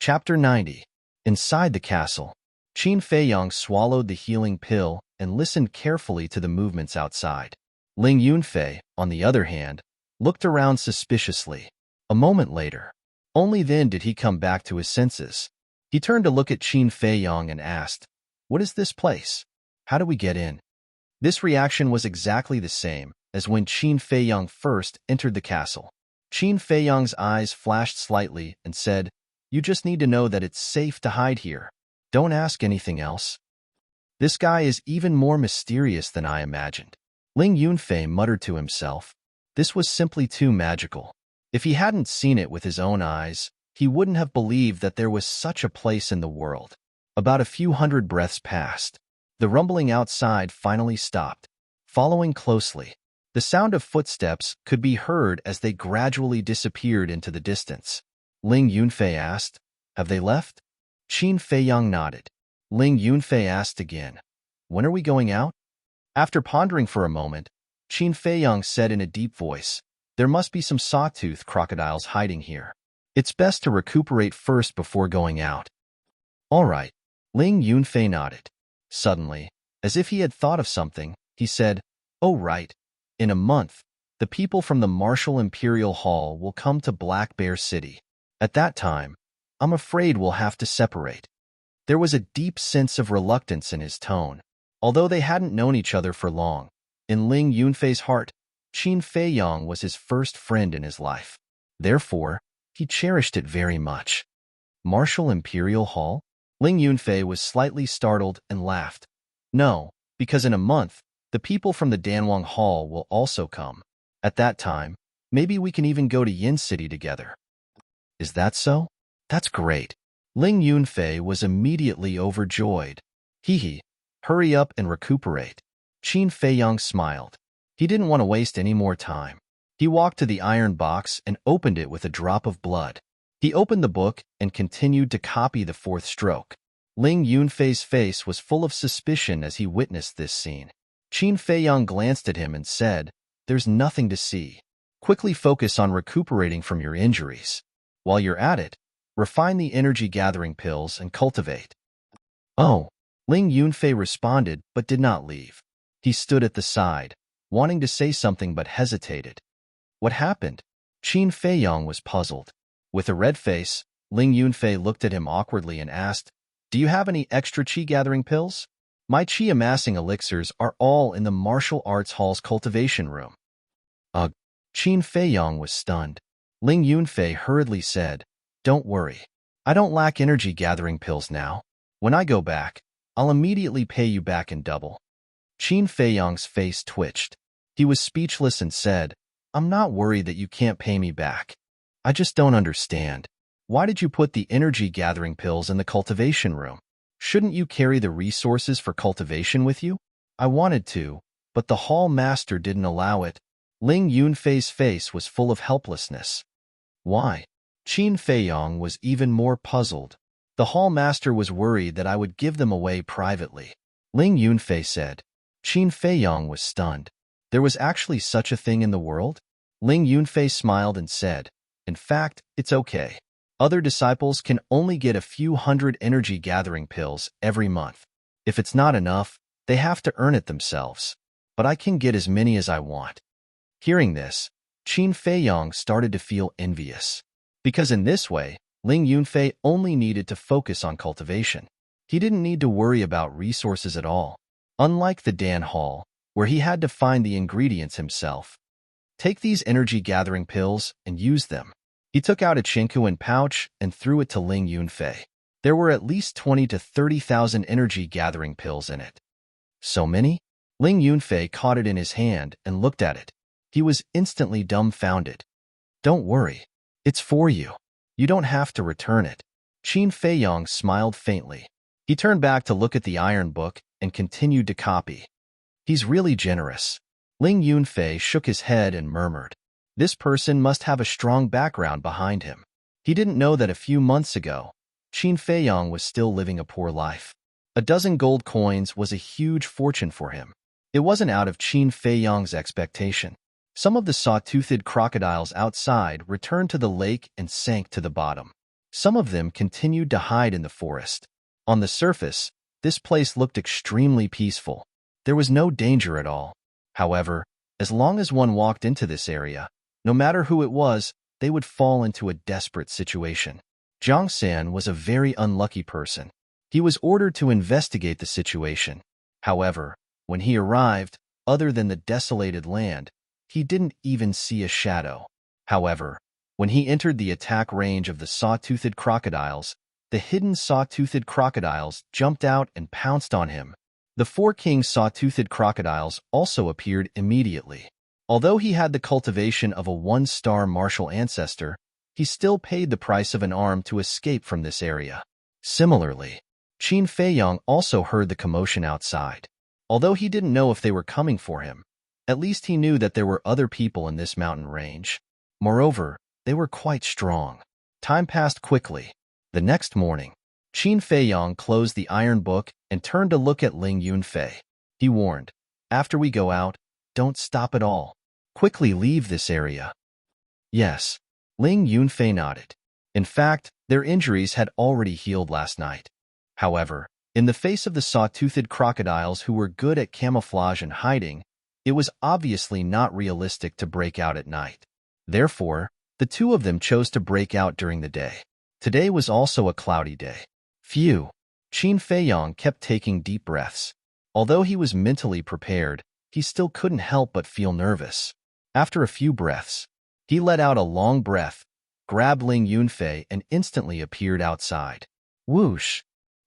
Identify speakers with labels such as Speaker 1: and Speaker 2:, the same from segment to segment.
Speaker 1: Chapter 90. Inside the castle, Qin Feiyang swallowed the healing pill and listened carefully to the movements outside. Ling Yunfei, on the other hand, looked around suspiciously. A moment later, only then did he come back to his senses. He turned to look at Qin Feiyang and asked, "What is this place? How do we get in?" This reaction was exactly the same as when Qin Feiyang first entered the castle. Qin Feiyang's eyes flashed slightly and said, "You just need to know that it's safe to hide here. Don't ask anything else." This guy is even more mysterious than I imagined. Ling Yunfei muttered to himself. This was simply too magical. If he hadn't seen it with his own eyes, he wouldn't have believed that there was such a place in the world. About a few hundred breaths passed. The rumbling outside finally stopped. Following closely, the sound of footsteps could be heard as they gradually disappeared into the distance. Ling Yunfei asked, "Have they left?" Qin Feiyang nodded. Ling Yunfei asked again, "When are we going out?" After pondering for a moment, Qin Feiyang said in a deep voice, "There must be some sawtooth crocodiles hiding here. It's best to recuperate first before going out." "All right." Ling Yunfei nodded. Suddenly, as if he had thought of something, he said, "Oh right. In a month, the people from the Martial Imperial Hall will come to Black Bear City. At that time, I'm afraid we'll have to separate." There was a deep sense of reluctance in his tone. Although they hadn't known each other for long, in Ling Yunfei's heart, Qin Feiyang was his first friend in his life. Therefore, he cherished it very much. Martial Imperial Hall? Ling Yunfei was slightly startled and laughed. "No, because in a month, the people from the Danwang Hall will also come. At that time, maybe we can even go to Yin City together." "Is that so? That's great." Ling Yunfei was immediately overjoyed. "Hee, hurry up and recuperate." Qin Feiyang smiled. He didn't want to waste any more time. He walked to the iron box and opened it with a drop of blood. He opened the book and continued to copy the fourth stroke. Ling Yunfei's face was full of suspicion as he witnessed this scene. Qin Feiyang glanced at him and said, "There's nothing to see. Quickly focus on recuperating from your injuries. While you're at it, refine the energy-gathering pills and cultivate." "Oh," Ling Yunfei responded but did not leave. He stood at the side, wanting to say something but hesitated. "What happened?" Qin Feiyang was puzzled. With a red face, Ling Yunfei looked at him awkwardly and asked, "Do you have any extra qi-gathering pills? My qi-amassing elixirs are all in the martial arts hall's cultivation room." Ugh. Qin Feiyang was stunned. Ling Yunfei hurriedly said, "Don't worry. I don't lack energy-gathering pills now. When I go back, I'll immediately pay you back in double." Qin Feiyang's face twitched. He was speechless and said, "I'm not worried that you can't pay me back. I just don't understand. Why did you put the energy-gathering pills in the cultivation room? Shouldn't you carry the resources for cultivation with you?" "I wanted to, but the hall master didn't allow it." Ling Yunfei's face was full of helplessness. "Why?" Qin Feiyang was even more puzzled. "The hall master was worried that I would give them away privately," Ling Yunfei said. Qin Feiyang was stunned. There was actually such a thing in the world? Ling Yunfei smiled and said, "In fact, it's okay. Other disciples can only get a few hundred energy-gathering pills every month. If it's not enough, they have to earn it themselves. But I can get as many as I want." Hearing this, Qin Feiyang started to feel envious. Because in this way, Ling Yunfei only needed to focus on cultivation. He didn't need to worry about resources at all. Unlike the Dan Hall, where he had to find the ingredients himself. "Take these energy-gathering pills and use them." He took out a chinkuan pouch and threw it to Ling Yunfei. There were at least 20 to 30,000 energy-gathering pills in it. "So many?" Ling Yunfei caught it in his hand and looked at it. He was instantly dumbfounded. "Don't worry. It's for you. You don't have to return it." Qin Feiyang smiled faintly. He turned back to look at the iron book and continued to copy. "He's really generous." Ling Yunfei shook his head and murmured, "This person must have a strong background behind him." He didn't know that a few months ago, Qin Feiyang was still living a poor life. A dozen gold coins was a huge fortune for him. It wasn't out of Qin Feiyang's expectation. Some of the saw-toothed crocodiles outside returned to the lake and sank to the bottom. Some of them continued to hide in the forest. On the surface, this place looked extremely peaceful. There was no danger at all. However, as long as one walked into this area, no matter who it was, they would fall into a desperate situation. Jiang San was a very unlucky person. He was ordered to investigate the situation. However, when he arrived, other than the desolated land, he didn't even see a shadow. However, when he entered the attack range of the saw-toothed crocodiles, the hidden saw-toothed crocodiles jumped out and pounced on him. The 4 king saw-toothed crocodiles also appeared immediately. Although he had the cultivation of a 1-star martial ancestor, he still paid the price of an arm to escape from this area. Similarly, Qin Feiyang also heard the commotion outside. Although he didn't know if they were coming for him, at least he knew that there were other people in this mountain range. Moreover, they were quite strong. Time passed quickly. The next morning, Qin Feiyang closed the iron book and turned to look at Ling Yunfei. He warned, "After we go out, don't stop at all. Quickly leave this area." Yes, Ling Yunfei nodded. In fact, their injuries had already healed last night. However, in the face of the saw-toothed crocodiles who were good at camouflage and hiding, it was obviously not realistic to break out at night. Therefore, the two of them chose to break out during the day. Today was also a cloudy day. Phew! Qin Feiyang kept taking deep breaths. Although he was mentally prepared, he still couldn't help but feel nervous. After a few breaths, he let out a long breath, grabbed Ling Yunfei, and instantly appeared outside. Whoosh!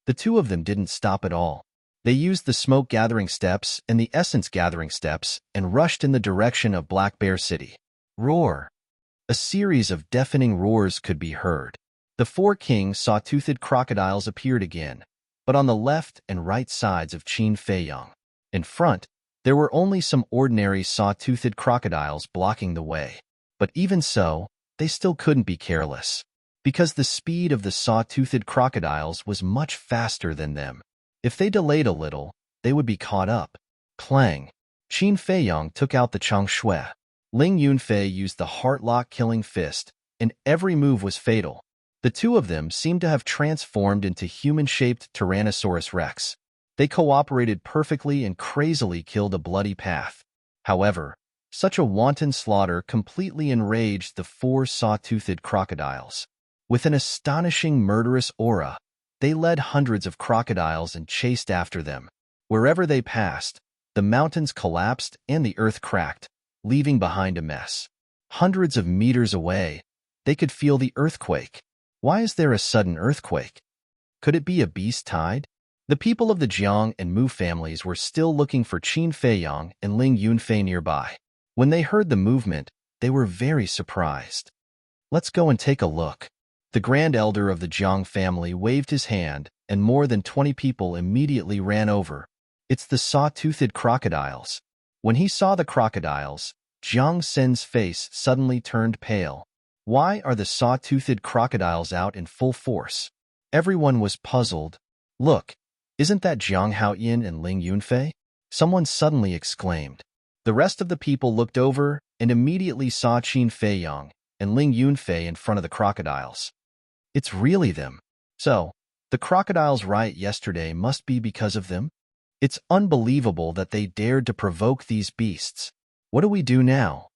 Speaker 1: The two of them didn't stop at all. They used the smoke-gathering steps and the essence-gathering steps and rushed in the direction of Black Bear City. Roar! A series of deafening roars could be heard. The 4 king saw-toothed crocodiles appeared again, but on the left and right sides of Qin Feiyang. In front, there were only some ordinary saw-toothed crocodiles blocking the way. But even so, they still couldn't be careless, because the speed of the saw-toothed crocodiles was much faster than them. If they delayed a little, they would be caught up. Clang! Qin Feiyang took out the Chang Shui. Ling Yunfei used the heart-lock killing fist, and every move was fatal. The two of them seemed to have transformed into human-shaped Tyrannosaurus Rex. They cooperated perfectly and crazily killed a bloody path. However, such a wanton slaughter completely enraged the 4 saw-toothed crocodiles. With an astonishing murderous aura, they led hundreds of crocodiles and chased after them. Wherever they passed, the mountains collapsed and the earth cracked, leaving behind a mess. Hundreds of meters away, they could feel the earthquake. Why is there a sudden earthquake? Could it be a beast tide? The people of the Jiang and Mu families were still looking for Qin Feiyang and Ling Yunfei nearby. When they heard the movement, they were very surprised. Let's go and take a look. The grand elder of the Jiang family waved his hand, and more than 20 people immediately ran over. It's the saw-toothed crocodiles. When he saw the crocodiles, Jiang Sen's face suddenly turned pale. Why are the saw-toothed crocodiles out in full force? Everyone was puzzled. Look, isn't that Jiang Haoyin and Ling Yunfei? Someone suddenly exclaimed. The rest of the people looked over and immediately saw Qin Feiyang and Ling Yunfei in front of the crocodiles. It's really them. So, the crocodiles' riot yesterday must be because of them? It's unbelievable that they dared to provoke these beasts. What do we do now?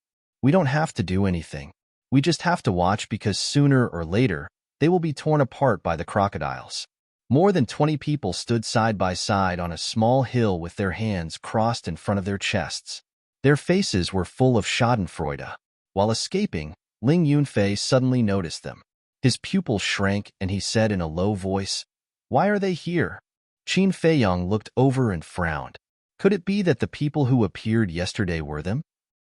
Speaker 1: We don't have to do anything. We just have to watch because sooner or later, they will be torn apart by the crocodiles. More than 20 people stood side by side on a small hill with their hands crossed in front of their chests. Their faces were full of schadenfreude. While escaping, Ling Yunfei suddenly noticed them. His pupils shrank and he said in a low voice, "Why are they here?" Qin Feiyang looked over and frowned. Could it be that the people who appeared yesterday were them?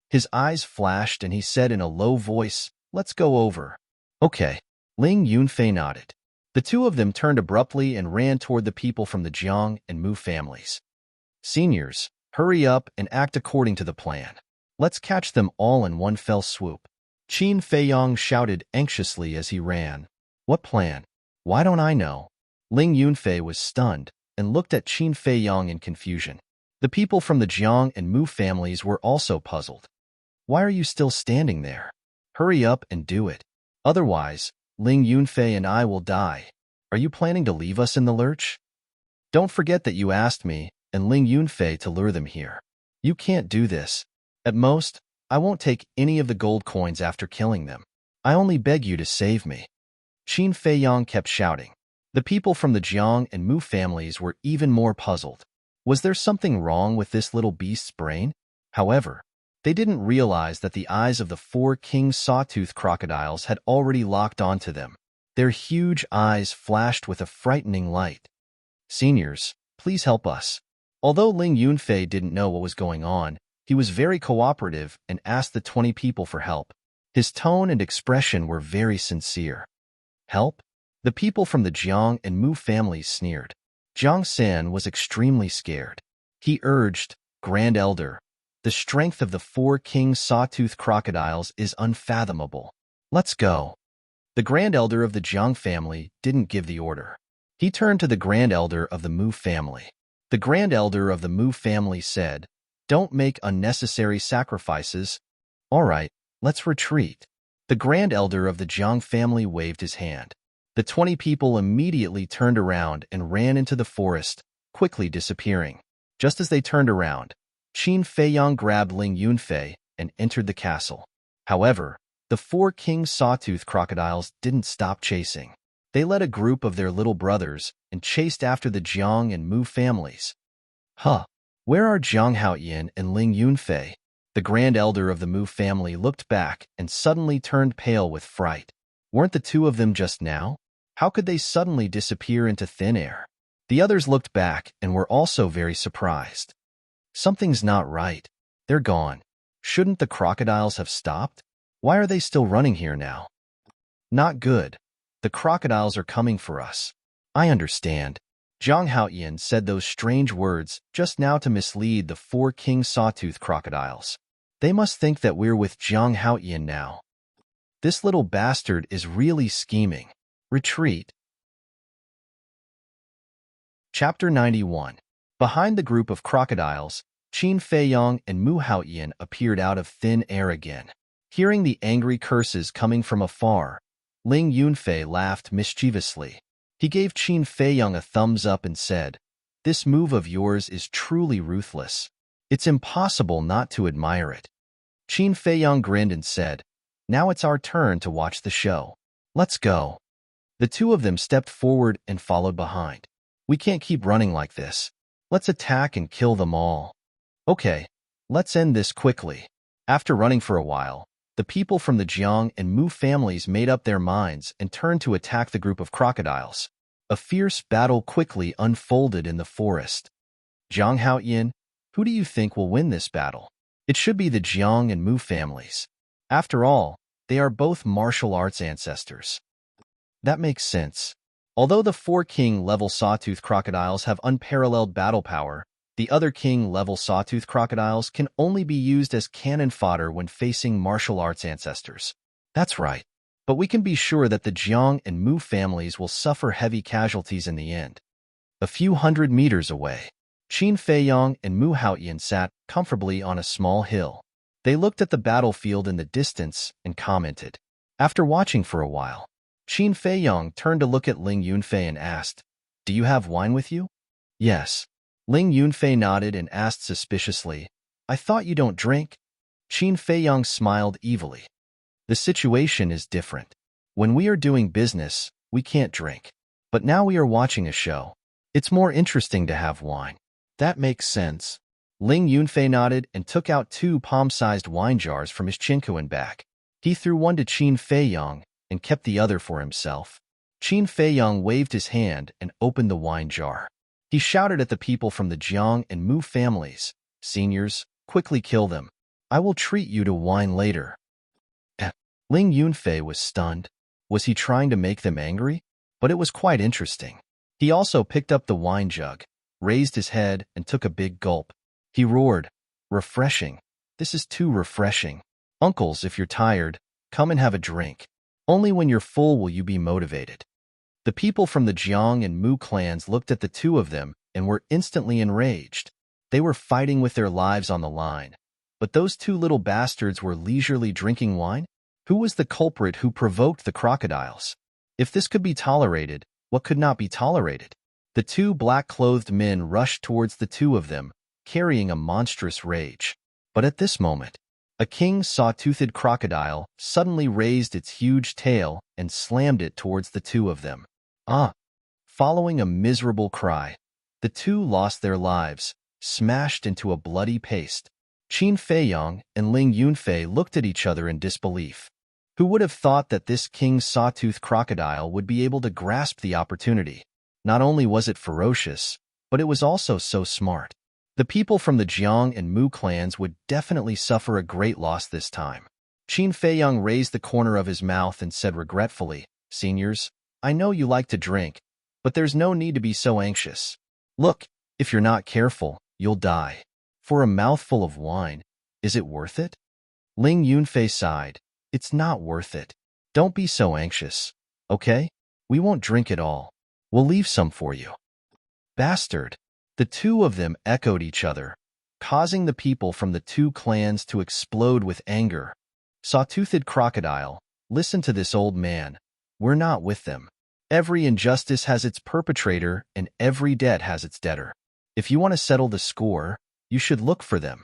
Speaker 1: His eyes flashed and he said in a low voice, "Let's go over." Okay. Ling Yunfei nodded. The two of them turned abruptly and ran toward the people from the Jiang and Mu families. Seniors, hurry up and act according to the plan. Let's catch them all in one fell swoop. Qin Feiyang shouted anxiously as he ran. What plan? Why don't I know? Ling Yunfei was stunned and looked at Qin Feiyang in confusion. The people from the Jiang and Mu families were also puzzled. Why are you still standing there? Hurry up and do it. Otherwise, Ling Yunfei and I will die. Are you planning to leave us in the lurch? Don't forget that you asked me and Ling Yunfei to lure them here. You can't do this. At most, I won't take any of the gold coins after killing them. I only beg you to save me. Qin Feiyang kept shouting. The people from the Jiang and Mu families were even more puzzled. Was there something wrong with this little beast's brain? However, they didn't realize that the eyes of the 4 king sawtooth crocodiles had already locked onto them. Their huge eyes flashed with a frightening light. Seniors, please help us. Although Ling Yunfei didn't know what was going on, he was very cooperative and asked the 20 people for help. His tone and expression were very sincere. Help? The people from the Jiang and Mu families sneered. Jiang San was extremely scared. He urged, Grand Elder, the strength of the 4 king sawtooth crocodiles is unfathomable. Let's go. The Grand Elder of the Jiang family didn't give the order. He turned to the Grand Elder of the Mu family. The Grand Elder of the Mu family said, Don't make unnecessary sacrifices. All right, let's retreat. The Grand Elder of the Jiang family waved his hand. The 20 people immediately turned around and ran into the forest, quickly disappearing. Just as they turned around, Qin Feiyang grabbed Ling Yunfei and entered the castle. However, the 4 king sawtooth crocodiles didn't stop chasing. They led a group of their little brothers and chased after the Jiang and Mu families. Where are Jiang Haoyan and Ling Yunfei? The Grand Elder of the Mu family looked back and suddenly turned pale with fright. Weren't the two of them just now? How could they suddenly disappear into thin air? The others looked back and were also very surprised. Something's not right. They're gone. Shouldn't the crocodiles have stopped? Why are they still running here now? Not good. The crocodiles are coming for us. I understand. Jiang Haoyan said those strange words just now to mislead the 4 king sawtooth crocodiles. They must think that we're with Jiang Haoyan now. This little bastard is really scheming. Retreat. Chapter 91. Behind the group of crocodiles, Qin Feiyang and Mu Haoyan appeared out of thin air again. Hearing the angry curses coming from afar, Ling Yunfei laughed mischievously. He gave Qin Feiyang a thumbs up and said, This move of yours is truly ruthless. It's impossible not to admire it. Qin Feiyang grinned and said, Now it's our turn to watch the show. Let's go. The two of them stepped forward and followed behind. We can't keep running like this. Let's attack and kill them all. Okay, let's end this quickly. After running for a while, the people from the Jiang and Mu families made up their minds and turned to attack the group of crocodiles. A fierce battle quickly unfolded in the forest. Jiang Haoyan, who do you think will win this battle? It should be the Jiang and Mu families. After all, they are both martial arts ancestors. That makes sense. Although the 4 king-level sawtooth crocodiles have unparalleled battle power, the other king-level sawtooth crocodiles can only be used as cannon fodder when facing martial arts ancestors. That's right. But we can be sure that the Jiang and Mu families will suffer heavy casualties in the end. A few hundred meters away, Qin Feiyang and Mu Haoyan sat comfortably on a small hill. They looked at the battlefield in the distance and commented. After watching for a while, Qin Feiyang turned to look at Ling Yunfei and asked, Do you have wine with you? Yes. Ling Yunfei nodded and asked suspiciously, I thought you don't drink? Qin Feiyang smiled evilly. The situation is different. When we are doing business, we can't drink. But now we are watching a show. It's more interesting to have wine. That makes sense. Ling Yunfei nodded and took out 2 palm-sized wine jars from his chinkoan bag. He threw one to Qin Feiyang and kept the other for himself. Qin Feiyang waved his hand and opened the wine jar. He shouted at the people from the Jiang and Mu families, Seniors, quickly kill them. I will treat you to wine later. Ling Yunfei was stunned. Was he trying to make them angry? But it was quite interesting. He also picked up the wine jug, raised his head, and took a big gulp. He roared, Refreshing. This is too refreshing. Uncles, if you're tired, come and have a drink. Only when you're full will you be motivated. The people from the Jiang and Mu clans looked at the two of them and were instantly enraged. They were fighting with their lives on the line. But those 2 little bastards were leisurely drinking wine? Who was the culprit who provoked the crocodiles? If this could be tolerated, what could not be tolerated? The two black-clothed men rushed towards the two of them, carrying a monstrous rage. But at this moment, a king saw-toothed crocodile suddenly raised its huge tail and slammed it towards the two of them. Ah! Following a miserable cry, the two lost their lives, smashed into a bloody paste. Qin Feiyong and Ling Yunfei looked at each other in disbelief. Who would have thought that this king's sawtooth crocodile would be able to grasp the opportunity? Not only was it ferocious, but it was also so smart. The people from the Jiang and Mu clans would definitely suffer a great loss this time. Qin Feiyong raised the corner of his mouth and said regretfully, "Seniors, I know you like to drink, but there's no need to be so anxious. Look, if you're not careful, you'll die. For a mouthful of wine, is it worth it?" Ling Yunfei sighed. "It's not worth it. Don't be so anxious, okay? We won't drink it all. We'll leave some for you." Bastard! The two of them echoed each other, causing the people from the two clans to explode with anger. Sawtoothed crocodile, listen to this old man. We're not with them. Every injustice has its perpetrator and every debt has its debtor. If you want to settle the score, you should look for them.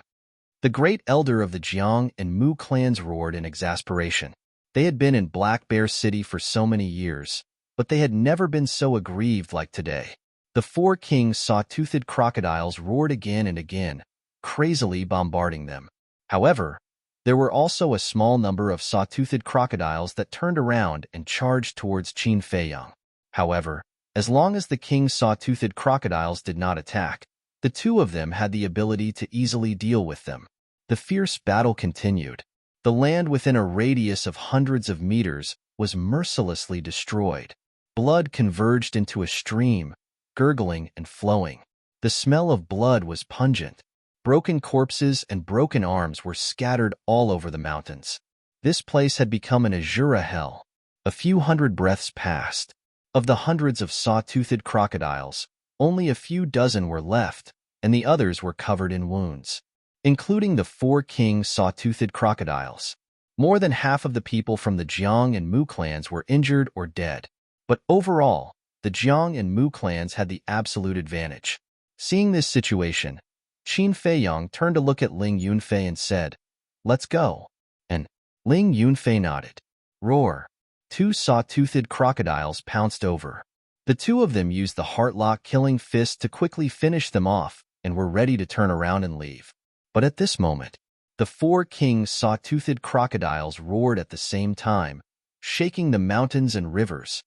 Speaker 1: The great elder of the Jiang and Mu clans roared in exasperation. They had been in Black Bear City for so many years, but they had never been so aggrieved like today. The four kings saw-toothed crocodiles roared again and again, crazily bombarding them. However, there were also a small number of saw-toothed crocodiles that turned around and charged towards Qin Feiyong. However, as long as the king's saw-toothed crocodiles did not attack, the two of them had the ability to easily deal with them. The fierce battle continued. The land within a radius of hundreds of meters was mercilessly destroyed. Blood converged into a stream, gurgling and flowing. The smell of blood was pungent. Broken corpses and broken arms were scattered all over the mountains. This place had become an Azura hell. A few hundred breaths passed. Of the hundreds of saw-toothed crocodiles, only a few dozen were left, and the others were covered in wounds, including the four king saw-toothed crocodiles. More than half of the people from the Jiang and Mu clans were injured or dead. But overall, the Jiang and Mu clans had the absolute advantage. Seeing this situation, Qin Feiyong turned to look at Ling Yunfei and said, "Let's go." And Ling Yunfei nodded. Roar! Two saw-toothed crocodiles pounced over. The two of them used the heartlock killing fist to quickly finish them off and were ready to turn around and leave. But at this moment, the four kings saw-toothed crocodiles roared at the same time, shaking the mountains and rivers.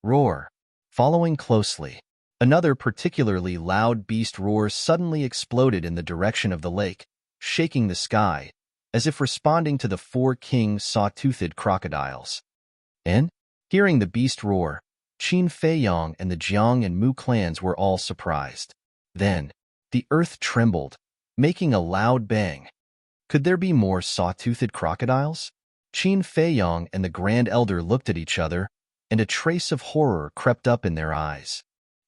Speaker 1: Roar! Following closely, another particularly loud beast roar suddenly exploded in the direction of the lake, shaking the sky, as if responding to the four king saw-toothed crocodiles. And, hearing the beast roar, Qin Feiyong and the Jiang and Mu clans were all surprised. Then, the earth trembled, making a loud bang. Could there be more saw-toothed crocodiles? Qin Feiyong and the Grand Elder looked at each other, and a trace of horror crept up in their eyes.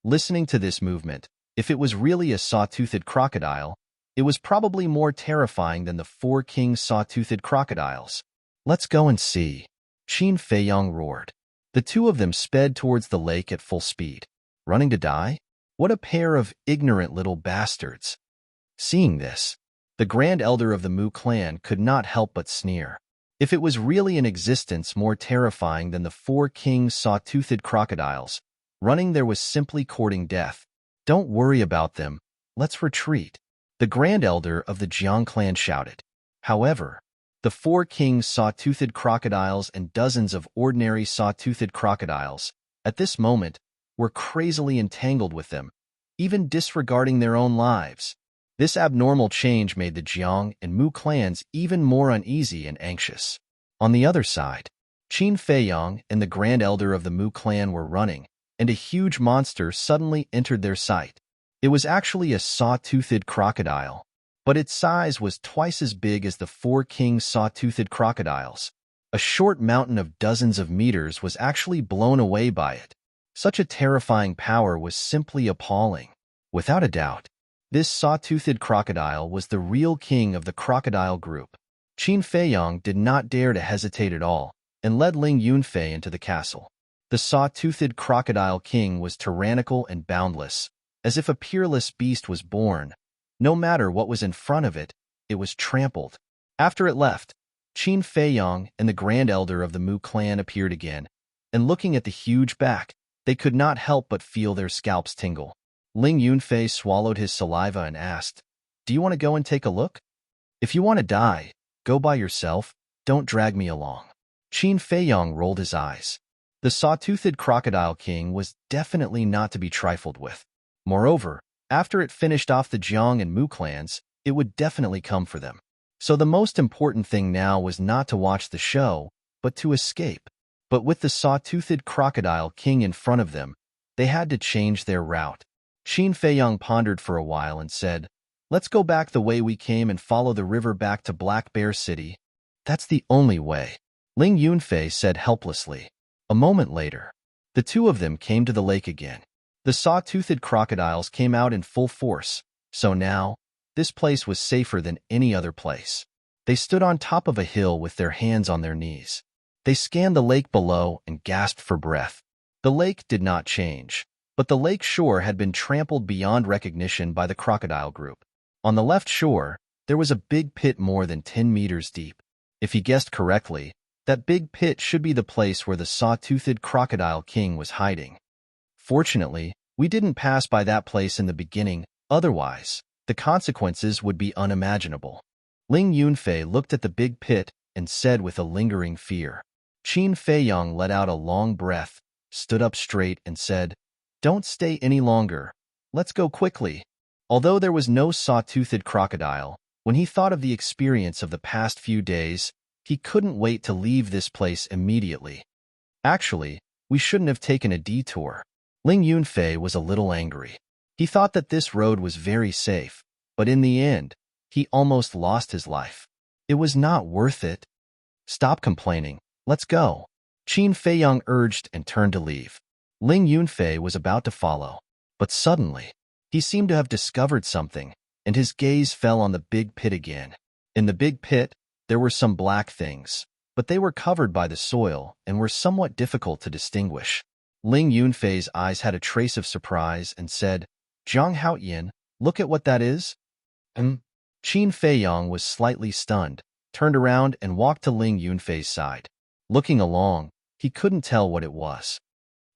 Speaker 1: Listening to this movement, if it was really a saw-toothed crocodile, it was probably more terrifying than the four king saw-toothed crocodiles. "Let's go and see," Qin Feiyong roared. The two of them sped towards the lake at full speed. Running to die? What a pair of ignorant little bastards. Seeing this, the Grand Elder of the Mu clan could not help but sneer. If it was really an existence more terrifying than the four king saw-toothed crocodiles, running there was simply courting death. "Don't worry about them. Let's retreat," the Grand Elder of the Jiang clan shouted. However, the four kings saw-toothed crocodiles and dozens of ordinary saw-toothed crocodiles, at this moment, were crazily entangled with them, even disregarding their own lives. This abnormal change made the Jiang and Mu clans even more uneasy and anxious. On the other side, Qin Feiyong and the Grand Elder of the Mu clan were running, and a huge monster suddenly entered their sight. It was actually a saw-toothed crocodile, but its size was twice as big as the four king saw-toothed crocodiles. A short mountain of dozens of meters was actually blown away by it. Such a terrifying power was simply appalling. Without a doubt, this saw-toothed crocodile was the real king of the crocodile group. Qin Feiyong did not dare to hesitate at all, and led Ling Yunfei into the castle. The saw-toothed crocodile king was tyrannical and boundless, as if a peerless beast was born. No matter what was in front of it, it was trampled. After it left, Qin Feiyong and the Grand Elder of the Mu clan appeared again, and looking at the huge back, they could not help but feel their scalps tingle. Ling Yunfei swallowed his saliva and asked, "Do you want to go and take a look? If you want to die, go by yourself, don't drag me along." Qin Feiyong rolled his eyes. The saw-toothed crocodile king was definitely not to be trifled with. Moreover, after it finished off the Jiang and Mu clans, it would definitely come for them. So the most important thing now was not to watch the show, but to escape. But with the saw-toothed crocodile king in front of them, they had to change their route. Qin Feiyong pondered for a while and said, "Let's go back the way we came and follow the river back to Black Bear City. That's the only way," Ling Yunfei said helplessly. A moment later, the two of them came to the lake again. The saw-toothed crocodiles came out in full force, so now, this place was safer than any other place. They stood on top of a hill with their hands on their knees. They scanned the lake below and gasped for breath. The lake did not change, but the lake shore had been trampled beyond recognition by the crocodile group. On the left shore, there was a big pit more than 10 meters deep. If he guessed correctly, that big pit should be the place where the saw-toothed crocodile king was hiding. Fortunately, we didn't pass by that place in the beginning, otherwise, the consequences would be unimaginable. Ling Yunfei looked at the big pit and said with a lingering fear. Qin Feiyong let out a long breath, stood up straight and said, "Don't stay any longer. Let's go quickly." Although there was no saw-toothed crocodile, when he thought of the experience of the past few days, he couldn't wait to leave this place immediately. Actually, we shouldn't have taken a detour. Ling Yunfei was a little angry. He thought that this road was very safe, but in the end, he almost lost his life. It was not worth it. "Stop complaining. Let's go," Qin Feiyong urged and turned to leave. Ling Yunfei was about to follow, but suddenly, he seemed to have discovered something, and his gaze fell on the big pit again. In the big pit, there were some black things, but they were covered by the soil and were somewhat difficult to distinguish. Ling Yunfei's eyes had a trace of surprise and said, "Zhang Haoyin, look at what that is." Qin Feiyong was slightly stunned, turned around and walked to Ling Yunfei's side. Looking along, he couldn't tell what it was.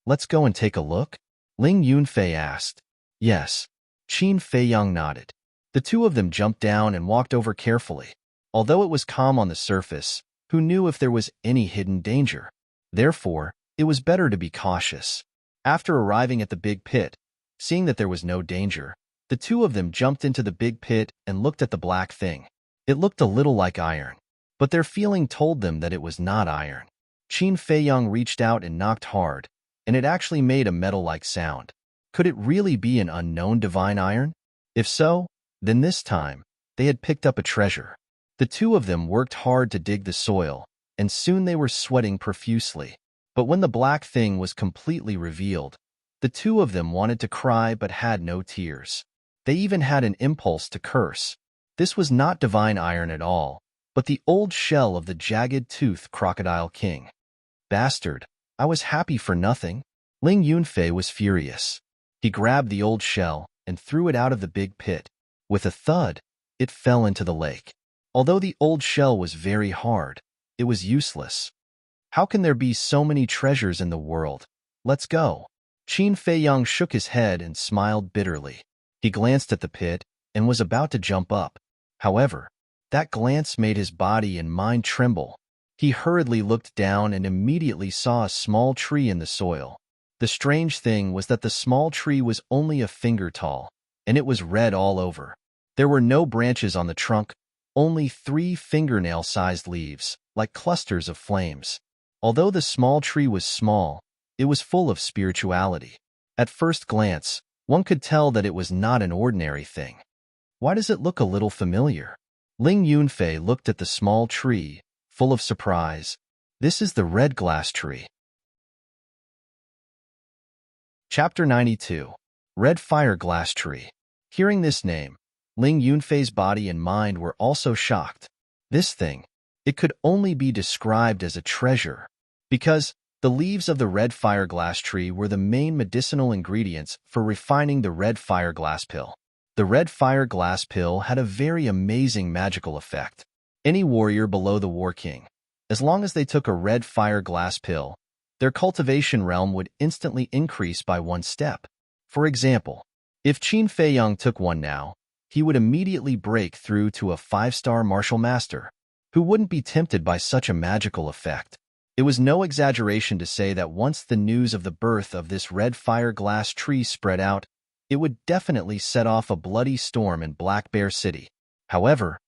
Speaker 1: "Let's go and take a look?" Ling Yunfei asked. "Yes." Qin Feiyong nodded. The two of them jumped down and walked over carefully. Although it was calm on the surface, who knew if there was any hidden danger? Therefore, it was better to be cautious. After arriving at the big pit, seeing that there was no danger, the two of them jumped into the big pit and looked at the black thing. It looked a little like iron, but their feeling told them that it was not iron. Qin Feiyong reached out and knocked hard, and it actually made a metal-like sound. Could it really be an unknown divine iron? If so, then this time, they had picked up a treasure. The two of them worked hard to dig the soil, and soon they were sweating profusely. But when the black thing was completely revealed, the two of them wanted to cry but had no tears. They even had an impulse to curse. This was not divine iron at all, but the old shell of the jagged-toothed crocodile king. "Bastard, I was happy for nothing." Ling Yunfei was furious. He grabbed the old shell and threw it out of the big pit. With a thud, it fell into the lake. Although the old shell was very hard, it was useless. How can there be so many treasures in the world? Let's go. Qin Feiyong shook his head and smiled bitterly. He glanced at the pit and was about to jump up. However, that glance made his body and mind tremble. He hurriedly looked down and immediately saw a small tree in the soil. The strange thing was that the small tree was only a finger tall, and it was red all over. There were no branches on the trunk, only 3 fingernail-sized leaves, like clusters of flames. Although the small tree was small, it was full of spirituality. At first glance, one could tell that it was not an ordinary thing. Why does it look a little familiar? Ling Yunfei looked at the small tree, full of surprise. This is the red glass tree. Chapter 92. Red Fire Glass Tree. Hearing this name, Ling Yunfei's body and mind were also shocked. This thing, it could only be described as a treasure, because The leaves of the red fire glass tree were the main medicinal ingredients for refining the red fire glass pill. The red fire glass pill had a very amazing magical effect. Any warrior below the war king, as long as they took a red fire glass pill, their cultivation realm would instantly increase by 1 step. For example, if Qin Feiyang took one now, he would immediately break through to a 5-star martial master. Who wouldn't be tempted by such a magical effect? It was no exaggeration to say that once the news of the birth of this red fire glass tree spread out, it would definitely set off a bloody storm in Black Bear City. However,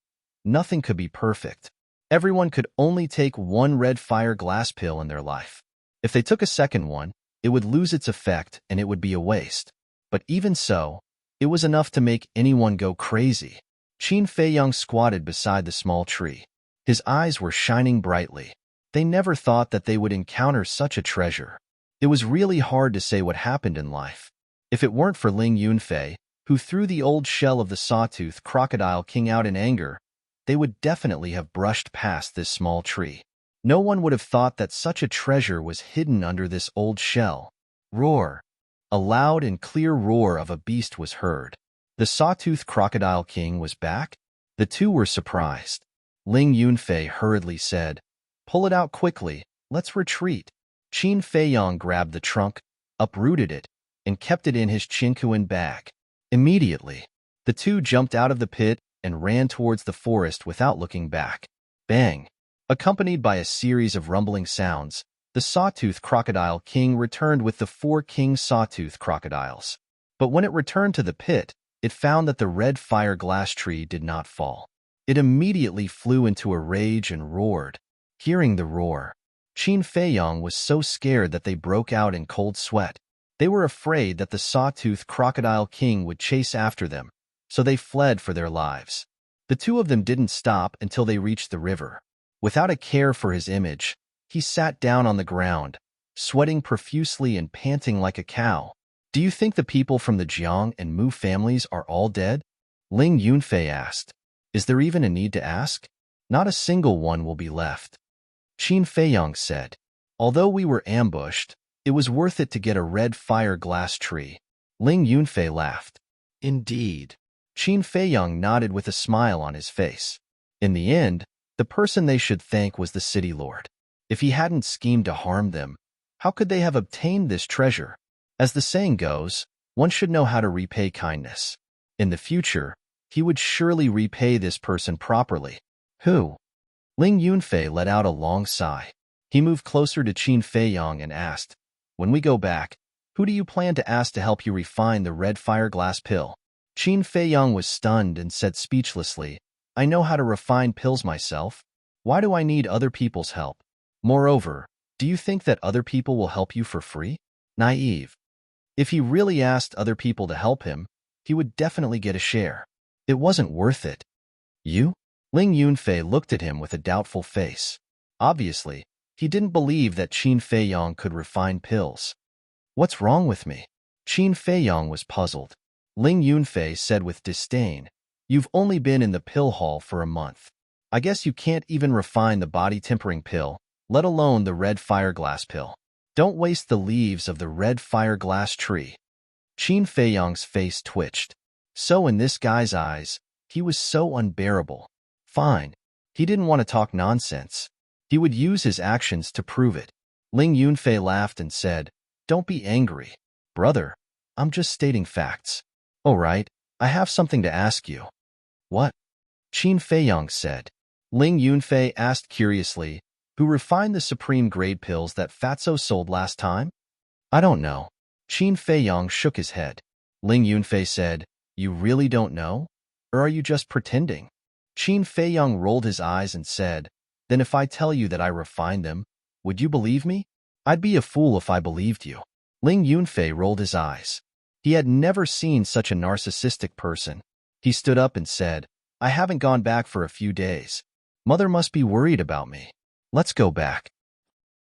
Speaker 1: nothing could be perfect. Everyone could only take one red fire glass pill in their life. If they took a second one, it would lose its effect and it would be a waste. But even so, it was enough to make anyone go crazy. Qin Feiyang squatted beside the small tree. His eyes were shining brightly. They never thought that they would encounter such a treasure. It was really hard to say what happened in life. If it weren't for Ling Yunfei, who threw the old shell of the sawtooth crocodile king out in anger, they would definitely have brushed past this small tree. No one would have thought that such a treasure was hidden under this old shell. Roar! A loud and clear roar of a beast was heard. The sawtooth crocodile king was back? The two were surprised. Ling Yunfei hurriedly said, "Pull it out quickly, let's retreat." Qin Feiyang grabbed the trunk, uprooted it, and kept it in his Qinkuan bag. Immediately, the two jumped out of the pit and ran towards the forest without looking back. Bang! Accompanied by a series of rumbling sounds, the sawtooth crocodile king returned with the 4 king sawtooth crocodiles. But when it returned to the pit, it found that the red fire glass tree did not fall. It immediately flew into a rage and roared. Hearing the roar, Qin Feiyang was so scared that they broke out in cold sweat. They were afraid that the sawtooth crocodile king would chase after them, so they fled for their lives. The two of them didn't stop until they reached the river. Without a care for his image, he sat down on the ground, sweating profusely and panting like a cow. "Do you think the people from the Jiang and Mu families are all dead?" Ling Yunfei asked. "Is there even a need to ask? Not a single one will be left." Qin Feiyang said, "Although we were ambushed, it was worth it to get a red fire glass tree." Ling Yunfei laughed. "Indeed." Qin Feiyang nodded with a smile on his face. In the end, the person they should thank was the city lord. If he hadn't schemed to harm them, how could they have obtained this treasure? As the saying goes, one should know how to repay kindness. In the future, he would surely repay this person properly. Who? Ling Yunfei let out a long sigh. He moved closer to Qin Feiyang and asked, "When we go back, who do you plan to ask to help you refine the red fire glass pill?" Qin Feiyang was stunned and said speechlessly, "I know how to refine pills myself. Why do I need other people's help? Moreover, do you think that other people will help you for free?" Naive. If he really asked other people to help him, he would definitely get a share. It wasn't worth it. "You?" Ling Yunfei looked at him with a doubtful face. Obviously, he didn't believe that Qin Feiyang could refine pills. "What's wrong with me?" Qin Feiyang was puzzled. Ling Yunfei said with disdain, "You've only been in the pill hall for a month. I guess you can't even refine the body-tempering pill, let alone the red fire glass pill. Don't waste the leaves of the red fire glass tree." Qin Feiyang's face twitched. So in this guy's eyes, he was so unbearable. Fine. He didn't want to talk nonsense. He would use his actions to prove it. Ling Yunfei laughed and said, "Don't be angry, brother. I'm just stating facts." "All right, I have something to ask you." "What?" Qin Feiyang said. Ling Yunfei asked curiously, "Who refined the supreme grade pills that Fatso sold last time?" "I don't know." Qin Feiyang shook his head. Ling Yunfei said, "You really don't know? Or are you just pretending?" Qin Feiyang rolled his eyes and said, "Then if I tell you that I refined them, would you believe me?" "I'd be a fool if I believed you." Ling Yunfei rolled his eyes. He had never seen such a narcissistic person. He stood up and said, "I haven't gone back for a few days. Mother must be worried about me. Let's go back."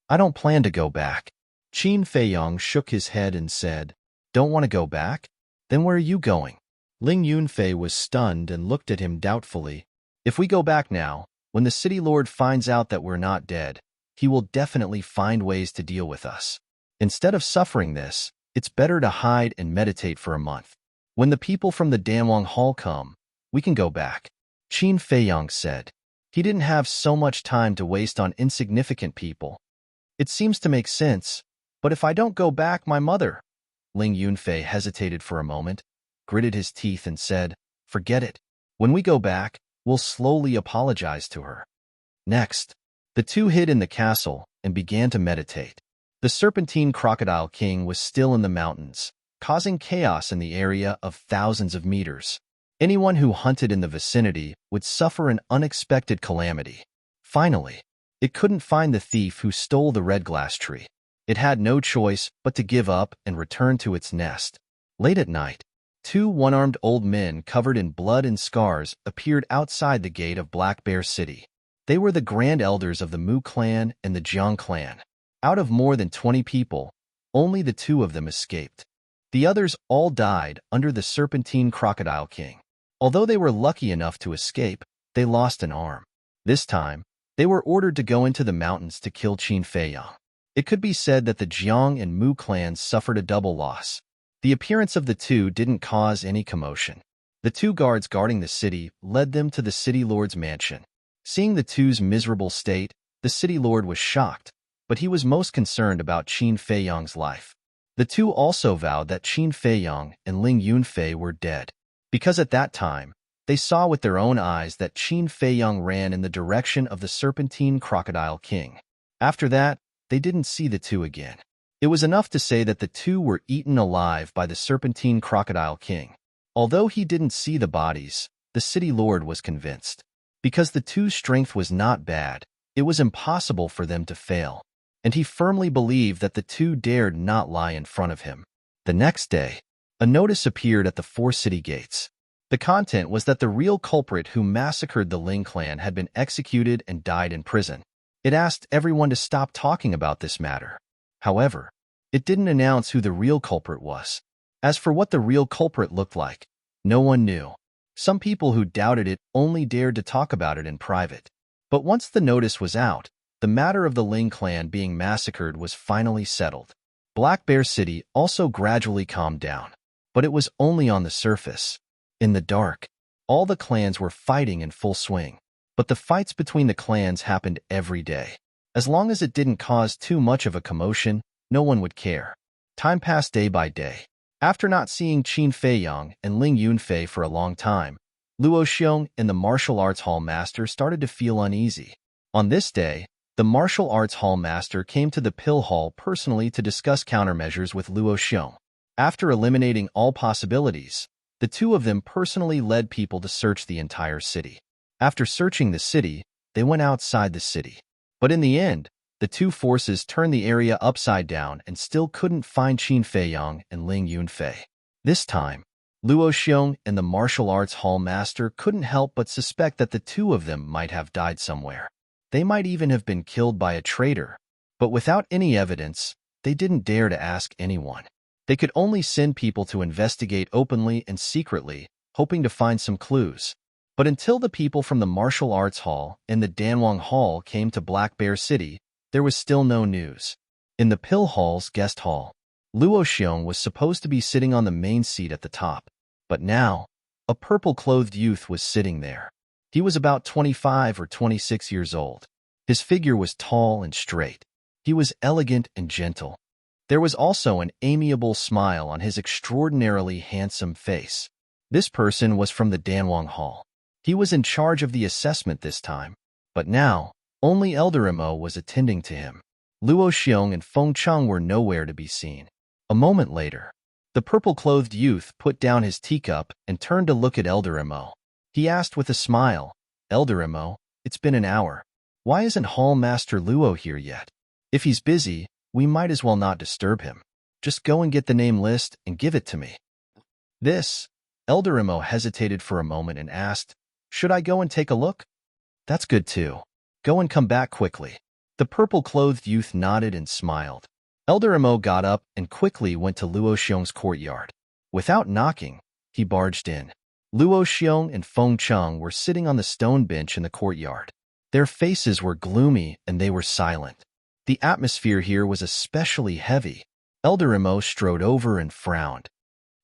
Speaker 1: "I don't plan to go back." Qin Feiyang shook his head and said, "Don't want to go back? Then where are you going?" Ling Yunfei was stunned and looked at him doubtfully. "If we go back now, when the city lord finds out that we're not dead, he will definitely find ways to deal with us. Instead of suffering this, it's better to hide and meditate for a month. When the people from the Danwang Hall come, we can go back, Qin Feiyang said. He didn't have so much time to waste on insignificant people. It seems to make sense, but if I don't go back, my mother… Ling Yunfei hesitated for a moment, gritted his teeth and said, forget it. When we go back, we'll slowly apologize to her. Next, the two hid in the castle and began to meditate. The Serpentine Crocodile King was still in the mountains, causing chaos in the area of thousands of meters. Anyone who hunted in the vicinity would suffer an unexpected calamity. Finally, it couldn't find the thief who stole the red glass tree. It had no choice but to give up and return to its nest. Late at night, two one-armed old men covered in blood and scars appeared outside the gate of Black Bear City. They were the grand elders of the Mu clan and the Jiang clan. Out of more than 20 people, only the two of them escaped. The others all died under the Serpentine Crocodile King. Although they were lucky enough to escape, they lost an arm. This time, they were ordered to go into the mountains to kill Qin Feiyang. It could be said that the Jiang and Mu clans suffered a double loss. The appearance of the two didn't cause any commotion. The two guards guarding the city led them to the city lord's mansion. Seeing the two's miserable state, the city lord was shocked, but he was most concerned about Qin Feiyang's life. The two also vowed that Qin Feiyang and Ling Yunfei were dead, because at that time, they saw with their own eyes that Qin Feiyang ran in the direction of the Serpentine Crocodile King. After that, they didn't see the two again. It was enough to say that the two were eaten alive by the Serpentine Crocodile King. Although he didn't see the bodies, the city lord was convinced. Because the two's strength was not bad, it was impossible for them to fail, and he firmly believed that the two dared not lie in front of him. The next day, a notice appeared at the 4 city gates. The content was that the real culprit who massacred the Ling clan had been executed and died in prison. It asked everyone to stop talking about this matter. However, it didn't announce who the real culprit was. As for what the real culprit looked like, no one knew. Some people who doubted it only dared to talk about it in private. But once the notice was out, the matter of the Ling clan being massacred was finally settled. Black Bear City also gradually calmed down, but it was only on the surface. In the dark, all the clans were fighting in full swing, but the fights between the clans happened every day. As long as it didn't cause too much of a commotion, no one would care. Time passed day by day. After not seeing Qin Feiyang and Ling Yunfei for a long time, Luo Xiong and the martial arts hall master started to feel uneasy. On this day, the martial arts hall master came to the pill hall personally to discuss countermeasures with Luo Xiong. After eliminating all possibilities, the two of them personally led people to search the entire city. After searching the city, they went outside the city. But in the end, the two forces turned the area upside down and still couldn't find Qin Feiyang and Ling Yunfei. This time, Luo Xiong and the martial arts hall master couldn't help but suspect that the two of them might have died somewhere. They might even have been killed by a traitor, but without any evidence, they didn't dare to ask anyone. They could only send people to investigate openly and secretly, hoping to find some clues. But until the people from the martial arts hall and the Danwang Hall came to Black Bear City, there was still no news. In the pill hall's guest hall, Luo Xiong was supposed to be sitting on the main seat at the top. But now, a purple-clothed youth was sitting there. He was about 25 or 26 years old. His figure was tall and straight. He was elegant and gentle. There was also an amiable smile on his extraordinarily handsome face. This person was from the Danwang Hall. He was in charge of the assessment this time, but now, only Elder Mo was attending to him. Luo Xiong and Feng Cheng were nowhere to be seen. A moment later, the purple-clothed youth put down his teacup and turned to look at Elder Mo. He asked with a smile, Elder Mo, it's been an hour. Why isn't Hall Master Luo here yet? If he's busy, we might as well not disturb him. Just go and get the name list and give it to me. Elder Mo hesitated for a moment and asked, should I go and take a look? That's good too. Go and come back quickly. The purple-clothed youth nodded and smiled. Elder Mo got up and quickly went to Luo Xiong's courtyard. Without knocking, he barged in. Luo Xiong and Feng Cheng were sitting on the stone bench in the courtyard. Their faces were gloomy and they were silent. The atmosphere here was especially heavy. Elder Imo strode over and frowned.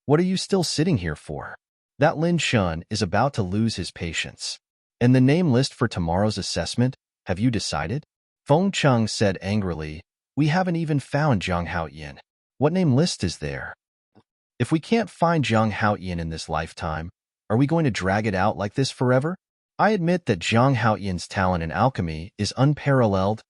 Speaker 1: What are you still sitting here for? That Lin Shun is about to lose his patience. And the name list for tomorrow's assessment, have you decided? Feng Cheng said angrily, we haven't even found Zhang Haoyin. What name list is there? If we can't find Zhang Haoyin in this lifetime, are we going to drag it out like this forever? I admit that Zhang Haoyin's talent in alchemy is unparalleled.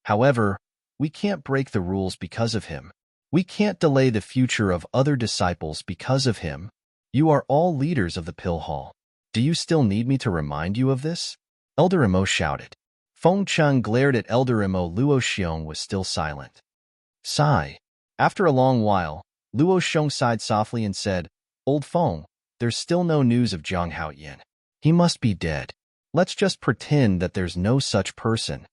Speaker 1: However, we can't break the rules because of him. We can't delay the future of other disciples because of him. You are all leaders of the Pill Hall. Do you still need me to remind you of this? Elder Imo shouted. Feng Cheng glared at Elder Imo. Luo Xiong was still silent. Sigh. After a long while, Luo Xiong sighed softly and said, Old Feng, there's still no news of Zhang Haoyin. He must be dead. Let's just pretend that there's no such person.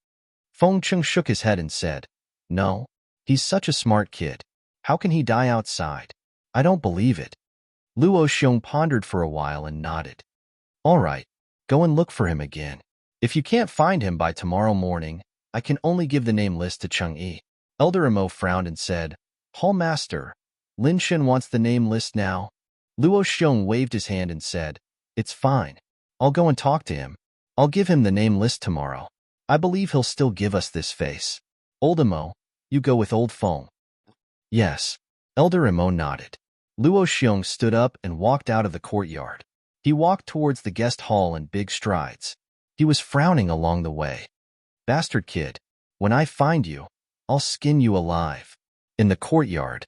Speaker 1: Feng Cheng shook his head and said, No, he's such a smart kid. How can he die outside? I don't believe it. Luo Xiong pondered for a while and nodded. All right, go and look for him again. If you can't find him by tomorrow morning, I can only give the name list to Cheng Yi. Elder Imo frowned and said, Hall Master, Lin Shen wants the name list now. Luo Xiong waved his hand and said, It's fine. I'll go and talk to him. I'll give him the name list tomorrow. I believe he'll still give us this face. Old Imo, you go with Old Feng. Yes. Elder Imo nodded. Luo Xiong stood up and walked out of the courtyard. He walked towards the guest hall in big strides. He was frowning along the way. Bastard kid, when I find you, I'll skin you alive. In the courtyard.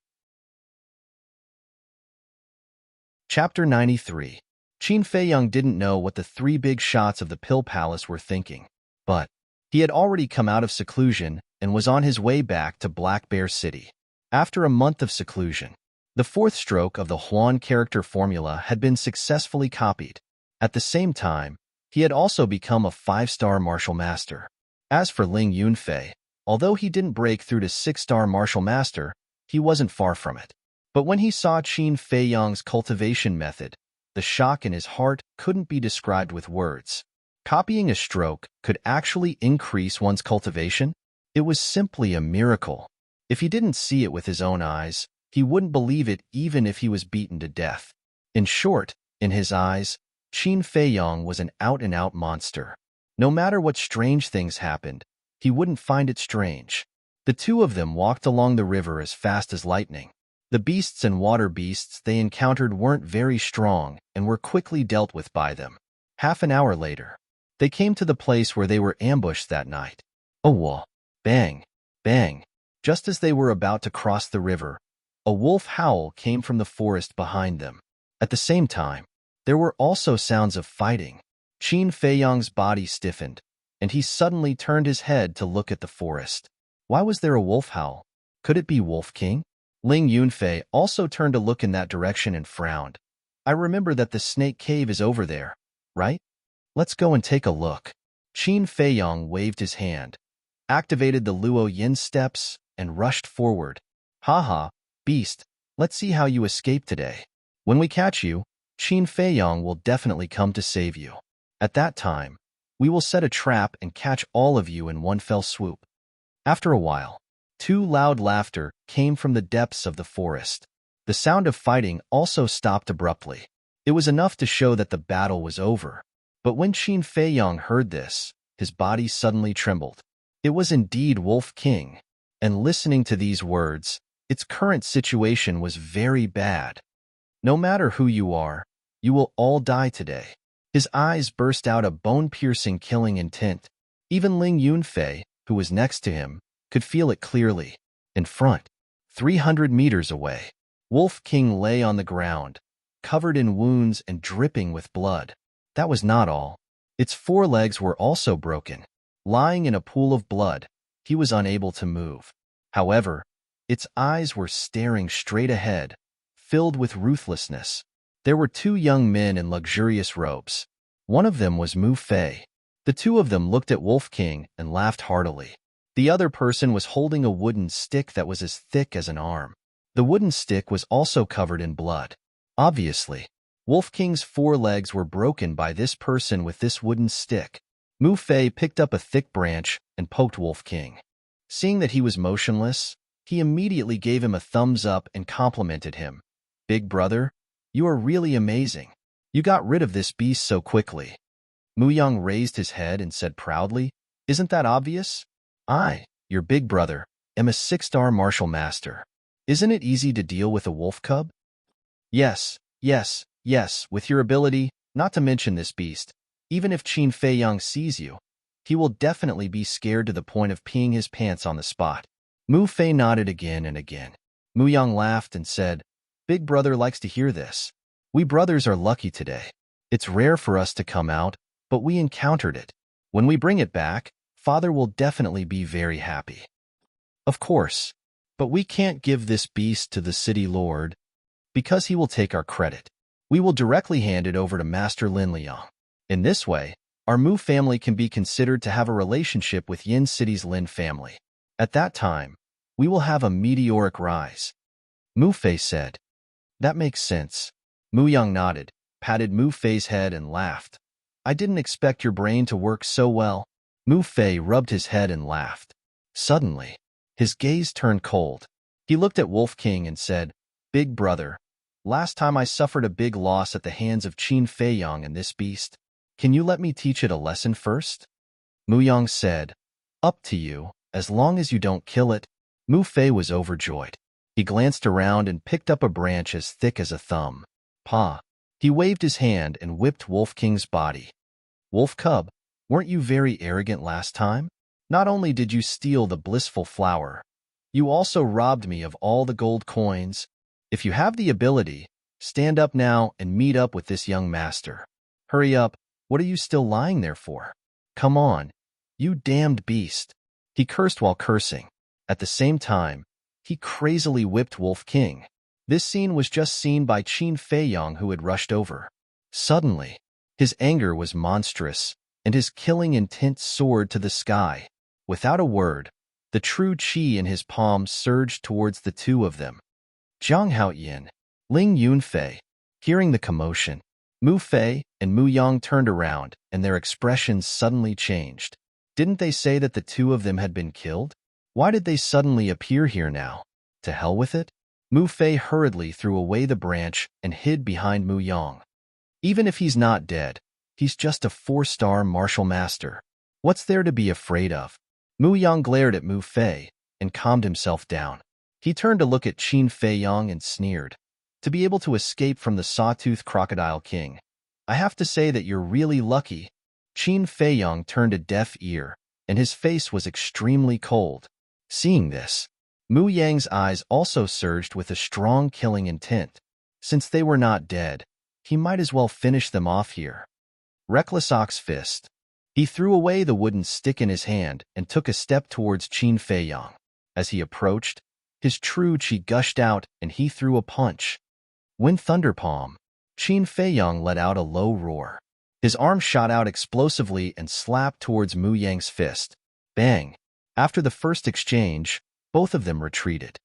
Speaker 1: Chapter 93. Qin Feiyang didn't know what the three big shots of the Pill Palace were thinking, but he had already come out of seclusion and was on his way back to Black Bear City. After a month of seclusion, the fourth stroke of the Huan character formula had been successfully copied. At the same time, he had also become a 5-star martial master. As for Ling Yunfei, although he didn't break through to 6-star martial master, he wasn't far from it. But when he saw Qin Feiyang's cultivation method, the shock in his heart couldn't be described with words. Copying a stroke could actually increase one's cultivation? It was simply a miracle. If he didn't see it with his own eyes, he wouldn't believe it even if he was beaten to death. In short, in his eyes, Qin Feiyang was an out-and-out monster. No matter what strange things happened, he wouldn't find it strange. The two of them walked along the river as fast as lightning. The beasts and water beasts they encountered weren't very strong and were quickly dealt with by them. Half an hour later, they came to the place where they were ambushed that night. Oh, whoa. Bang, bang. Just as they were about to cross the river, a wolf howl came from the forest behind them. At the same time, there were also sounds of fighting. Qin Feiyang's body stiffened, and he suddenly turned his head to look at the forest. Why was there a wolf howl? Could it be Wolf King? Ling Yunfei also turned to look in that direction and frowned. I remember that the snake cave is over there, right? Let's go and take a look. Qin Feiyang waved his hand, activated the Luo Yin steps, and rushed forward. Haha, beast, let's see how you escape today. When we catch you, Qin Feiyang will definitely come to save you. At that time, we will set a trap and catch all of you in one fell swoop. After a while, two loud laughter came from the depths of the forest. The sound of fighting also stopped abruptly. It was enough to show that the battle was over. But when Qin Feiyang heard this, his body suddenly trembled. It was indeed Wolf King, and listening to these words, its current situation was very bad. No matter who you are, you will all die today. His eyes burst out a bone-piercing killing intent. Even Ling Yunfei, who was next to him, could feel it clearly. In front, 300 meters away, Wolf King lay on the ground, covered in wounds and dripping with blood. That was not all. Its forelegs were also broken. Lying in a pool of blood, he was unable to move. However, its eyes were staring straight ahead, filled with ruthlessness. There were two young men in luxurious robes. One of them was Mu Fei. The two of them looked at Wolf King and laughed heartily. The other person was holding a wooden stick that was as thick as an arm. The wooden stick was also covered in blood. Obviously, Wolf King's forelegs were broken by this person with this wooden stick. Mu Fei picked up a thick branch and poked Wolf King. Seeing that he was motionless, he immediately gave him a thumbs up and complimented him. "Big brother, you are really amazing. You got rid of this beast so quickly." Muyang raised his head and said proudly, "Isn't that obvious? I, your big brother, am a 6-star martial master. Isn't it easy to deal with a wolf cub?" "Yes, yes, yes, with your ability, not to mention this beast. Even if Qin Feiyang sees you, he will definitely be scared to the point of peeing his pants on the spot." Mu Fei nodded again and again. Muyang laughed and said, "Big brother likes to hear this. We brothers are lucky today. It's rare for us to come out, but we encountered it. When we bring it back, father will definitely be very happy." "Of course, but we can't give this beast to the city lord, because he will take our credit. We will directly hand it over to Master Lin Liang. In this way, our Mu family can be considered to have a relationship with Yin City's Lin family. At that time, we will have a meteoric rise." Mu Fei said. "That makes sense." Mu Yang nodded, patted Mu Fei's head and laughed. "I didn't expect your brain to work so well." Mu Fei rubbed his head and laughed. Suddenly, his gaze turned cold. He looked at Wolf King and said, "Big brother, last time I suffered a big loss at the hands of Qin Feiyang and this beast. Can you let me teach it a lesson first?" Mu Yang said, "Up to you, as long as you don't kill it." Mu Fei was overjoyed. He glanced around and picked up a branch as thick as a thumb. "Pa!" He waved his hand and whipped Wolf King's body. "Wolf Cub, weren't you very arrogant last time? Not only did you steal the blissful flower, you also robbed me of all the gold coins. If you have the ability, stand up now and meet up with this young master. Hurry up, what are you still lying there for? Come on, you damned beast." He cursed while cursing. At the same time, he crazily whipped Wolf King. This scene was just seen by Qin Feiyang, who had rushed over. Suddenly, his anger was monstrous, and his killing intent soared to the sky. Without a word, the true qi in his palm surged towards the two of them. Zhang Haoyin, Ling Yunfei, hearing the commotion, Mu Fei and Mu Yang turned around, and their expressions suddenly changed. Didn't they say that the two of them had been killed? Why did they suddenly appear here now? To hell with it? Mu Fei hurriedly threw away the branch and hid behind Mu Yang. Even if he's not dead, he's just a 4-star martial master. What's there to be afraid of? Mu Yang glared at Mu Fei and calmed himself down. He turned to look at Qin Feiyang and sneered. "To be able to escape from the Sawtooth Crocodile King, I have to say that you're really lucky." Qin Feiyang turned a deaf ear, and his face was extremely cold. Seeing this, Mu Yang's eyes also surged with a strong killing intent. Since they were not dead, he might as well finish them off here. Reckless Ox Fist. He threw away the wooden stick in his hand and took a step towards Qin Feiyang. As he approached, his true qi gushed out and he threw a punch. Wind Thunder Palm. Qin Feiyang let out a low roar. His arm shot out explosively and slapped towards Mu Yang's fist. Bang! After the first exchange, both of them retreated.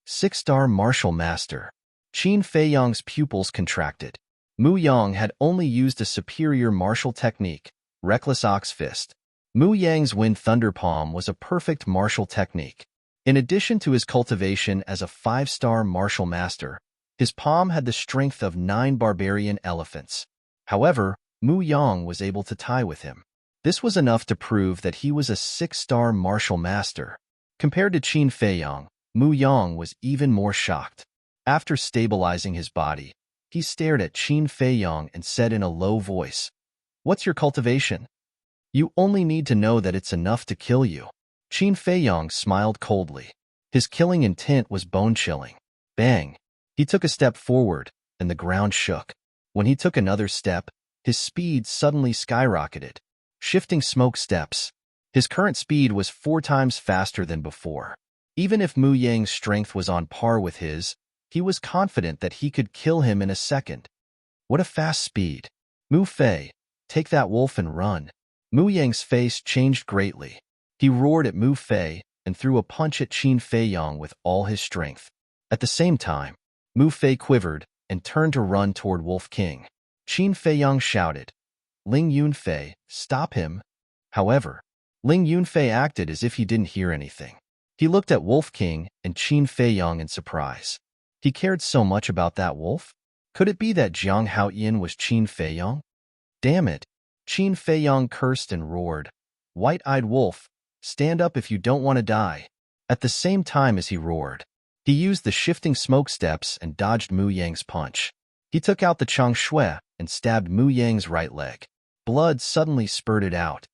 Speaker 1: 6-star martial master. Qin Feiyang's pupils contracted. Mu Yang had only used a superior martial technique, Reckless Ox Fist. Mu Yang's Wind Thunder Palm was a perfect martial technique. In addition to his cultivation as a 5-star martial master, his palm had the strength of 9 barbarian elephants. However, Mu Yang was able to tie with him. This was enough to prove that he was a 6-star martial master. Compared to Qin Feiyang, Mu Yang was even more shocked. After stabilizing his body, he stared at Qin Feiyang and said in a low voice, "What's your cultivation? You only need to know that it's enough to kill you." Qin Feiyang smiled coldly. His killing intent was bone-chilling. Bang! He took a step forward, and the ground shook. When he took another step, his speed suddenly skyrocketed. Shifting smoke steps. His current speed was 4 times faster than before. Even if Mu Yang's strength was on par with his, he was confident that he could kill him in a second. What a fast speed. Mu Fei, take that wolf and run. Mu Yang's face changed greatly. He roared at Mu Fei and threw a punch at Qin Feiyang with all his strength. At the same time, Mu Fei quivered and turned to run toward Wolf King. Qin Feiyang shouted, "Ling Yunfei, stop him!" However, Ling Yunfei acted as if he didn't hear anything. He looked at Wolf King and Qin Feiyang in surprise. He cared so much about that wolf? Could it be that Jiang Haoyin was Qin Feiyang? Damn it! Qin Feiyang cursed and roared. White-eyed wolf, stand up if you don't want to die. At the same time as he roared, he used the shifting smoke steps and dodged Mu Yang's punch. He took out the Chang Shui and stabbed Mu Yang's right leg. Blood suddenly spurted out.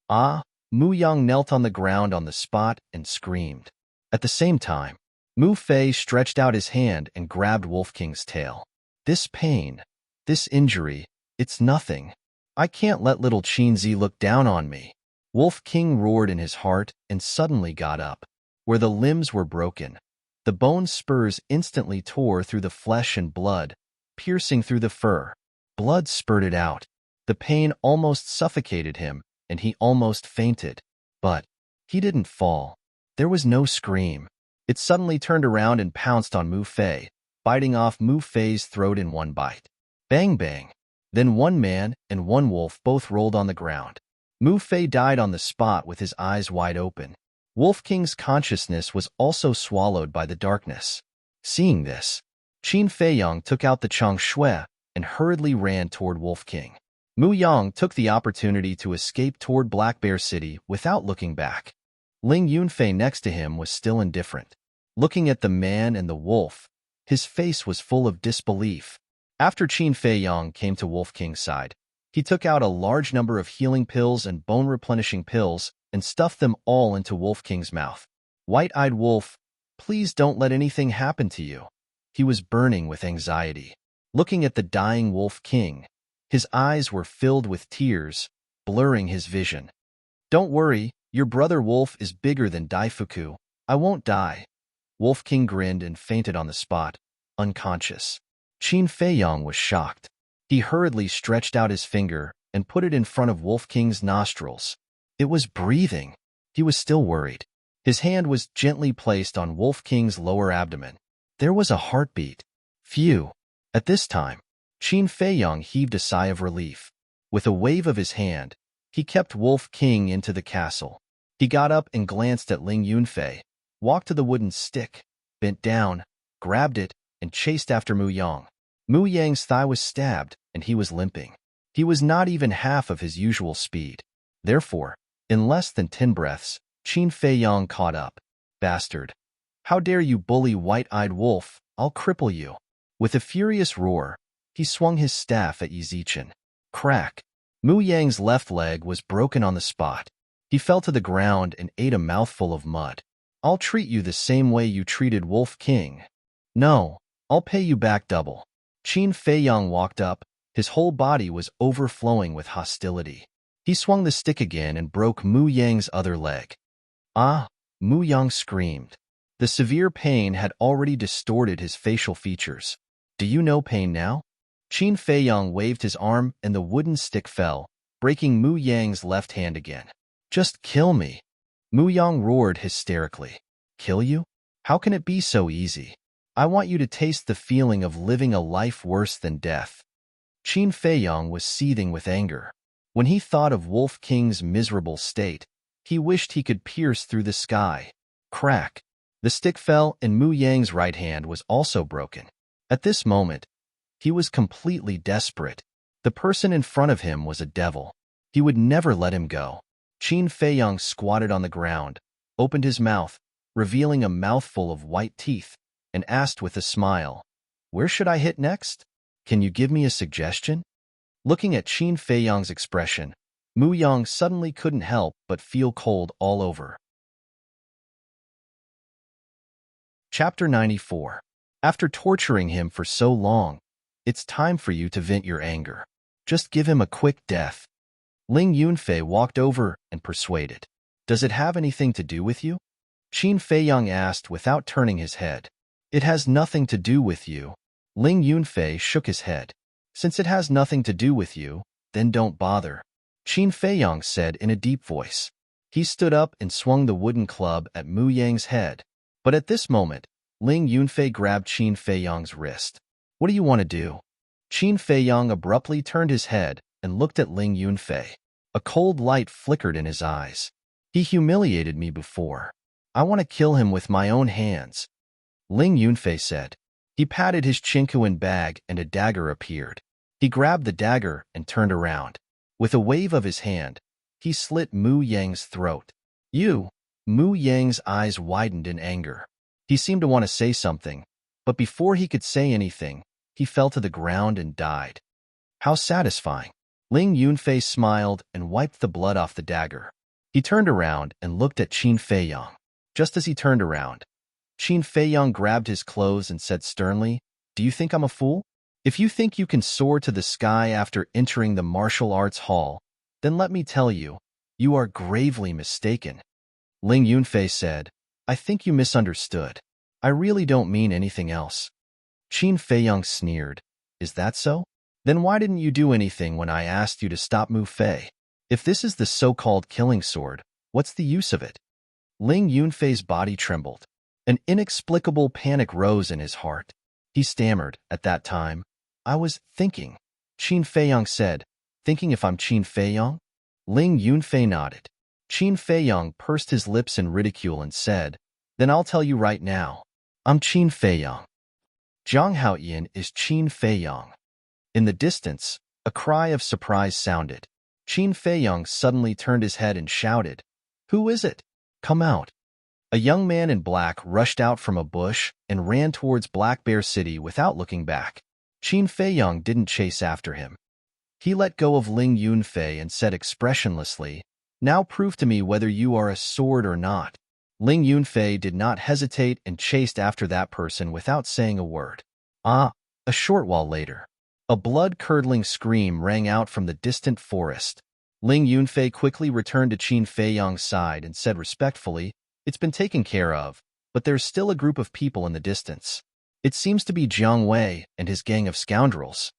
Speaker 1: Ah! Mu Yang knelt on the ground on the spot and screamed. At the same time, Mu Fei stretched out his hand and grabbed Wolf King's tail. This pain, this injury, it's nothing. I can't let little Qinzi look down on me. Wolf King roared in his heart and suddenly got up. Where the limbs were broken, the bone spurs instantly tore through the flesh and blood, piercing through the fur. Blood spurted out. The pain almost suffocated him, and he almost fainted. But he didn't fall. There was no scream. It suddenly turned around and pounced on Mu Fei, biting off Mu Fei's throat in one bite. Bang bang. Then one man and one wolf both rolled on the ground. Mu Fei died on the spot with his eyes wide open. Wolf King's consciousness was also swallowed by the darkness. Seeing this, Qin Feiyang took out the Chang Shui and hurriedly ran toward Wolf King. Mu Yang took the opportunity to escape toward Black Bear City without looking back. Ling Yunfei next to him was still indifferent. Looking at the man and the wolf, his face was full of disbelief. After Qin Feiyang came to Wolf King's side, he took out a large number of healing pills and bone-replenishing pills and stuffed them all into Wolf King's mouth. White-eyed wolf, please don't let anything happen to you. He was burning with anxiety. Looking at the dying Wolf King, his eyes were filled with tears, blurring his vision. Don't worry, your brother Wolf is bigger than Daifuku. I won't die. Wolf King grinned and fainted on the spot, unconscious. Qin Feiyang was shocked. He hurriedly stretched out his finger and put it in front of Wolf King's nostrils. It was breathing. He was still worried. His hand was gently placed on Wolf King's lower abdomen. There was a heartbeat. Phew. At this time, Qin Feiyang heaved a sigh of relief. With a wave of his hand, he kept Wolf King into the castle. He got up and glanced at Ling Yunfei, walked to the wooden stick, bent down, grabbed it, and chased after Mu Yang. Mu Yang's thigh was stabbed, and he was limping. He was not even half of his usual speed. Therefore, in less than 10 breaths, Qin Feiyang caught up. Bastard! How dare you bully White-Eyed Wolf? I'll cripple you. With a furious roar, he swung his staff at Yizichen. Crack! Mu Yang's left leg was broken on the spot. He fell to the ground and ate a mouthful of mud. I'll treat you the same way you treated Wolf King. No, I'll pay you back double. Qin Feiyang walked up. His whole body was overflowing with hostility. He swung the stick again and broke Mu Yang's other leg. Ah! Mu Yang screamed. The severe pain had already distorted his facial features. Do you know pain now? Qin Feiyang waved his arm and the wooden stick fell, breaking Mu Yang's left hand again. Just kill me. Mu Yang roared hysterically. Kill you? How can it be so easy? I want you to taste the feeling of living a life worse than death. Qin Feiyang was seething with anger. When he thought of Wolf King's miserable state, he wished he could pierce through the sky. Crack! The stick fell and Mu Yang's right hand was also broken. At this moment, he was completely desperate. The person in front of him was a devil. He would never let him go. Qin Feiyang squatted on the ground, opened his mouth, revealing a mouthful of white teeth, and asked with a smile, "Where should I hit next? Can you give me a suggestion?" Looking at Qin Feiyang's expression, Mu Yang suddenly couldn't help but feel cold all over. Chapter 94. After torturing him for so long, it's time for you to vent your anger. Just give him a quick death. Ling Yunfei walked over and persuaded. Does it have anything to do with you? Qin Feiyang asked without turning his head. It has nothing to do with you. Ling Yunfei shook his head. Since it has nothing to do with you, then don't bother. Qin Feiyang said in a deep voice. He stood up and swung the wooden club at Mu Yang's head. But at this moment, Ling Yunfei grabbed Qin Feiyang's wrist. What do you want to do? Qin Feiyang abruptly turned his head and looked at Ling Yunfei. A cold light flickered in his eyes. He humiliated me before. I want to kill him with my own hands, Ling Yunfei said. He patted his Chinkuan bag and a dagger appeared. He grabbed the dagger and turned around. With a wave of his hand, he slit Mu Yang's throat. You! Mu Yang's eyes widened in anger. He seemed to want to say something, but before he could say anything, he fell to the ground and died. How satisfying! Ling Yunfei smiled and wiped the blood off the dagger. He turned around and looked at Qin Feiyang. Just as he turned around, Qin Feiyang grabbed his clothes and said sternly, "Do you think I'm a fool? If you think you can soar to the sky after entering the martial arts hall, then let me tell you, you are gravely mistaken." Ling Yunfei said, "I think you misunderstood. I really don't mean anything else." Qin Feiyang sneered, "Is that so? Then why didn't you do anything when I asked you to stop Mu Fei? If this is the so-called killing sword, what's the use of it?" Ling Yunfei's body trembled. An inexplicable panic rose in his heart. He stammered, "At that time, I was thinking." Qin Feiyang said, "Thinking if I'm Qin Feiyang?" Ling Yunfei nodded. Qin Feiyang pursed his lips in ridicule and said, "Then I'll tell you right now. I'm Qin Feiyang. Zhang Haoyan is Qin Feiyang." In the distance, a cry of surprise sounded. Qin Feiyang suddenly turned his head and shouted, "Who is it? Come out." A young man in black rushed out from a bush and ran towards Black Bear City without looking back. Qin Feiyang didn't chase after him. He let go of Ling Yunfei and said expressionlessly, "Now prove to me whether you are a sword or not." Ling Yunfei did not hesitate and chased after that person without saying a word. A short while later, a blood-curdling scream rang out from the distant forest. Ling Yunfei quickly returned to Qin Feiyang's side and said respectfully, "It's been taken care of, but there's still a group of people in the distance. It seems to be Jiang Wei and his gang of scoundrels."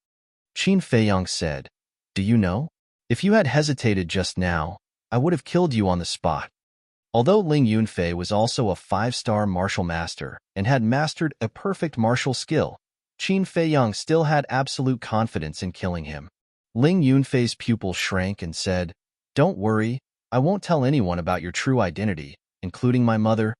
Speaker 1: Qin Feiyang said, "Do you know? If you had hesitated just now, I would have killed you on the spot." Although Ling Yunfei was also a 5-star martial master and had mastered a perfect martial skill, Qin Feiyang still had absolute confidence in killing him. Ling Yunfei's pupil shrank and said, "Don't worry, I won't tell anyone about your true identity, including my mother."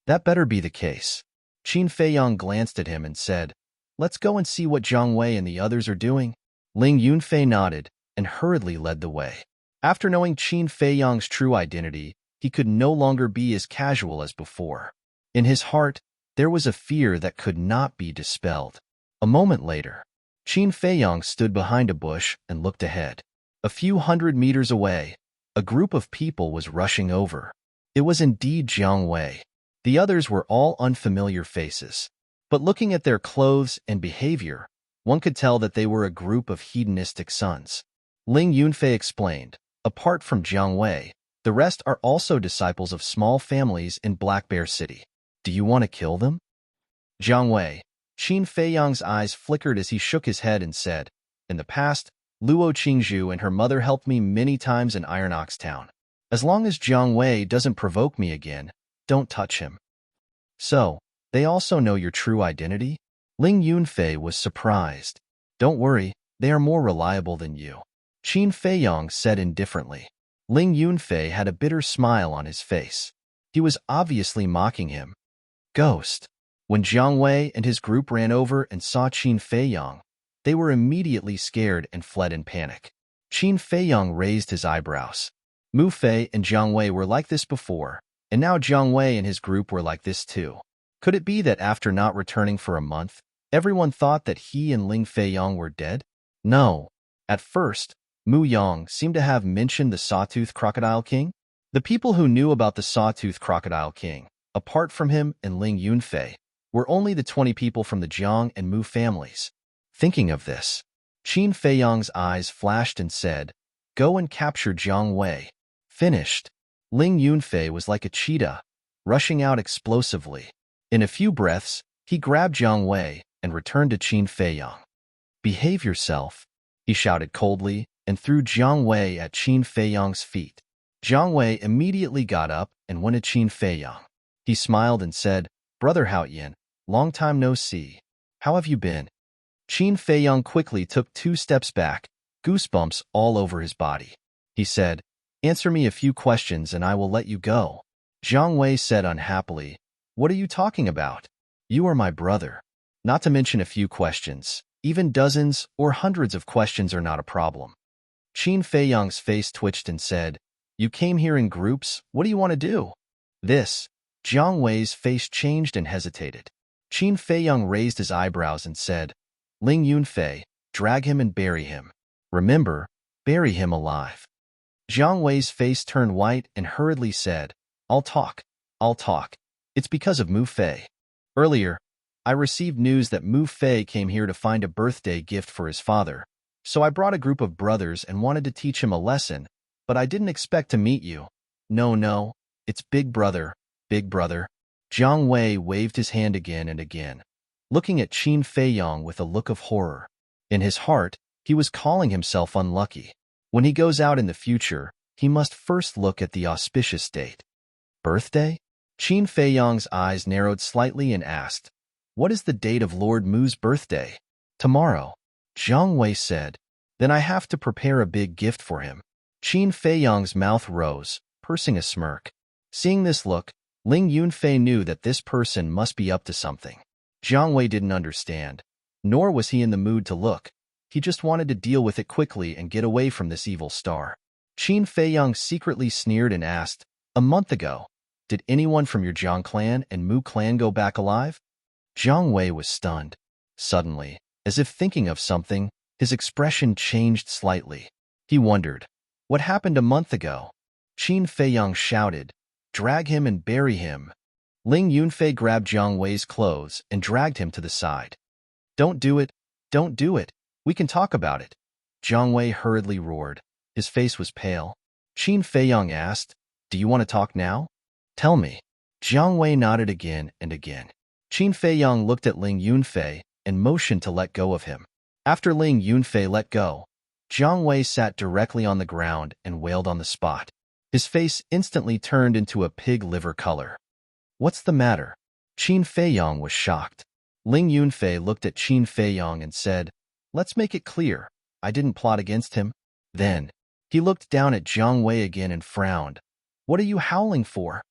Speaker 1: "That better be the case." Qin Feiyang glanced at him and said, "Let's go and see what Jiang Wei and the others are doing." Ling Yunfei nodded and hurriedly led the way. After knowing Qin Feiyang's true identity, he could no longer be as casual as before. In his heart, there was a fear that could not be dispelled. A moment later, Qin Feiyang stood behind a bush and looked ahead. A few hundred meters away, a group of people was rushing over. It was indeed Jiang Wei. The others were all unfamiliar faces. But looking at their clothes and behavior, one could tell that they were a group of hedonistic sons. Ling Yunfei explained, "Apart from Jiang Wei, the rest are also disciples of small families in Black Bear City. Do you want to kill them?" Jiang Wei. Qin Feiyang's eyes flickered as he shook his head and said, "In the past, Luo Qingzhu and her mother helped me many times in Iron Ox Town. As long as Jiang Wei doesn't provoke me again, don't touch him." "So, they also know your true identity?" Ling Yunfei was surprised. "Don't worry, they are more reliable than you," Qin Feiyang said indifferently. Ling Yunfei had a bitter smile on his face. He was obviously mocking him. Ghost. When Jiang Wei and his group ran over and saw Qin Feiyang, they were immediately scared and fled in panic. Qin Feiyang raised his eyebrows. Mu Fei and Jiang Wei were like this before, and now Jiang Wei and his group were like this too. Could it be that after not returning for a month, everyone thought that he and Ling Feiyang were dead? No. At first, Mu Yang seemed to have mentioned the Sawtooth Crocodile King. The people who knew about the Sawtooth Crocodile King, apart from him and Ling Yunfei, were only the 20 people from the Jiang and Mu families. Thinking of this, Qin Feiyang's eyes flashed and said, "Go and capture Jiang Wei." Finished. Ling Yunfei was like a cheetah, rushing out explosively. In a few breaths, he grabbed Jiang Wei and returned to Qin Feiyang. "Behave yourself," he shouted coldly and threw Jiang Wei at Qin Feiyang's feet. Jiang Wei immediately got up and went to Qin Feiyang. He smiled and said, "Brother Haoyan, long time no see. How have you been?" Qin Feiyang quickly took 2 steps back, goosebumps all over his body. He said, Answer me a few questions and I will let you go. Jiang Wei said unhappily. What are you talking about? You are my brother. Not to mention a few questions. Even dozens or hundreds of questions are not a problem. Qin Feiyang's face twitched and said, You came here in groups? What do you want to do? This. Jiang Wei's face changed and hesitated. Qin Feiyang raised his eyebrows and said, Ling Yunfei, drag him and bury him. Remember, bury him alive. Jiang Wei's face turned white and hurriedly said, I'll talk. It's because of Mu Fei. Earlier, I received news that Mu Fei came here to find a birthday gift for his father, so I brought a group of brothers and wanted to teach him a lesson, but I didn't expect to meet you. No, it's big brother. Jiang Wei waved his hand again and again, looking at Qin Feiyang with a look of horror. In his heart, he was calling himself unlucky. When he goes out in the future, he must first look at the auspicious date. Birthday? Qin Feiyang's eyes narrowed slightly and asked, What is the date of Lord Mu's birthday? Tomorrow. Jiang Wei said, Then I have to prepare a big gift for him. Qin Feiyang's mouth rose, pursing a smirk. Seeing this look, Ling Yunfei knew that this person must be up to something. Jiang Wei didn't understand, nor was he in the mood to look. He just wanted to deal with it quickly and get away from this evil star. Qin Feiyang secretly sneered and asked, A month ago, did anyone from your Jiang clan and Mu clan go back alive? Jiang Wei was stunned. Suddenly, as if thinking of something, his expression changed slightly. He wondered, what happened a month ago? Qin Feiyang shouted, Drag him and bury him. Ling Yunfei grabbed Jiang Wei's clothes and dragged him to the side. Don't do it. We can talk about it. Jiang Wei hurriedly roared. His face was pale. Qin Feiyang asked, Do you want to talk now? Tell me. Jiang Wei nodded again and again. Qin Feiyang looked at Ling Yunfei and motioned to let go of him. After Ling Yunfei let go, Jiang Wei sat directly on the ground and wailed on the spot. His face instantly turned into a pig liver color. What's the matter? Qin Feiyang was shocked. Ling Yunfei looked at Qin Feiyang and said, Let's make it clear. I didn't plot against him. Then, he looked down at Jiang Wei again and frowned. What are you howling for?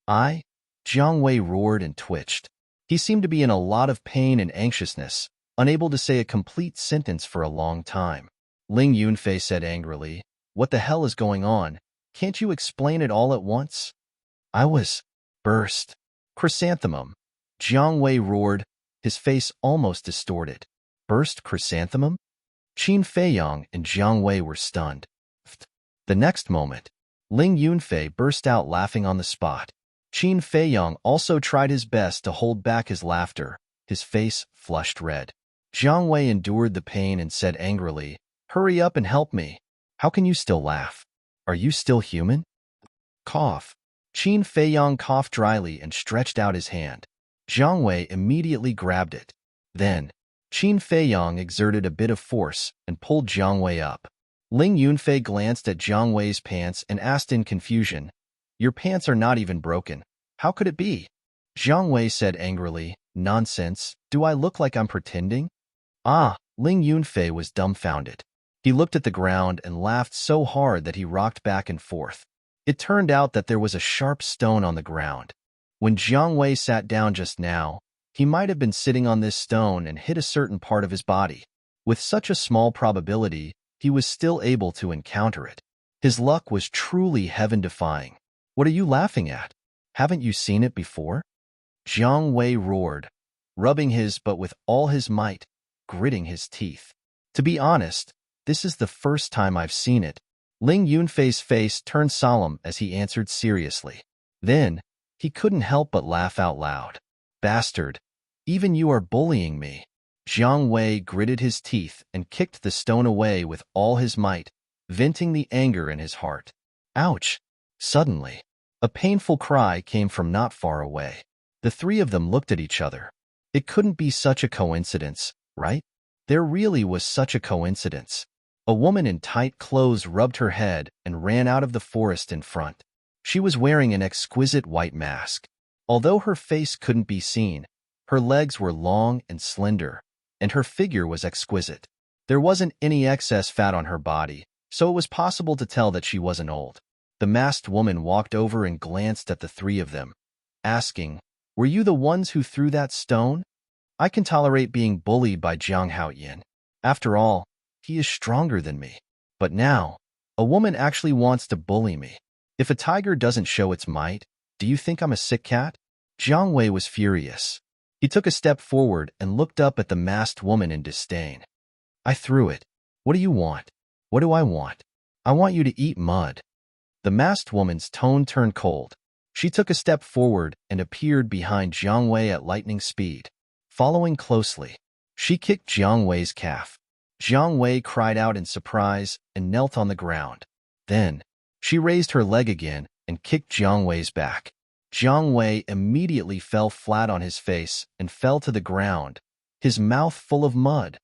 Speaker 1: Jiang Wei roared and twitched. He seemed to be in a lot of pain and anxiousness, unable to say a complete sentence for a long time. Ling Yunfei said angrily, What the hell is going on? Can't you explain it all at once? I was burst. Chrysanthemum. Jiang Wei roared, his face almost distorted. Burst chrysanthemum? Qin Feiyang and Jiang Wei were stunned. The next moment, Ling Yunfei burst out laughing on the spot. Qin Feiyang also tried his best to hold back his laughter, his face flushed red. Jiang Wei endured the pain and said angrily, Hurry up and help me. How can you still laugh? Are you still human? Cough. Qin Feiyang coughed dryly and stretched out his hand. Jiang Wei immediately grabbed it. Then, Qin Feiyang exerted a bit of force and pulled Jiang Wei up. Ling Yunfei glanced at Jiang Wei's pants and asked in confusion, Your pants are not even broken. How could it be? Jiang Wei said angrily, Nonsense, do I look like I'm pretending? Ling Yunfei was dumbfounded. He looked at the ground and laughed so hard that he rocked back and forth. It turned out that there was a sharp stone on the ground. When Jiang Wei sat down just now, he might have been sitting on this stone and hit a certain part of his body. With such a small probability, he was still able to encounter it. His luck was truly heaven-defying. What are you laughing at? Haven't you seen it before? Jiang Wei roared, rubbing his butt with all his might, gritting his teeth. To be honest, this is the first time I've seen it. Ling Yunfei's face turned solemn as he answered seriously. Then, he couldn't help but laugh out loud. Bastard, even you are bullying me. Jiang Wei gritted his teeth and kicked the stone away with all his might, venting the anger in his heart. Ouch! Suddenly, a painful cry came from not far away. The three of them looked at each other. It couldn't be such a coincidence, right? There really was such a coincidence. A woman in tight clothes rubbed her head and ran out of the forest in front. She was wearing an exquisite white mask. Although her face couldn't be seen, her legs were long and slender, and her figure was exquisite. There wasn't any excess fat on her body, so it was possible to tell that she wasn't old. The masked woman walked over and glanced at the three of them, asking, "Were you the ones who threw that stone? I can tolerate being bullied by Jiang Haoyin. After all, he is stronger than me. But now, a woman actually wants to bully me. If a tiger doesn't show its might, do you think I'm a sick cat?" Jiang Wei was furious. He took a step forward and looked up at the masked woman in disdain. "I threw it. What do you want?" "What do I want? I want you to eat mud." The masked woman's tone turned cold. She took a step forward and appeared behind Jiang Wei at lightning speed. Following closely, she kicked Jiang Wei's calf. Jiang Wei cried out in surprise and knelt on the ground. Then, she raised her leg again and kicked Jiang Wei's back. Jiang Wei immediately fell flat on his face and fell to the ground, his mouth full of mud.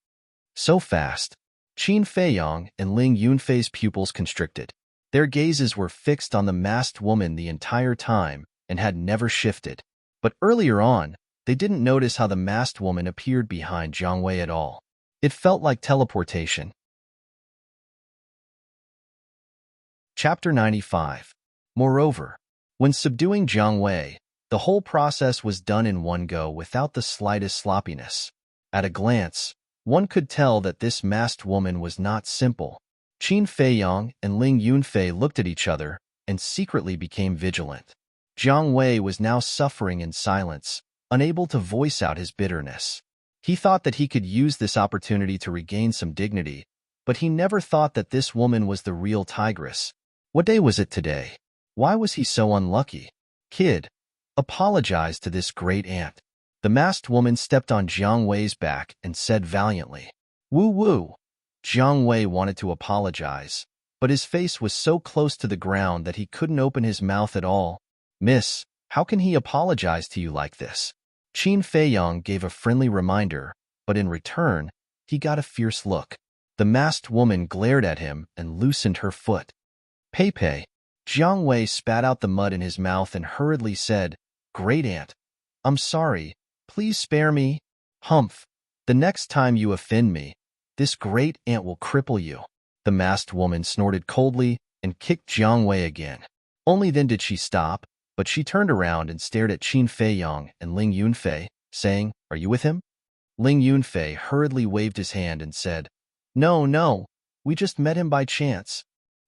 Speaker 1: So fast, Qin Feiyang and Ling Yunfei's pupils constricted. Their gazes were fixed on the masked woman the entire time and had never shifted. But earlier on, they didn't notice how the masked woman appeared behind Jiang Wei at all. It felt like teleportation. Chapter 95. Moreover, when subduing Jiang Wei, the whole process was done in one go without the slightest sloppiness. At a glance, one could tell that this masked woman was not simple. Qin Feiyang and Ling Yunfei looked at each other and secretly became vigilant. Jiang Wei was now suffering in silence, unable to voice out his bitterness. He thought that he could use this opportunity to regain some dignity, but he never thought that this woman was the real tigress. What day was it today? Why was he so unlucky? "Kid, apologize to this great aunt." The masked woman stepped on Jiang Wei's back and said valiantly, "Woo-woo." Jiang Wei wanted to apologize, but his face was so close to the ground that he couldn't open his mouth at all. "Miss, how can he apologize to you like this?" Qin Feiyang gave a friendly reminder, but in return, he got a fierce look. The masked woman glared at him and loosened her foot. "Pei." Jiang Wei spat out the mud in his mouth and hurriedly said, "Great aunt, I'm sorry. Please spare me." "Humph. The next time you offend me, this great aunt will cripple you." The masked woman snorted coldly and kicked Jiang Wei again. Only then did she stop, but she turned around and stared at Qin Feiyang and Ling Yunfei, saying, "Are you with him?" Ling Yunfei hurriedly waved his hand and said, No, we just met him by chance."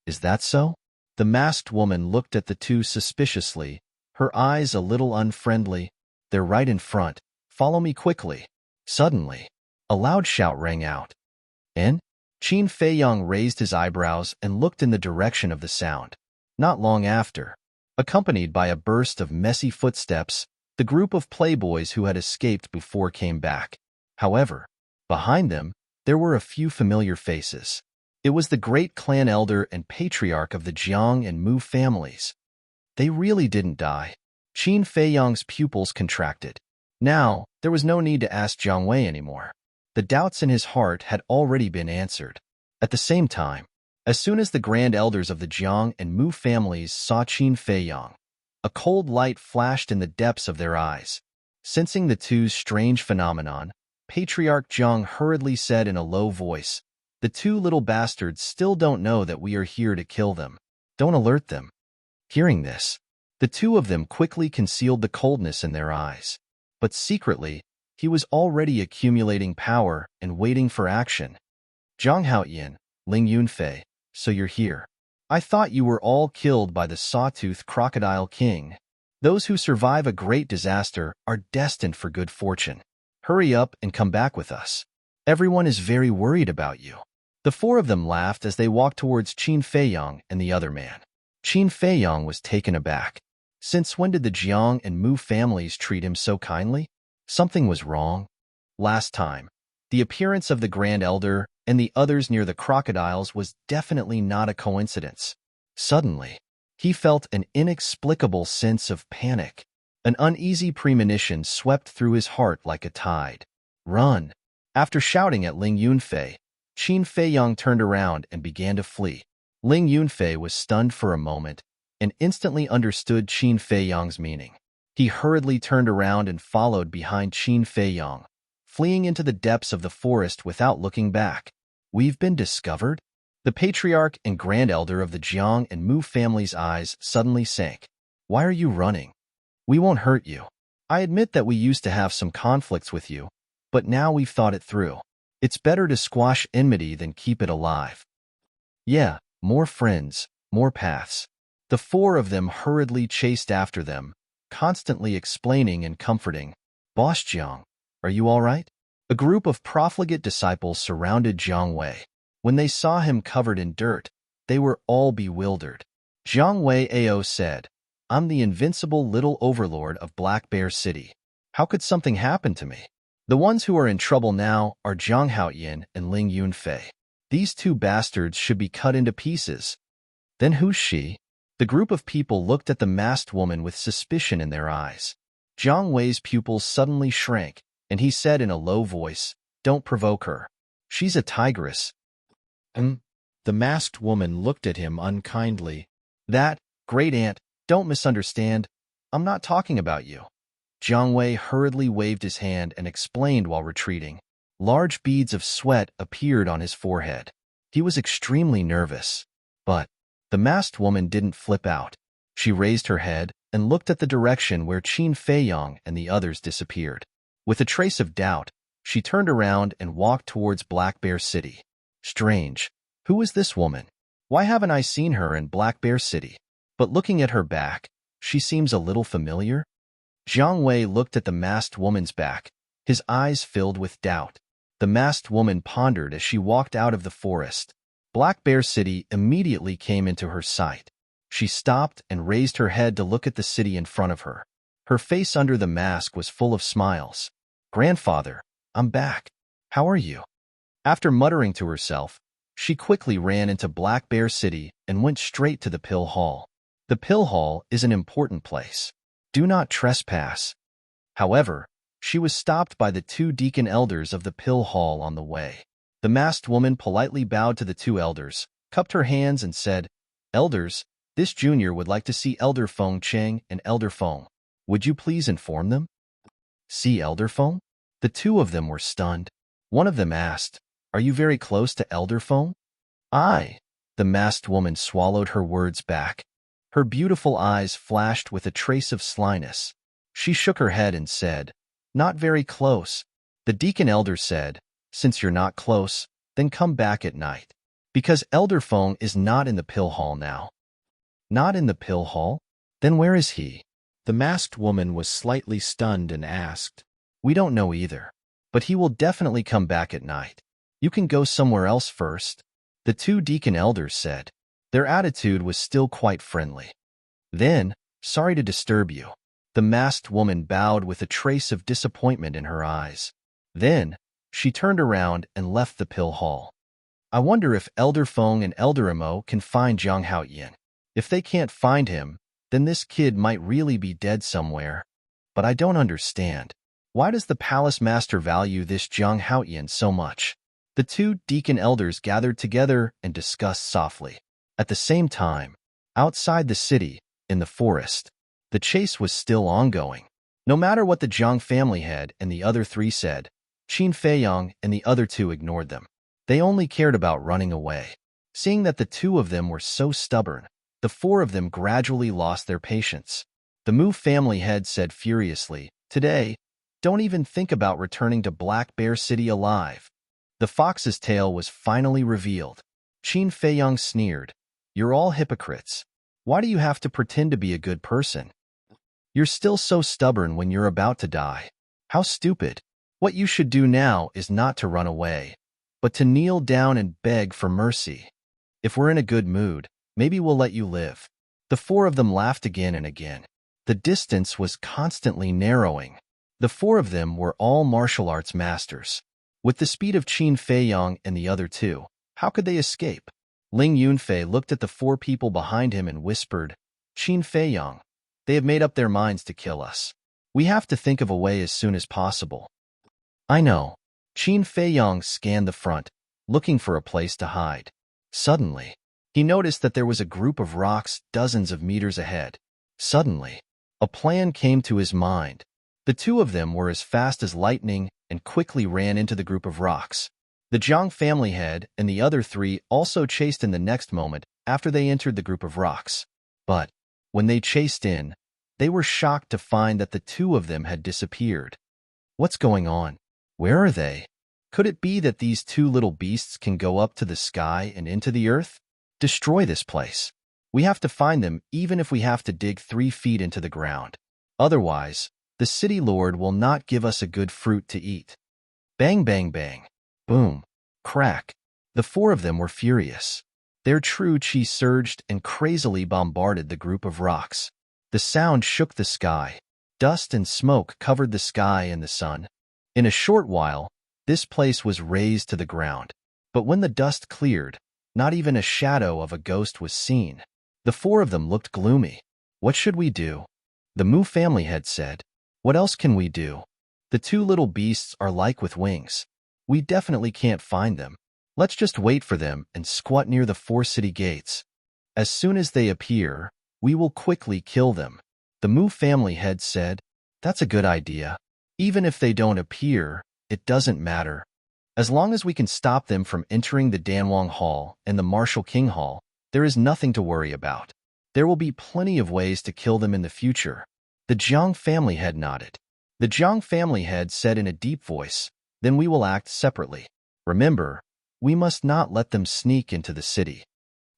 Speaker 1: "Is that so?" The masked woman looked at the two suspiciously, her eyes a little unfriendly. "They're right in front. Follow me quickly." Suddenly, a loud shout rang out. "En?" Qin Feiyang raised his eyebrows and looked in the direction of the sound. Not long after, accompanied by a burst of messy footsteps, the group of playboys who had escaped before came back. However, behind them, there were a few familiar faces. It was the great clan elder and patriarch of the Jiang and Mu families. They really didn't die. Qin Feiyang's pupils contracted. Now, there was no need to ask Jiang Wei anymore. The doubts in his heart had already been answered. At the same time, as soon as the grand elders of the Jiang and Mu families saw Qin Feiyang, a cold light flashed in the depths of their eyes. Sensing the two's strange phenomenon, Patriarch Jiang hurriedly said in a low voice, "The two little bastards still don't know that we are here to kill them. Don't alert them." Hearing this, the two of them quickly concealed the coldness in their eyes. But secretly, he was already accumulating power and waiting for action. "Jiang Haoyin, Ling Yunfei, so you're here. I thought you were all killed by the Sawtooth Crocodile King. Those who survive a great disaster are destined for good fortune. Hurry up and come back with us. Everyone is very worried about you." The four of them laughed as they walked towards Qin Feiyang and the other man. Qin Feiyang was taken aback. Since when did the Jiang and Mu families treat him so kindly? Something was wrong. Last time, the appearance of the Grand Elder and the others near the crocodiles was definitely not a coincidence. Suddenly, he felt an inexplicable sense of panic. An uneasy premonition swept through his heart like a tide. "Run!" After shouting at Ling Yunfei, Qin Feiyang turned around and began to flee. Ling Yunfei was stunned for a moment and instantly understood Qin Feiyang's meaning. He hurriedly turned around and followed behind Qin Feiyang, fleeing into the depths of the forest without looking back. "We've been discovered?" The patriarch and grand elder of the Jiang and Mu family's eyes suddenly sank. Why are you running? We won't hurt you. I admit that we used to have some conflicts with you, but now we've thought it through. It's better to squash enmity than keep it alive. Yeah, more friends, more paths. The four of them hurriedly chased after them, constantly explaining and comforting. Boss Jiang, are you all right? A group of profligate disciples surrounded Jiang Wei. When they saw him covered in dirt, they were all bewildered. Jiang Wei Ao said, I'm the invincible little overlord of Black Bear City. How could something happen to me? The ones who are in trouble now are Zhang Haoyin and Ling Yunfei. These two bastards should be cut into pieces. Then who's she? The group of people looked at the masked woman with suspicion in their eyes. Jiang Wei's pupils suddenly shrank, and he said in a low voice, Don't provoke her. She's a tigress. The masked woman looked at him unkindly. That, great aunt, don't misunderstand. I'm not talking about you. Jiang Wei hurriedly waved his hand and explained while retreating. Large beads of sweat appeared on his forehead. He was extremely nervous. But the masked woman didn't flip out. She raised her head and looked at the direction where Qin Feiyang and the others disappeared. With a trace of doubt, she turned around and walked towards Black Bear City. Strange. Who is this woman? Why haven't I seen her in Black Bear City? But looking at her back, she seems a little familiar. Jiang Wei looked at the masked woman's back, his eyes filled with doubt. The masked woman pondered as she walked out of the forest. Black Bear City immediately came into her sight. She stopped and raised her head to look at the city in front of her. Her face under the mask was full of smiles. Grandfather, I'm back. How are you? After muttering to herself, she quickly ran into Black Bear City and went straight to the Pill Hall. The Pill Hall is an important place. Do not trespass. However, she was stopped by the two deacon elders of the Pill Hall on the way. The masked woman politely bowed to the two elders, cupped her hands and said, Elders, this junior would like to see Elder Feng Cheng and Elder Feng. Would you please inform them? See Elder Feng? The two of them were stunned. One of them asked, Are you very close to Elder Feng? Aye. The masked woman swallowed her words back. Her beautiful eyes flashed with a trace of slyness. She shook her head and said, Not very close. The deacon elder said, Since you're not close, then come back at night. Because Elder Feng is not in the Pill Hall now. Not in the Pill Hall? Then where is he? The masked woman was slightly stunned and asked, We don't know either. But he will definitely come back at night. You can go somewhere else first. The two deacon elders said. Their attitude was still quite friendly. Then, sorry to disturb you. The masked woman bowed with a trace of disappointment in her eyes. Then, she turned around and left the Pill Hall. I wonder if Elder Feng and Elder Imo can find Zhang Haoyin. If they can't find him, then this kid might really be dead somewhere. But I don't understand. Why does the palace master value this Zhang Haoyin so much? The two deacon elders gathered together and discussed softly. At the same time, outside the city, in the forest, the chase was still ongoing. No matter what the Zhang family head and the other three said, Qin Feiyang and the other two ignored them. They only cared about running away. Seeing that the two of them were so stubborn, the four of them gradually lost their patience. The Mu family head said furiously, Today, don't even think about returning to Black Bear City alive. The fox's tail was finally revealed. Qin Feiyang sneered, You're all hypocrites. Why do you have to pretend to be a good person? You're still so stubborn when you're about to die. How stupid. What you should do now is not to run away, but to kneel down and beg for mercy. If we're in a good mood, maybe we'll let you live. The four of them laughed again and again. The distance was constantly narrowing. The four of them were all martial arts masters. With the speed of Qin Feiyang and the other two, how could they escape? Ling Yunfei looked at the four people behind him and whispered, Qin Feiyang, they have made up their minds to kill us. We have to think of a way as soon as possible. I know. Qin Feiyang scanned the front, looking for a place to hide. Suddenly, he noticed that there was a group of rocks dozens of meters ahead. Suddenly, a plan came to his mind. The two of them were as fast as lightning and quickly ran into the group of rocks. The Jiang family head and the other three also chased in the next moment after they entered the group of rocks. But when they chased in, they were shocked to find that the two of them had disappeared. What's going on? Where are they? Could it be that these two little beasts can go up to the sky and into the earth? Destroy this place. We have to find them even if we have to dig 3 feet into the ground. Otherwise, the city lord will not give us a good fruit to eat. Bang, bang, bang. Boom. Crack. The 4 of them were furious. Their true chi surged and crazily bombarded the group of rocks. The sound shook the sky. Dust and smoke covered the sky and the sun. In a short while, this place was razed to the ground. But when the dust cleared, not even a shadow of a ghost was seen. The 4 of them looked gloomy. What should we do? The Mu family head said. What else can we do? The 2 little beasts are like with wings. We definitely can't find them. Let's just wait for them and squat near the 4 city gates. As soon as they appear, we will quickly kill them. The Mu family head said. That's a good idea. Even if they don't appear, it doesn't matter. As long as we can stop them from entering the Danwang Hall and the Martial King Hall, there is nothing to worry about. There will be plenty of ways to kill them in the future. The Jiang family head nodded. The Jiang family head said in a deep voice, then we will act separately. Remember, we must not let them sneak into the city.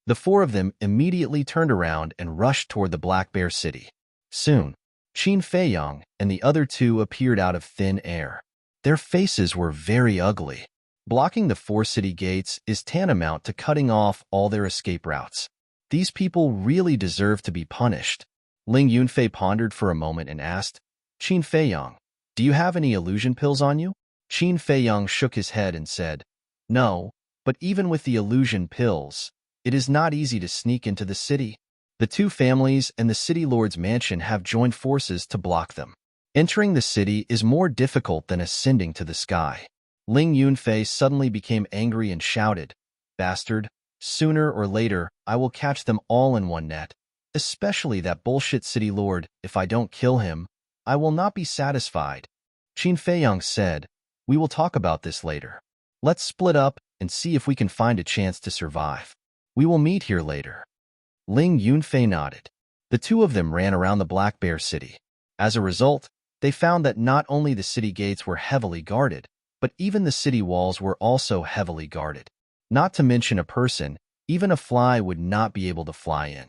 Speaker 1: The 4 of them immediately turned around and rushed toward the Black Bear City. Soon, Qin Feiyang and the other 2 appeared out of thin air. Their faces were very ugly. Blocking the 4 city gates is tantamount to cutting off all their escape routes. These people really deserve to be punished. Ling Yunfei pondered for a moment and asked, Qin Feiyang, do you have any illusion pills on you? Qin Feiyang shook his head and said, no, but even with the illusion pills, it is not easy to sneak into the city. The 2 families and the city lord's mansion have joined forces to block them. Entering the city is more difficult than ascending to the sky. Ling Yunfei suddenly became angry and shouted, bastard, sooner or later I will catch them all in one net, especially that bullshit city lord. If I don't kill him, I will not be satisfied. Qin Feiyang said, we will talk about this later. Let's split up and see if we can find a chance to survive. We will meet here later. Ling Yunfei nodded. The 2 of them ran around the Black Bear City. As a result, they found that not only the city gates were heavily guarded, but even the city walls were also heavily guarded. Not to mention a person, even a fly would not be able to fly in.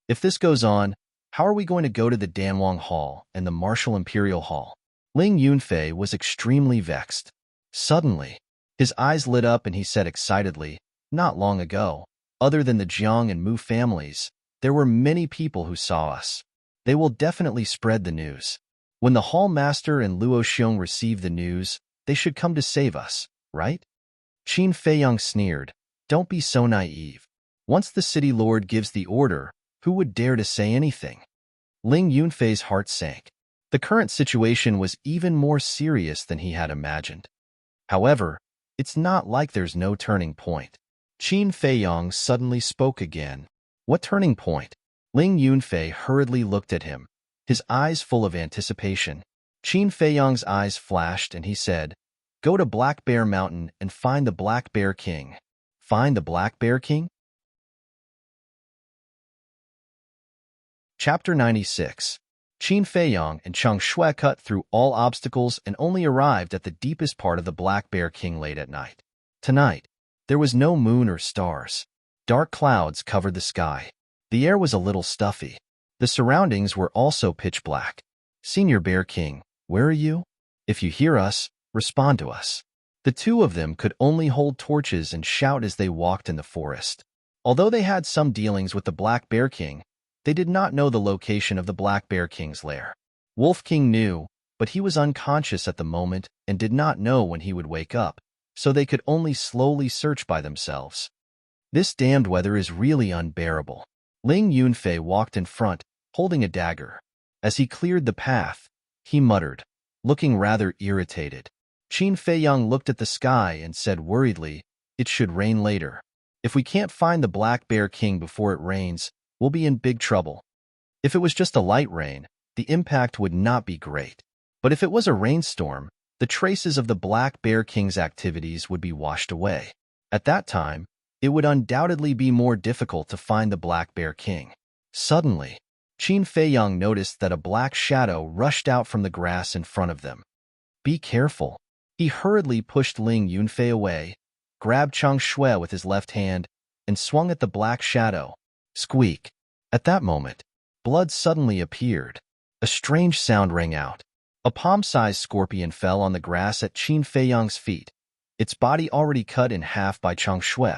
Speaker 1: If this goes on, how are we going to go to the Danwang Hall and the Martial Imperial Hall? Ling Yunfei was extremely vexed. Suddenly, his eyes lit up and he said excitedly, not long ago, other than the Jiang and Mu families, there were many people who saw us. They will definitely spread the news. When the Hall Master and Luo Xiong receive the news, they should come to save us, right? Qin Feiyang sneered, don't be so naive. Once the city lord gives the order, who would dare to say anything? Ling Yunfei's heart sank. The current situation was even more serious than he had imagined. However, it's not like there's no turning point. Qin Feiyang suddenly spoke again. What turning point? Ling Yunfei hurriedly looked at him, his eyes full of anticipation. Qin Feiyang's eyes flashed and he said, go to Black Bear Mountain and find the Black Bear King. Find the Black Bear King? Chapter 96. Qin Feiyang and Cheng Shui cut through all obstacles and only arrived at the deepest part of the Black Bear King late at night. Tonight, there was no moon or stars. Dark clouds covered the sky. The air was a little stuffy. The surroundings were also pitch black. Senior Bear King, where are you? If you hear us, respond to us. The 2 of them could only hold torches and shout as they walked in the forest. Although they had some dealings with the Black Bear King, they did not know the location of the Black Bear King's lair. Wolf King knew, but he was unconscious at the moment and did not know when he would wake up, so they could only slowly search by themselves. This damned weather is really unbearable. Ling Yunfei walked in front, holding a dagger. As he cleared the path, he muttered, looking rather irritated. Qin Feiyang looked at the sky and said worriedly, it should rain later. If we can't find the Black Bear King before it rains, we'll be in big trouble. If it was just a light rain, the impact would not be great. But if it was a rainstorm, the traces of the Black Bear King's activities would be washed away. At that time, it would undoubtedly be more difficult to find the Black Bear King. Suddenly, Qin Feiyang noticed that a black shadow rushed out from the grass in front of them. Be careful. He hurriedly pushed Ling Yunfei away, grabbed Chang Shui with his left hand, and swung at the black shadow. Squeak. At that moment, blood suddenly appeared. A strange sound rang out. A palm-sized scorpion fell on the grass at Qin Feiyang's feet, its body already cut in half by Chang Shui.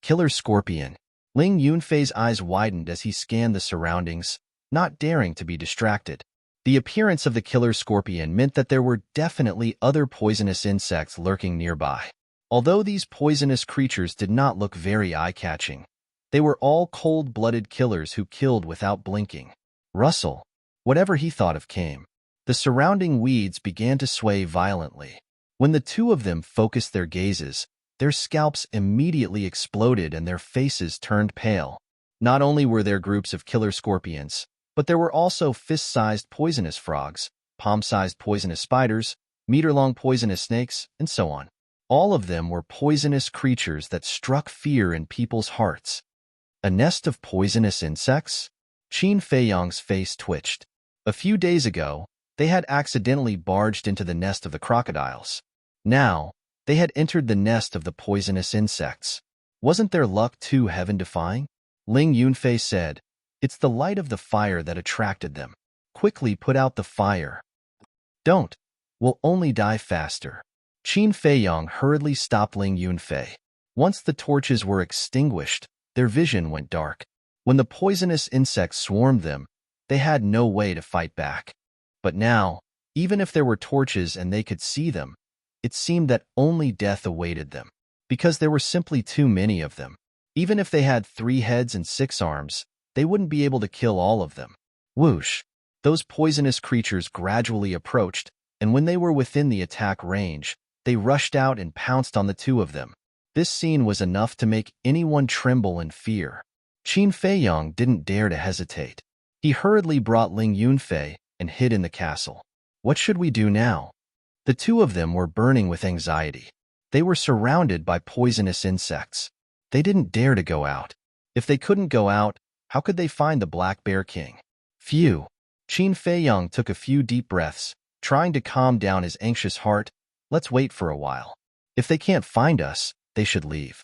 Speaker 1: Killer scorpion. Ling Yunfei's eyes widened as he scanned the surroundings, not daring to be distracted. The appearance of the killer scorpion meant that there were definitely other poisonous insects lurking nearby. Although these poisonous creatures did not look very eye-catching, they were all cold-blooded killers who killed without blinking. Russell, whatever he thought of came. The surrounding weeds began to sway violently. When the two of them focused their gazes, their scalps immediately exploded and their faces turned pale. Not only were there groups of killer scorpions, but there were also fist-sized poisonous frogs, palm-sized poisonous spiders, meter-long poisonous snakes, and so on. All of them were poisonous creatures that struck fear in people's hearts. A nest of poisonous insects? Qin Feiyang's face twitched. A few days ago, they had accidentally barged into the nest of the crocodiles. Now, they had entered the nest of the poisonous insects. Wasn't their luck too heaven-defying? Ling Yunfei said, "It's the light of the fire that attracted them. Quickly put out the fire." "Don't. We'll only die faster." Qin Feiyang hurriedly stopped Ling Yunfei. Once the torches were extinguished, their vision went dark. When the poisonous insects swarmed them, they had no way to fight back. But now, even if there were torches and they could see them, it seemed that only death awaited them, because there were simply too many of them. Even if they had 3 heads and 6 arms, they wouldn't be able to kill all of them. Whoosh! Those poisonous creatures gradually approached, and when they were within the attack range, they rushed out and pounced on the two of them. This scene was enough to make anyone tremble in fear. Qin Feiyang didn't dare to hesitate. He hurriedly brought Ling Yunfei and hid in the castle. What should we do now? The two of them were burning with anxiety. They were surrounded by poisonous insects. They didn't dare to go out. If they couldn't go out, how could they find the Black Bear King? Phew! Qin Feiyang took a few deep breaths, trying to calm down his anxious heart. Let's wait for a while. If they can't find us, they should leave.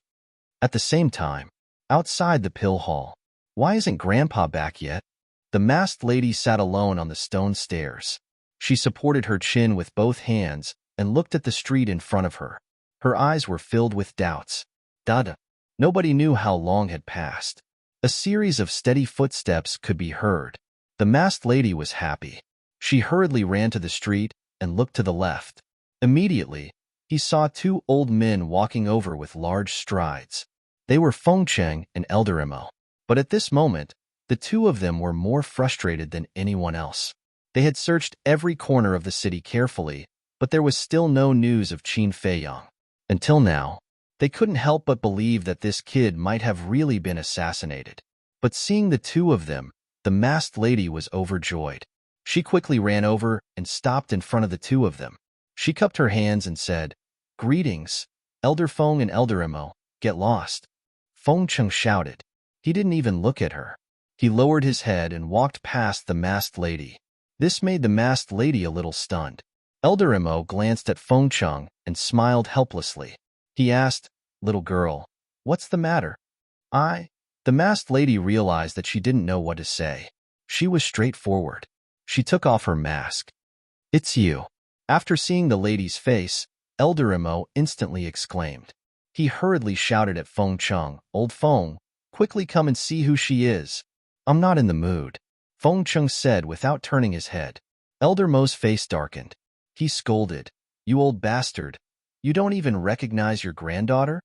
Speaker 1: At the same time, outside the pill hall, why isn't Grandpa back yet? The masked lady sat alone on the stone stairs. She supported her chin with both hands and looked at the street in front of her. Her eyes were filled with doubts. Dada. Nobody knew how long had passed. A series of steady footsteps could be heard. The masked lady was happy. She hurriedly ran to the street and looked to the left. Immediately, he saw 2 old men walking over with large strides. They were Feng Cheng and Elder Imo. But at this moment, the two of them were more frustrated than anyone else. They had searched every corner of the city carefully, but there was still no news of Qin Feiyang. Until now, they couldn't help but believe that this kid might have really been assassinated. But seeing the two of them, the masked lady was overjoyed. She quickly ran over and stopped in front of the two of them. She cupped her hands and said, "Greetings, Elder Feng and Elder Imo, get lost." Feng Cheng shouted. He didn't even look at her. He lowered his head and walked past the masked lady. This made the masked lady a little stunned. Elder Imo glanced at Feng Cheng and smiled helplessly. He asked, "Little girl, what's the matter?" The masked lady realized that she didn't know what to say. She was straightforward. She took off her mask. "It's you." After seeing the lady's face, Elder Imo instantly exclaimed. He hurriedly shouted at Feng Cheng, "Old Feng, quickly come and see who she is." "I'm not in the mood," Feng Cheng said without turning his head. Elder Mo's face darkened. He scolded, "You old bastard. You don't even recognize your granddaughter?"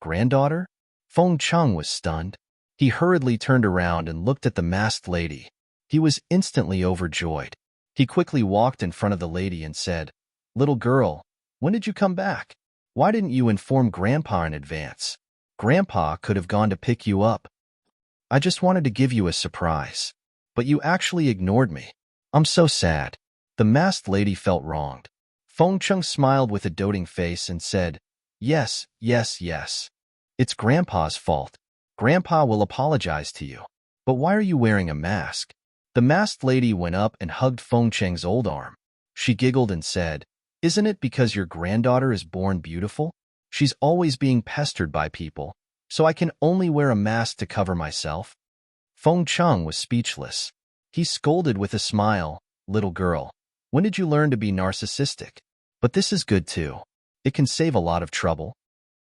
Speaker 1: "Granddaughter?" Feng Cheng was stunned. He hurriedly turned around and looked at the masked lady. He was instantly overjoyed. He quickly walked in front of the lady and said, "Little girl, when did you come back? Why didn't you inform Grandpa in advance? Grandpa could have gone to pick you up. I just wanted to give you a surprise. But you actually ignored me. I'm so sad." The masked lady felt wronged. Feng Chung smiled with a doting face and said, "Yes, yes, yes. It's Grandpa's fault. Grandpa will apologize to you. But why are you wearing a mask?" The masked lady went up and hugged Feng Cheng's old arm. She giggled and said, "Isn't it because your granddaughter is born beautiful? She's always being pestered by people, so I can only wear a mask to cover myself." Feng Chung was speechless. He scolded with a smile, "Little girl, when did you learn to be narcissistic? But this is good too. It can save a lot of trouble."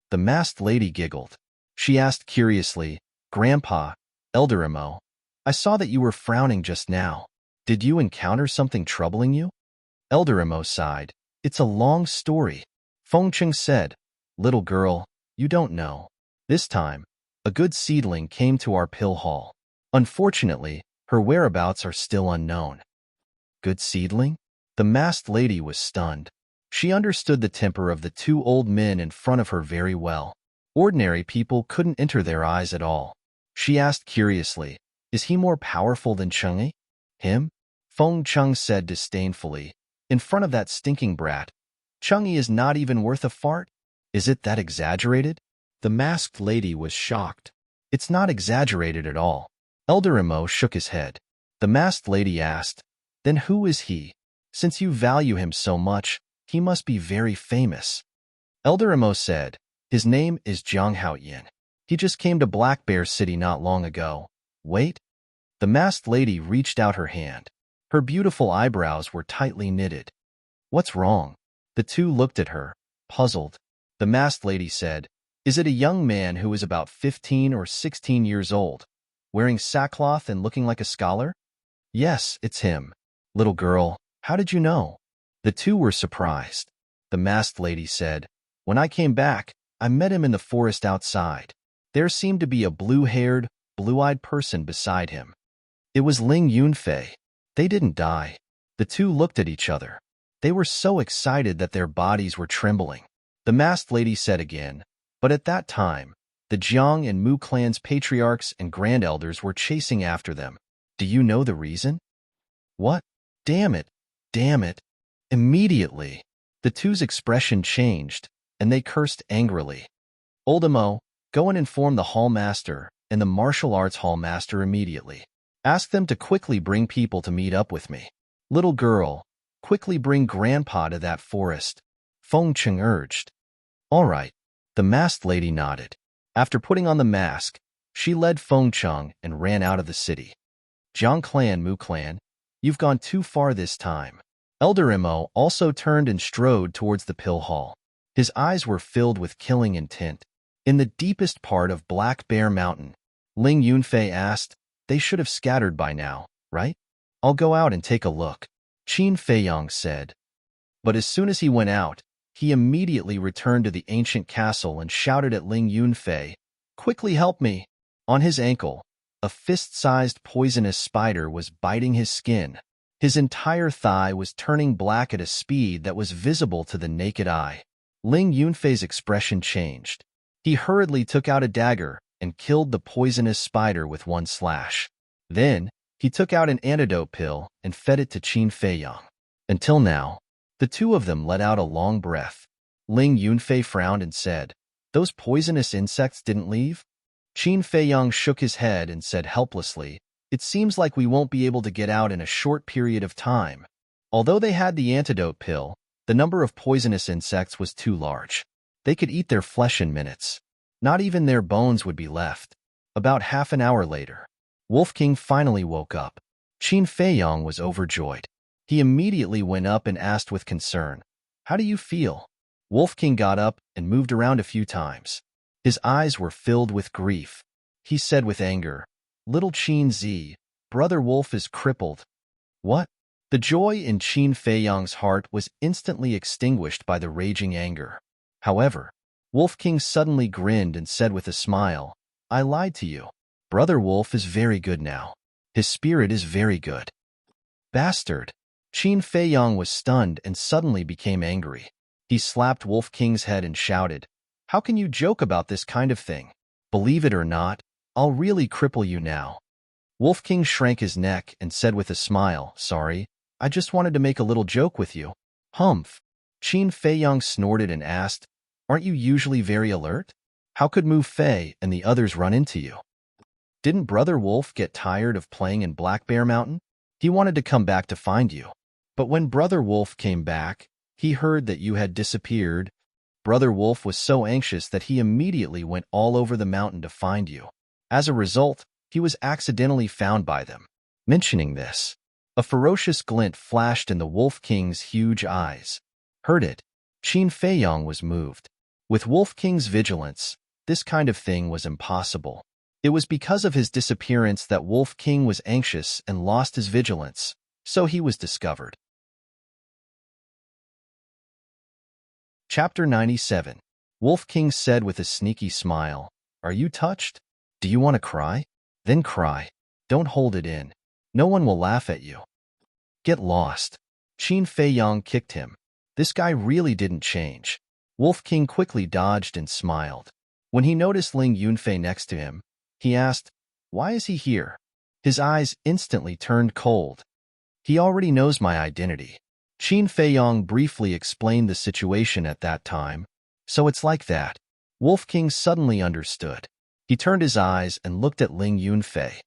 Speaker 1: The masked lady giggled. She asked curiously, "Grandpa, Elder Emo, I saw that you were frowning just now. Did you encounter something troubling you?" Elder Emo sighed. "It's a long story." Feng Chung said, "Little girl, you don't know. This time, a good seedling came to our pill hall. Unfortunately, her whereabouts are still unknown." Good seedling? The masked lady was stunned. She understood the temper of the two old men in front of her very well. Ordinary people couldn't enter their eyes at all. She asked curiously, "Is he more powerful than Chang'e?" "Him?" Feng Chung said disdainfully. "In front of that stinking brat, Chang'e is not even worth a fart? Is it that exaggerated?" The masked lady was shocked. "It's not exaggerated at all." Elder Emo shook his head. The masked lady asked, "Then who is he? Since you value him so much, he must be very famous." Elder Emo said, "His name is Jiang Haoyin. He just came to Black Bear City not long ago." "Wait." The masked lady reached out her hand. Her beautiful eyebrows were tightly knitted. "What's wrong?" The two looked at her, puzzled. The masked lady said, "Is it a young man who is about 15 or 16 years old, wearing sackcloth and looking like a scholar?" "Yes, it's him." "Little girl, how did you know?" The two were surprised. The masked lady said, "When I came back, I met him in the forest outside. There seemed to be a blue-haired, blue-eyed person beside him. It was Ling Yunfei. They didn't die." The two looked at each other. They were so excited that their bodies were trembling. The masked lady said again, "But at that time, the Jiang and Mu clans' patriarchs and grand elders were chasing after them. Do you know the reason?" "What? Damn it! Damn it!" Immediately, the two's expression changed, and they cursed angrily. "Oldemo, go and inform the hall master and the martial arts hall master immediately. Ask them to quickly bring people to meet up with me. Little girl, quickly bring Grandpa to that forest," Feng Chung urged. "All right." The masked lady nodded. After putting on the mask, she led Feng Chung and ran out of the city. "Jiang clan, Mu clan, you've gone too far this time." Elder Emo also turned and strode towards the pill hall. His eyes were filled with killing intent. In the deepest part of Black Bear Mountain, Ling Yunfei asked, "They should have scattered by now, right?" "I'll go out and take a look," Qin Feiyong said. But as soon as he went out, he immediately returned to the ancient castle and shouted at Ling Yunfei, "Quickly help me!" On his ankle, a fist-sized poisonous spider was biting his skin. His entire thigh was turning black at a speed that was visible to the naked eye. Ling Yunfei's expression changed. He hurriedly took out a dagger and killed the poisonous spider with one slash. Then, he took out an antidote pill and fed it to Qin Feiyong. Until now, the two of them let out a long breath. Ling Yunfei frowned and said, "Those poisonous insects didn't leave?" Qin Feiyong shook his head and said helplessly, "It seems like we won't be able to get out in a short period of time." Although they had the antidote pill, the number of poisonous insects was too large. They could eat their flesh in minutes. Not even their bones would be left. About half an hour later, Wolf King finally woke up. Qin Feiyong was overjoyed. He immediately went up and asked with concern, "How do you feel?" Wolf King got up and moved around a few times. His eyes were filled with grief. He said with anger, "Little Qin Zi, Brother Wolf is crippled." "What?" The joy in Qin Feiyong's heart was instantly extinguished by the raging anger. However, Wolf King suddenly grinned and said with a smile, "I lied to you. Brother Wolf is very good now. His spirit is very good." "Bastard!" Qin Feiyong was stunned and suddenly became angry. He slapped Wolf King's head and shouted, "How can you joke about this kind of thing? Believe it or not, I'll really cripple you now." Wolf King shrank his neck and said with a smile, "Sorry, I just wanted to make a little joke with you." "Humph." Qin Feiyang snorted and asked, "Aren't you usually very alert? How could Mu Fei and the others run into you? Didn't Brother Wolf get tired of playing in Black Bear Mountain? He wanted to come back to find you. But when Brother Wolf came back, he heard that you had disappeared. Brother Wolf was so anxious that he immediately went all over the mountain to find you. As a result, he was accidentally found by them." Mentioning this, a ferocious glint flashed in the Wolf King's huge eyes. Heard it. Qin Feiyang was moved. With Wolf King's vigilance, this kind of thing was impossible. It was because of his disappearance that Wolf King was anxious and lost his vigilance, so he was discovered. Chapter 97. Wolf King said with a sneaky smile, "Are you touched? Do you want to cry? Then cry. Don't hold it in. No one will laugh at you. Get lost." Qin Feiyang kicked him. This guy really didn't change. Wolf King quickly dodged and smiled. When he noticed Ling Yunfei next to him, he asked, "Why is he here?" His eyes instantly turned cold. "He already knows my identity." Qin Feiyang briefly explained the situation at that time. "So it's like that." Wolf King suddenly understood. He turned his eyes and looked at Ling Yunfei.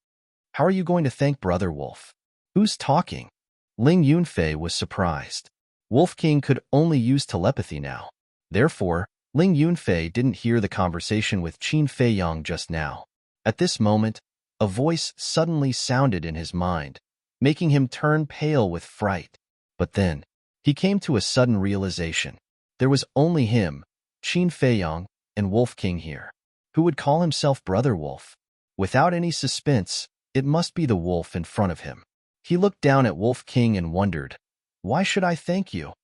Speaker 1: "How are you going to thank Brother Wolf? Who's talking?" Ling Yunfei was surprised. Wolf King could only use telepathy now. Therefore, Ling Yunfei didn't hear the conversation with Qin Feiyang just now. At this moment, a voice suddenly sounded in his mind, making him turn pale with fright. But then, he came to a sudden realization. There was only him, Qin Feiyang, and Wolf King here. Who would call himself Brother Wolf? Without any suspense, it must be the wolf in front of him. He looked down at Wolf King and wondered, "Why should I thank you?"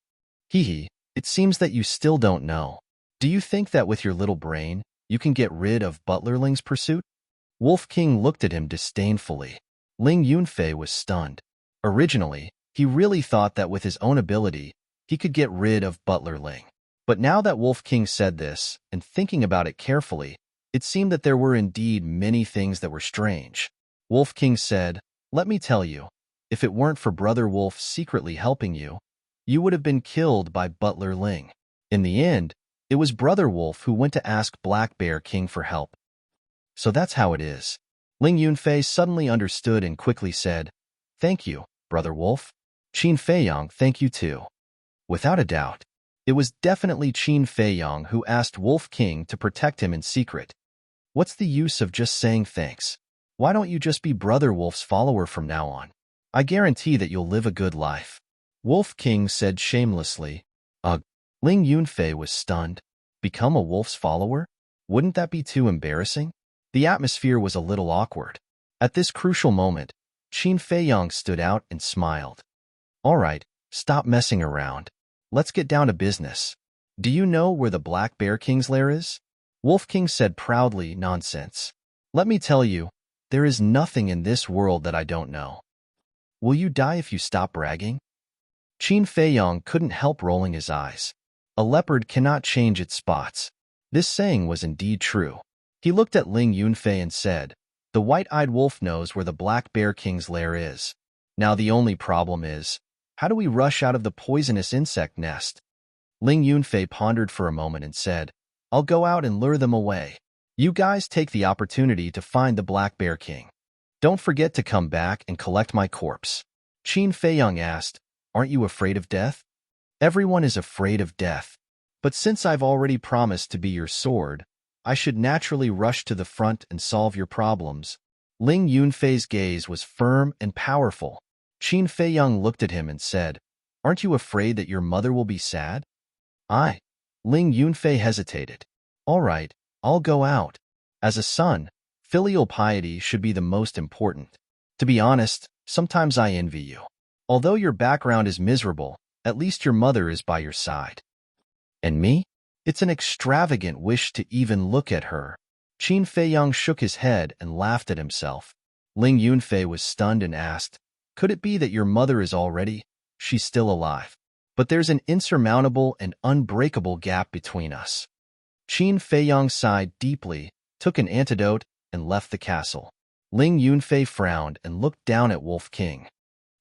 Speaker 1: "Hee, it seems that you still don't know. Do you think that with your little brain, you can get rid of Butlerling's pursuit?" Wolf King looked at him disdainfully. Ling Yunfei was stunned. Originally, he really thought that with his own ability, he could get rid of Butlerling. But now that Wolf King said this, and thinking about it carefully, it seemed that there were indeed many things that were strange. Wolf King said, "Let me tell you, if it weren't for Brother Wolf secretly helping you, you would have been killed by Butler Ling. In the end, it was Brother Wolf who went to ask Black Bear King for help. So that's how it is." Ling Yunfei suddenly understood and quickly said, "Thank you, Brother Wolf." Qin Feiyang, "Thank you too." Without a doubt, it was definitely Qin Feiyang who asked Wolf King to protect him in secret. What's the use of just saying thanks? Why don't you just be Brother Wolf's follower from now on? I guarantee that you'll live a good life." Wolf King said shamelessly. Ugh. Ling Yunfei was stunned. Become a wolf's follower? Wouldn't that be too embarrassing? The atmosphere was a little awkward. At this crucial moment, Qin Feiyang stood out and smiled. "All right, stop messing around. Let's get down to business. Do you know where the Black Bear King's lair is?" Wolf King said proudly, "Nonsense. Let me tell you, there is nothing in this world that I don't know. Will you die if you stop bragging?" Qin Feiyang couldn't help rolling his eyes. A leopard cannot change its spots. This saying was indeed true. He looked at Ling Yunfei and said, "The white-eyed wolf knows where the Black Bear King's lair is. Now the only problem is, how do we rush out of the poisonous insect nest?" Ling Yunfei pondered for a moment and said, "I'll go out and lure them away. You guys take the opportunity to find the Black Bear King. Don't forget to come back and collect my corpse." Qin Feiyang asked, "Aren't you afraid of death?" "Everyone is afraid of death. But since I've already promised to be your sword, I should naturally rush to the front and solve your problems." Ling Yunfei's gaze was firm and powerful. Qin Feiyang looked at him and said, "Aren't you afraid that your mother will be sad?" Ling Yunfei hesitated. "All right, I'll go out. As a son, filial piety should be the most important. To be honest, sometimes I envy you. Although your background is miserable, at least your mother is by your side. And me? It's an extravagant wish to even look at her." Qin Feiyang shook his head and laughed at himself. Ling Yunfei was stunned and asked, "Could it be that your mother is already? She's still alive. But there's an insurmountable and unbreakable gap between us." Qin Feiyang sighed deeply, took an antidote, and left the castle. Ling Yunfei frowned and looked down at Wolf King.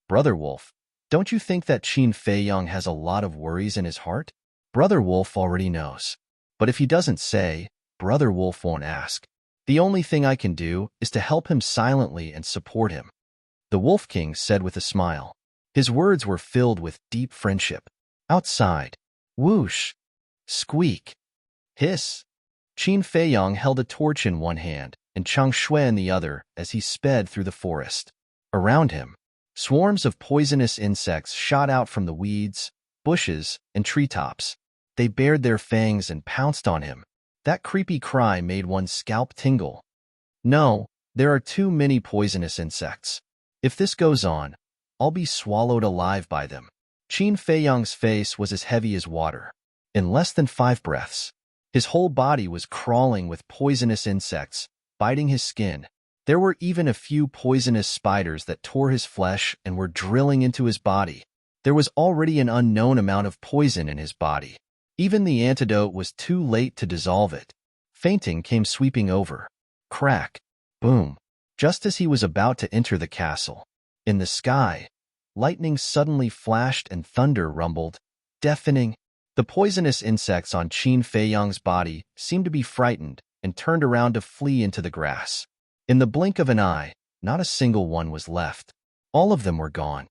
Speaker 1: "Brother Wolf, don't you think that Qin Feiyang has a lot of worries in his heart?" Brother Wolf already knows. But if he doesn't say, Brother Wolf won't ask. The only thing I can do is to help him silently and support him, the Wolf King said with a smile. His words were filled with deep friendship. Outside, whoosh, squeak, hiss. Qin Feiyang held a torch in one hand and Chang Shui in the other as he sped through the forest. Around him, swarms of poisonous insects shot out from the weeds, bushes, and treetops. They bared their fangs and pounced on him. That creepy cry made one's scalp tingle. No, there are too many poisonous insects. If this goes on, I'll be swallowed alive by them. Qin Feiyang's face was as heavy as water. In less than 5 breaths, his whole body was crawling with poisonous insects, biting his skin. There were even a few poisonous spiders that tore his flesh and were drilling into his body. There was already an unknown amount of poison in his body. Even the antidote was too late to dissolve it. Fainting came sweeping over. Crack. Boom. Just as he was about to enter the castle. In the sky, lightning suddenly flashed and thunder rumbled, deafening. The poisonous insects on Qin Feiyang's body seemed to be frightened and turned around to flee into the grass. In the blink of an eye, not a single one was left. All of them were gone.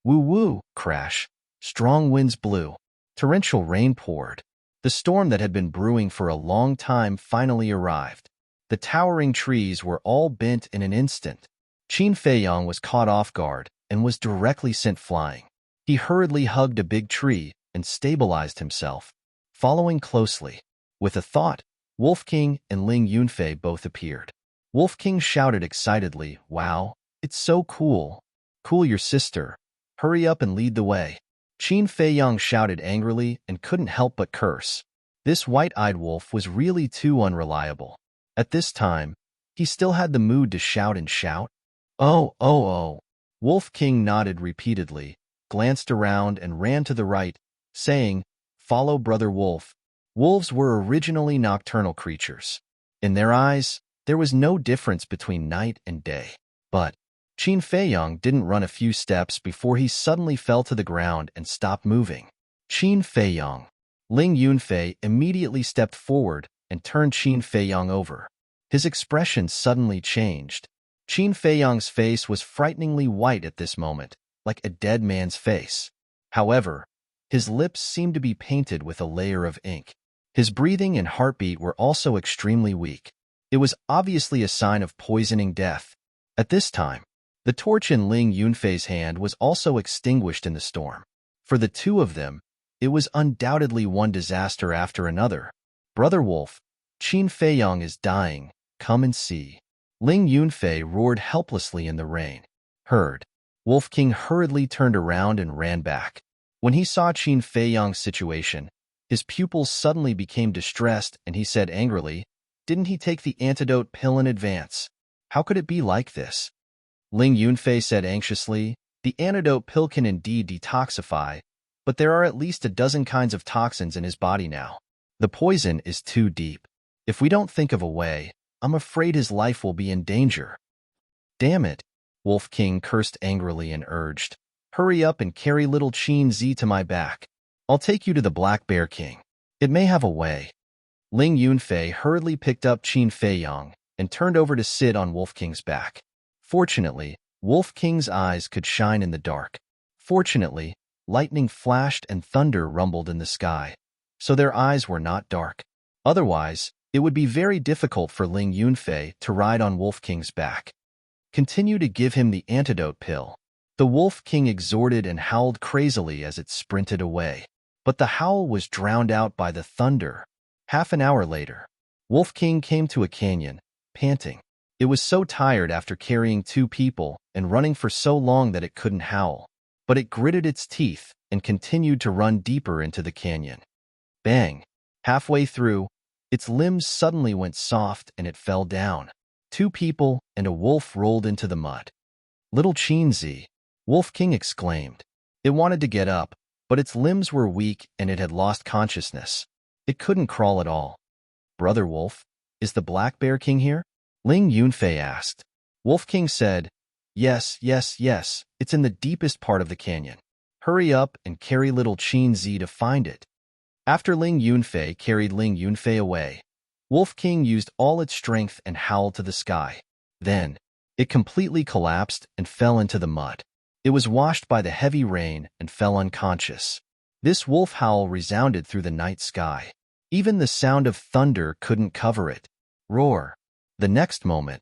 Speaker 1: Woo-woo, crash. Strong winds blew. Torrential rain poured. The storm that had been brewing for a long time finally arrived. The towering trees were all bent in an instant. Qin Feiyang was caught off guard and was directly sent flying. He hurriedly hugged a big tree and stabilized himself, following closely. With a thought, Wolf King and Ling Yunfei both appeared. Wolf King shouted excitedly, "Wow, it's so cool. Cool your sister. Hurry up and lead the way." Qin Feiyang shouted angrily and couldn't help but curse. This white-eyed wolf was really too unreliable. At this time, he still had the mood to shout and shout. Oh, oh, oh. Wolf King nodded repeatedly, glanced around and ran to the right, saying, "Follow Brother Wolf." Wolves were originally nocturnal creatures. In their eyes, there was no difference between night and day. But Qin Feiyang didn't run a few steps before he suddenly fell to the ground and stopped moving. Qin Feiyang. Ling Yunfei immediately stepped forward and turned Qin Feiyang over. His expression suddenly changed. Qin Feiyang's face was frighteningly white at this moment, like a dead man's face. However, his lips seemed to be painted with a layer of ink. His breathing and heartbeat were also extremely weak. It was obviously a sign of poisoning death. At this time, the torch in Ling Yunfei's hand was also extinguished in the storm. For the two of them, it was undoubtedly one disaster after another. Brother Wolf, Qin Feiyang is dying. Come and see. Ling Yunfei roared helplessly in the rain. Heard. Wolf King hurriedly turned around and ran back. When he saw Qin Feiyang's situation, his pupils suddenly became distressed and he said angrily, "Didn't he take the antidote pill in advance? How could it be like this?" Ling Yunfei said anxiously, "The antidote pill can indeed detoxify, but there are at least a dozen kinds of toxins in his body now. The poison is too deep. If we don't think of a way, I'm afraid his life will be in danger." "Damn it," Wolf King cursed angrily and urged, "Hurry up and carry little Qin Zi to my back. I'll take you to the Black Bear King. It may have a way." Ling Yunfei hurriedly picked up Qin Feiyang and turned over to sit on Wolf King's back. Fortunately, Wolf King's eyes could shine in the dark. Fortunately, lightning flashed and thunder rumbled in the sky, so their eyes were not dark. Otherwise, it would be very difficult for Ling Yunfei to ride on Wolf King's back. "Continue to give him the antidote pill." The Wolf King exhorted and howled crazily as it sprinted away. But the howl was drowned out by the thunder. Half an hour later, Wolf King came to a canyon, panting. It was so tired after carrying 2 people and running for so long that it couldn't howl. But it gritted its teeth and continued to run deeper into the canyon. Bang! Halfway through, its limbs suddenly went soft and it fell down. 2 people and a wolf rolled into the mud. "Little Qin Zi," Wolf King exclaimed. It wanted to get up, but its limbs were weak and it had lost consciousness. It couldn't crawl at all. "Brother Wolf, is the Black Bear King here?" Ling Yunfei asked. Wolf King said, "Yes, yes, yes, it's in the deepest part of the canyon. Hurry up and carry little Qin Zi to find it." After Ling Yunfei carried Ling Yunfei away, Wolf King used all its strength and howled to the sky. Then, it completely collapsed and fell into the mud. It was washed by the heavy rain and fell unconscious. This wolf howl resounded through the night sky. Even the sound of thunder couldn't cover it. Roar. The next moment,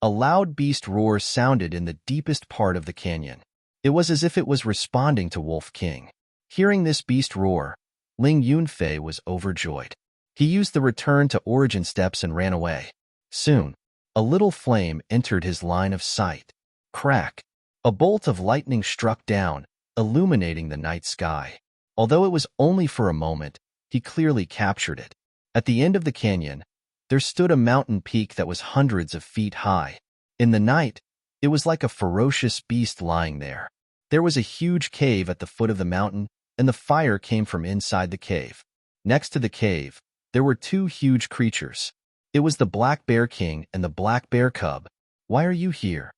Speaker 1: a loud beast roar sounded in the deepest part of the canyon. It was as if it was responding to Wolf King. Hearing this beast roar, Ling Yunfei was overjoyed. He used the return to origin steps and ran away. Soon, a little flame entered his line of sight. Crack! A bolt of lightning struck down, illuminating the night sky. Although it was only for a moment, he clearly captured it. At the end of the canyon, there stood a mountain peak that was hundreds of feet high. In the night, it was like a ferocious beast lying there. There was a huge cave at the foot of the mountain, and the fire came from inside the cave. Next to the cave, there were two huge creatures. It was the Black Bear King and the Black Bear Cub. Why are you here?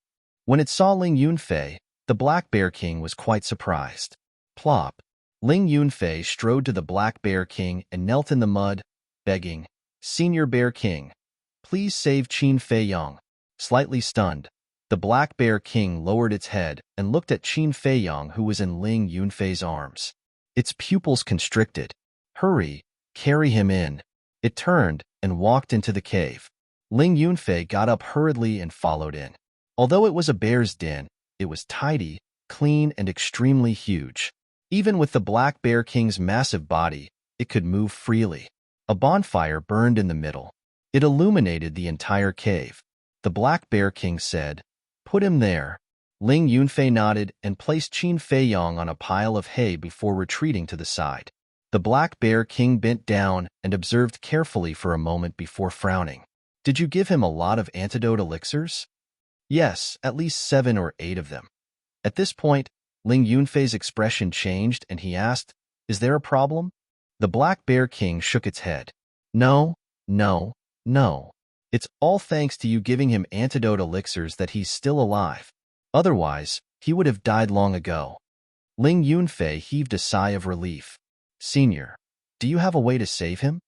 Speaker 1: When it saw Ling Yunfei, the Black Bear King was quite surprised. Plop! Ling Yunfei strode to the Black Bear King and knelt in the mud, begging, "Senior Bear King, please save Qin Fei Yang." Slightly stunned, the Black Bear King lowered its head and looked at Qin Fei Yang, who was in Ling Yunfei's arms. Its pupils constricted. "Hurry, carry him in." It turned and walked into the cave. Ling Yunfei got up hurriedly and followed in. Although it was a bear's den, it was tidy, clean, and extremely huge. Even with the Black Bear King's massive body, it could move freely. A bonfire burned in the middle. It illuminated the entire cave. The Black Bear King said, "Put him there." Ling Yunfei nodded and placed Qin Fei Yang on a pile of hay before retreating to the side. The Black Bear King bent down and observed carefully for a moment before frowning. "Did you give him a lot of antidote elixirs?" "Yes, at least 7 or 8 of them." At this point, Ling Yunfei's expression changed and he asked, "Is there a problem?" The Black Bear King shook its head. "No, no, no. It's all thanks to you giving him antidote elixirs that he's still alive. Otherwise, he would have died long ago." Ling Yunfei heaved a sigh of relief. "Senior, do you have a way to save him?"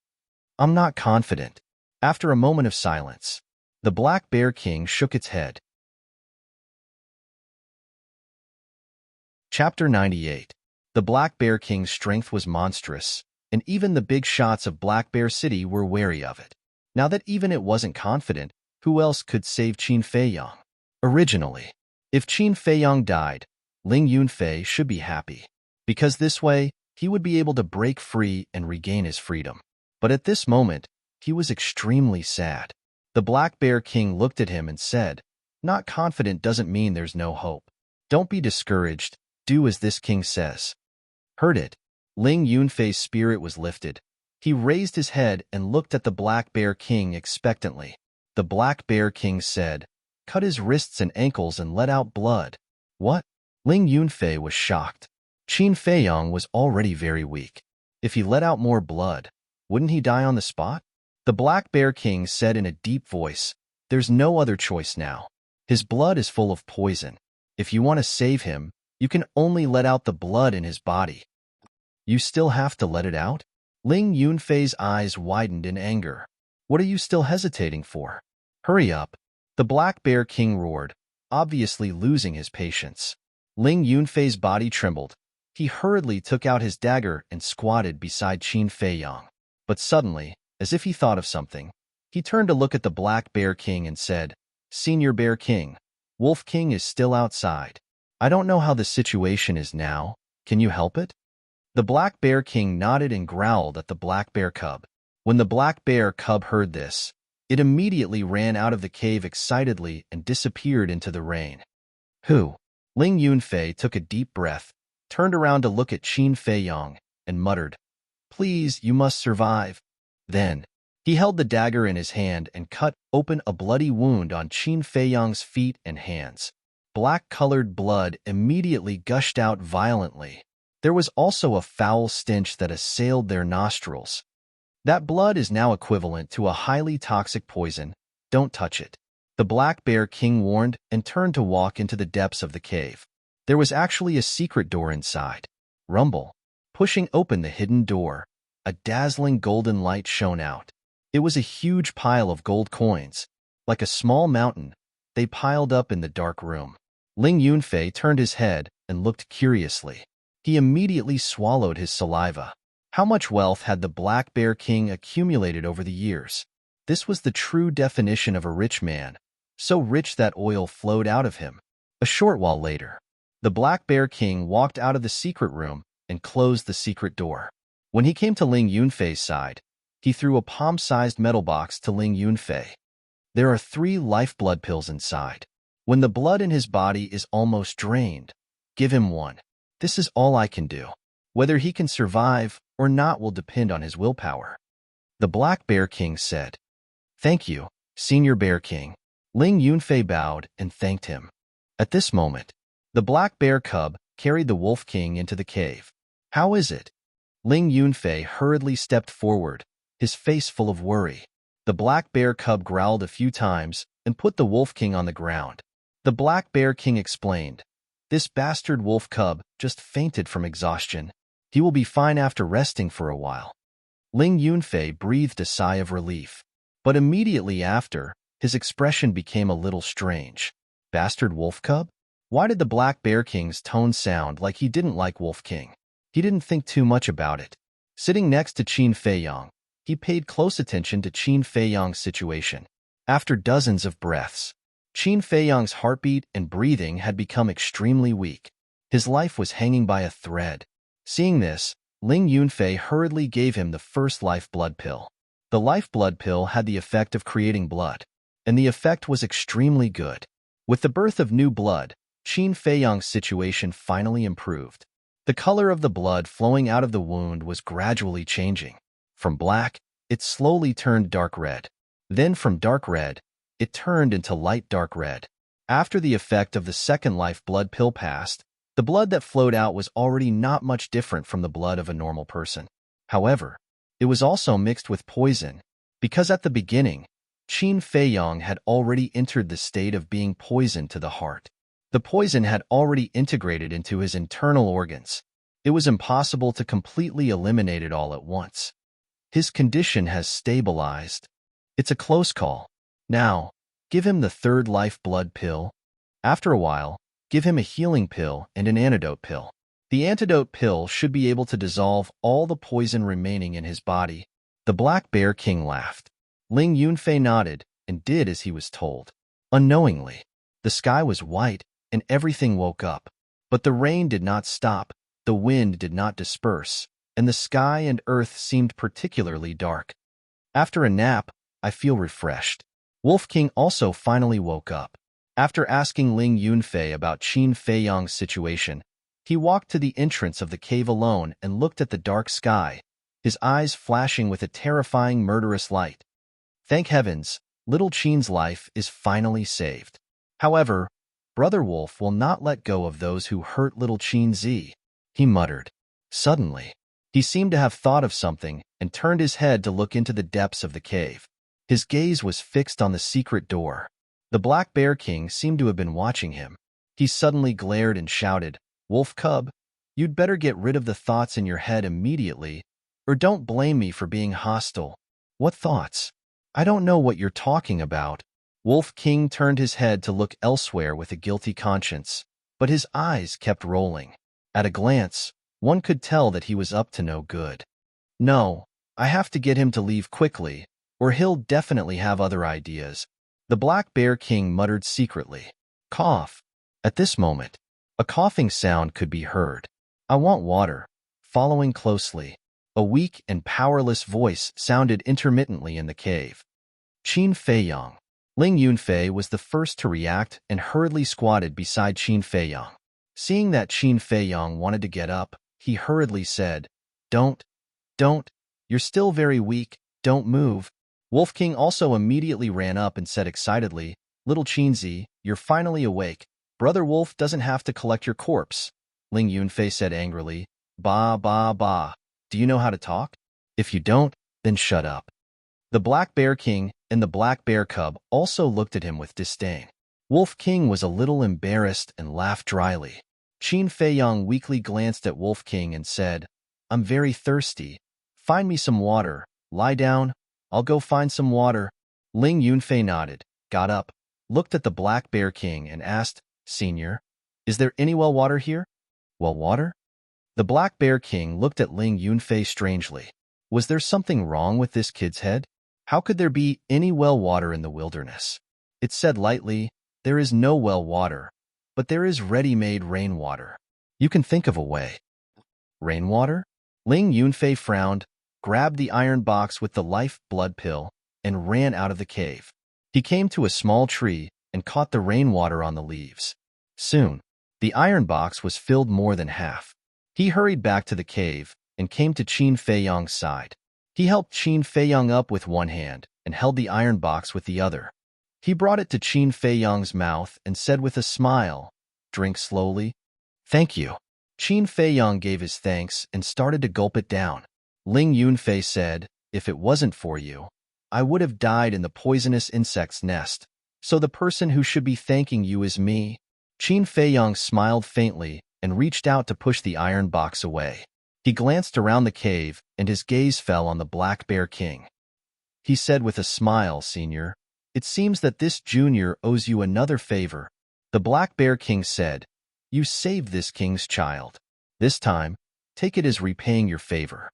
Speaker 1: "I'm not confident." After a moment of silence, the Black Bear King shook its head. Chapter 98. The Black Bear King's strength was monstrous, and even the big shots of Black Bear City were wary of it. Now that even it wasn't confident, who else could save Qin Fei Yang? Originally, if Qin Fei Yang died, Ling Yunfei should be happy, because this way, he would be able to break free and regain his freedom. But at this moment, he was extremely sad. The Black Bear King looked at him and said, "Not confident doesn't mean there's no hope. Don't be discouraged. Do as this king says." Heard it. Ling Yunfei's spirit was lifted. He raised his head and looked at the Black Bear King expectantly. The Black Bear King said, "Cut his wrists and ankles and let out blood." What? Ling Yunfei was shocked. Qin Fei Yang was already very weak. If he let out more blood, wouldn't he die on the spot? The Black Bear King said in a deep voice, "There's no other choice now. His blood is full of poison. If you want to save him, you can only let out the blood in his body." "You still have to let it out?" Ling Yunfei's eyes widened in anger. "What are you still hesitating for? Hurry up." The Black Bear King roared, obviously losing his patience. Ling Yunfei's body trembled. He hurriedly took out his dagger and squatted beside Qin Fei Yang. But suddenly, as if he thought of something, he turned to look at the Black Bear King and said, "Senior Bear King, Wolf King is still outside. I don't know how the situation is now. Can you help it?" The Black Bear King nodded and growled at the Black Bear Cub. When the Black Bear Cub heard this, it immediately ran out of the cave excitedly and disappeared into the rain. "Who?" Ling Yunfei took a deep breath, turned around to look at Qin Fei Yang, and muttered, "Please, you must survive." Then, he held the dagger in his hand and cut open a bloody wound on Qin Fei Yang's feet and hands. Black-colored blood immediately gushed out violently. There was also a foul stench that assailed their nostrils. That blood is now equivalent to a highly toxic poison. Don't touch it. The Black Bear King warned and turned to walk into the depths of the cave. There was actually a secret door inside. Rumble. Pushing open the hidden door, a dazzling golden light shone out. It was a huge pile of gold coins. Like a small mountain, they piled up in the dark room. Ling Yunfei turned his head and looked curiously. He immediately swallowed his saliva. How much wealth had the Black Bear King accumulated over the years? This was the true definition of a rich man, so rich that oil flowed out of him. A short while later, the Black Bear King walked out of the secret room and closed the secret door. When he came to Ling Yunfei's side, he threw a palm-sized metal box to Ling Yunfei. There are 3 lifeblood pills inside. When the blood in his body is almost drained, give him one. This is all I can do. Whether he can survive or not will depend on his willpower. The Black Bear King said, "Thank you, Senior Bear King." Ling Yunfei bowed and thanked him. At this moment, the Black Bear Cub carried the Wolf King into the cave. "How is it?" Ling Yunfei hurriedly stepped forward, his face full of worry. The Black Bear Cub growled a few times and put the Wolf King on the ground. The Black Bear King explained, "This bastard wolf cub just fainted from exhaustion. He will be fine after resting for a while." Ling Yunfei breathed a sigh of relief, but immediately after, his expression became a little strange. Bastard wolf cub? Why did the Black Bear King's tone sound like he didn't like Wolf King? He didn't think too much about it. Sitting next to Qin Feiyang, he paid close attention to Qin Feiyang's situation. After dozens of breaths, Qin Feiyang's heartbeat and breathing had become extremely weak. His life was hanging by a thread. Seeing this, Ling Yunfei hurriedly gave him the first lifeblood pill. The lifeblood pill had the effect of creating blood, and the effect was extremely good. With the birth of new blood, Qin Feiyang's situation finally improved. The color of the blood flowing out of the wound was gradually changing. From black, it slowly turned dark red. Then from dark red, it turned into light dark red. After the effect of the second lifeblood pill passed, the blood that flowed out was already not much different from the blood of a normal person. However, it was also mixed with poison, because at the beginning, Qin Feiyang had already entered the state of being poisoned to the heart. The poison had already integrated into his internal organs. It was impossible to completely eliminate it all at once. His condition has stabilized. It's a close call. Now, give him the third lifeblood pill. After a while, give him a healing pill and an antidote pill. The antidote pill should be able to dissolve all the poison remaining in his body. The Black Bear King laughed. Ling Yunfei nodded and did as he was told. Unknowingly, the sky was white and everything woke up. But the rain did not stop, the wind did not disperse, and the sky and earth seemed particularly dark. After a nap, I feel refreshed. Wolf King also finally woke up. After asking Ling Yunfei about Qin Feiyang's situation, he walked to the entrance of the cave alone and looked at the dark sky, his eyes flashing with a terrifying murderous light. Thank heavens, little Qin's life is finally saved. However, Brother Wolf will not let go of those who hurt little Qin Zi, he muttered. Suddenly, he seemed to have thought of something and turned his head to look into the depths of the cave. His gaze was fixed on the secret door. The Black Bear King seemed to have been watching him. He suddenly glared and shouted, "Wolf Cub, you'd better get rid of the thoughts in your head immediately, or don't blame me for being hostile." "What thoughts? I don't know what you're talking about." Wolf King turned his head to look elsewhere with a guilty conscience, but his eyes kept rolling. At a glance, one could tell that he was up to no good. "No, I have to get him to leave quickly, or he'll definitely have other ideas." The Black Bear King muttered secretly. Cough. At this moment, a coughing sound could be heard. "I want water." Following closely, a weak and powerless voice sounded intermittently in the cave. Qin Feiyang. Ling Yunfei was the first to react and hurriedly squatted beside Qin Feiyang. Seeing that Qin Feiyang wanted to get up, he hurriedly said, Don't, you're still very weak, don't move." Wolf King also immediately ran up and said excitedly, "Little Qinzi, you're finally awake. Brother Wolf doesn't have to collect your corpse." Ling Yunfei said angrily, "Bah, bah, bah. Do you know how to talk? If you don't, then shut up." The Black Bear King and the Black Bear Cub also looked at him with disdain. Wolf King was a little embarrassed and laughed dryly. Qin Feiyang weakly glanced at Wolf King and said, "I'm very thirsty. Find me some water. Lie down. I'll go find some water. Ling Yunfei nodded, got up, looked at the Black Bear King and asked, Senior, is there any well water here? Well water? The Black Bear King looked at Ling Yunfei strangely. Was there something wrong with this kid's head? How could there be any well water in the wilderness? It said lightly, there is no well water, but there is ready-made rainwater. You can think of a way. Rainwater? Ling Yunfei frowned, grabbed the iron box with the life blood pill, and ran out of the cave. He came to a small tree and caught the rainwater on the leaves. Soon, the iron box was filled more than half. He hurried back to the cave and came to Qin Feiyang's side. He helped Qin Feiyang up with one hand and held the iron box with the other. He brought it to Qin Feiyang's mouth and said with a smile, Drink slowly. Thank you. Qin Feiyang gave his thanks and started to gulp it down. Ling Yunfei said, If it wasn't for you, I would have died in the poisonous insect's nest, so the person who should be thanking you is me. Qin Feiyang smiled faintly and reached out to push the iron box away. He glanced around the cave and his gaze fell on the Black Bear King. He said with a smile, Senior, it seems that this junior owes you another favor. The Black Bear King said, You saved this king's child. This time, take it as repaying your favor.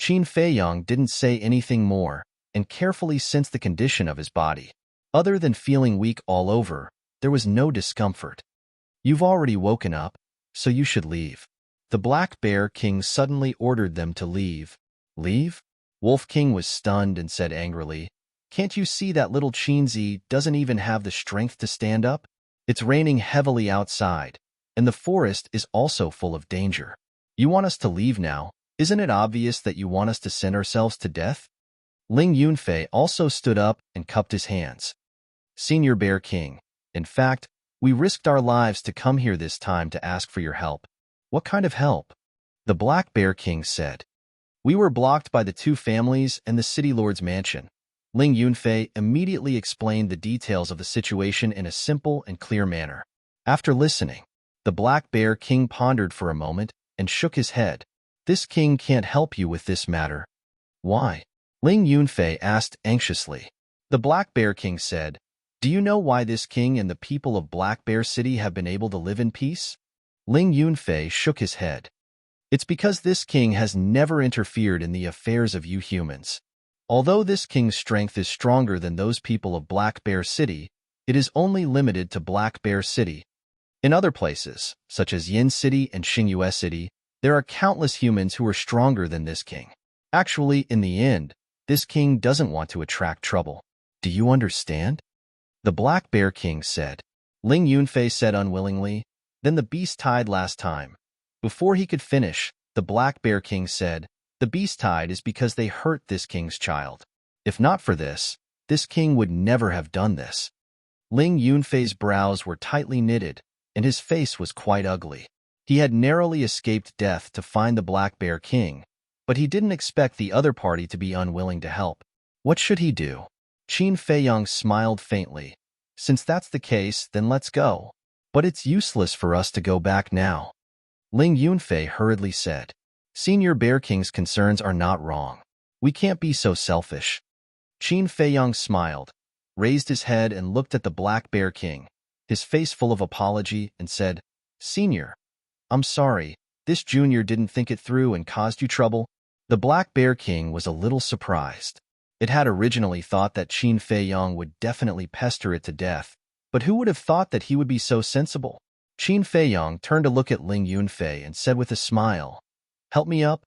Speaker 1: Qin Feiyang didn't say anything more and carefully sensed the condition of his body. Other than feeling weak all over, there was no discomfort. You've already woken up, so you should leave. The Black Bear King suddenly ordered them to leave. Leave? Wolf King was stunned and said angrily, Can't you see that little Qinzi doesn't even have the strength to stand up? It's raining heavily outside, and the forest is also full of danger. You want us to leave now? Isn't it obvious that you want us to send ourselves to death? Ling Yunfei also stood up and cupped his hands. Senior Bear King, in fact, we risked our lives to come here this time to ask for your help. What kind of help? The Black Bear King said. We were blocked by the two families and the city lord's mansion. Ling Yunfei immediately explained the details of the situation in a simple and clear manner. After listening, the Black Bear King pondered for a moment and shook his head. This king can't help you with this matter. Why? Ling Yunfei asked anxiously. The Black Bear King said, Do you know why this king and the people of Black Bear City have been able to live in peace? Ling Yunfei shook his head. It's because this king has never interfered in the affairs of you humans. Although this king's strength is stronger than those people of Black Bear City, it is only limited to Black Bear City. In other places, such as Yin City and Xingyue City, there are countless humans who are stronger than this king. Actually, in the end, this king doesn't want to attract trouble. Do you understand? The Black Bear King said. Ling Yunfei said unwillingly, Then the beast tied last time. Before he could finish, the Black Bear King said, The beast tied is because they hurt this king's child. If not for this king would never have done this. Ling Yunfei's brows were tightly knitted, and his face was quite ugly. He had narrowly escaped death to find the Black Bear King, but he didn't expect the other party to be unwilling to help. What should he do? Qin Feiyang smiled faintly. Since that's the case, then let's go. But it's useless for us to go back now. Ling Yunfei hurriedly said. Senior Bear King's concerns are not wrong. We can't be so selfish. Qin Feiyang smiled, raised his head and looked at the Black Bear King, his face full of apology, and said, Senior, I'm sorry, this junior didn't think it through and caused you trouble. The Black Bear King was a little surprised. It had originally thought that Qin Feiyang would definitely pester it to death, but who would have thought that he would be so sensible? Qin Feiyang turned to look at Ling Yunfei and said with a smile, Help me up?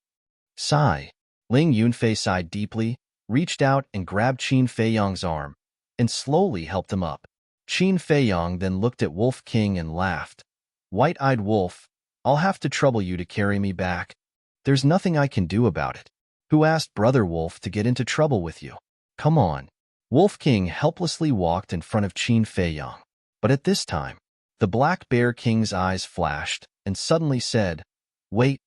Speaker 1: Sigh. Ling Yunfei sighed deeply, reached out and grabbed Qin Feiyang's arm, and slowly helped him up. Qin Feiyang then looked at Wolf King and laughed. White-eyed wolf, I'll have to trouble you to carry me back. There's nothing I can do about it. Who asked Brother Wolf to get into trouble with you? Come on. Wolf King helplessly walked in front of Qin Feiyang. But at this time, the Black Bear King's eyes flashed and suddenly said, Wait,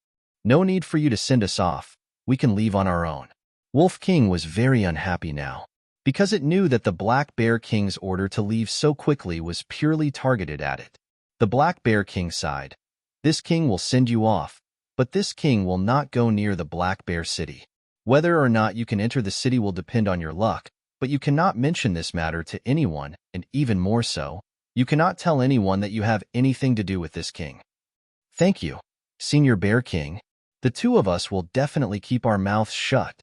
Speaker 1: no need for you to send us off. We can leave on our own. Wolf King was very unhappy now, because it knew that the Black Bear King's order to leave so quickly was purely targeted at it. The Black Bear King sighed. This king will send you off, but this king will not go near the Black Bear City. Whether or not you can enter the city will depend on your luck, but you cannot mention this matter to anyone, and even more so, you cannot tell anyone that you have anything to do with this king. Thank you, Senior Bear King. The two of us will definitely keep our mouths shut.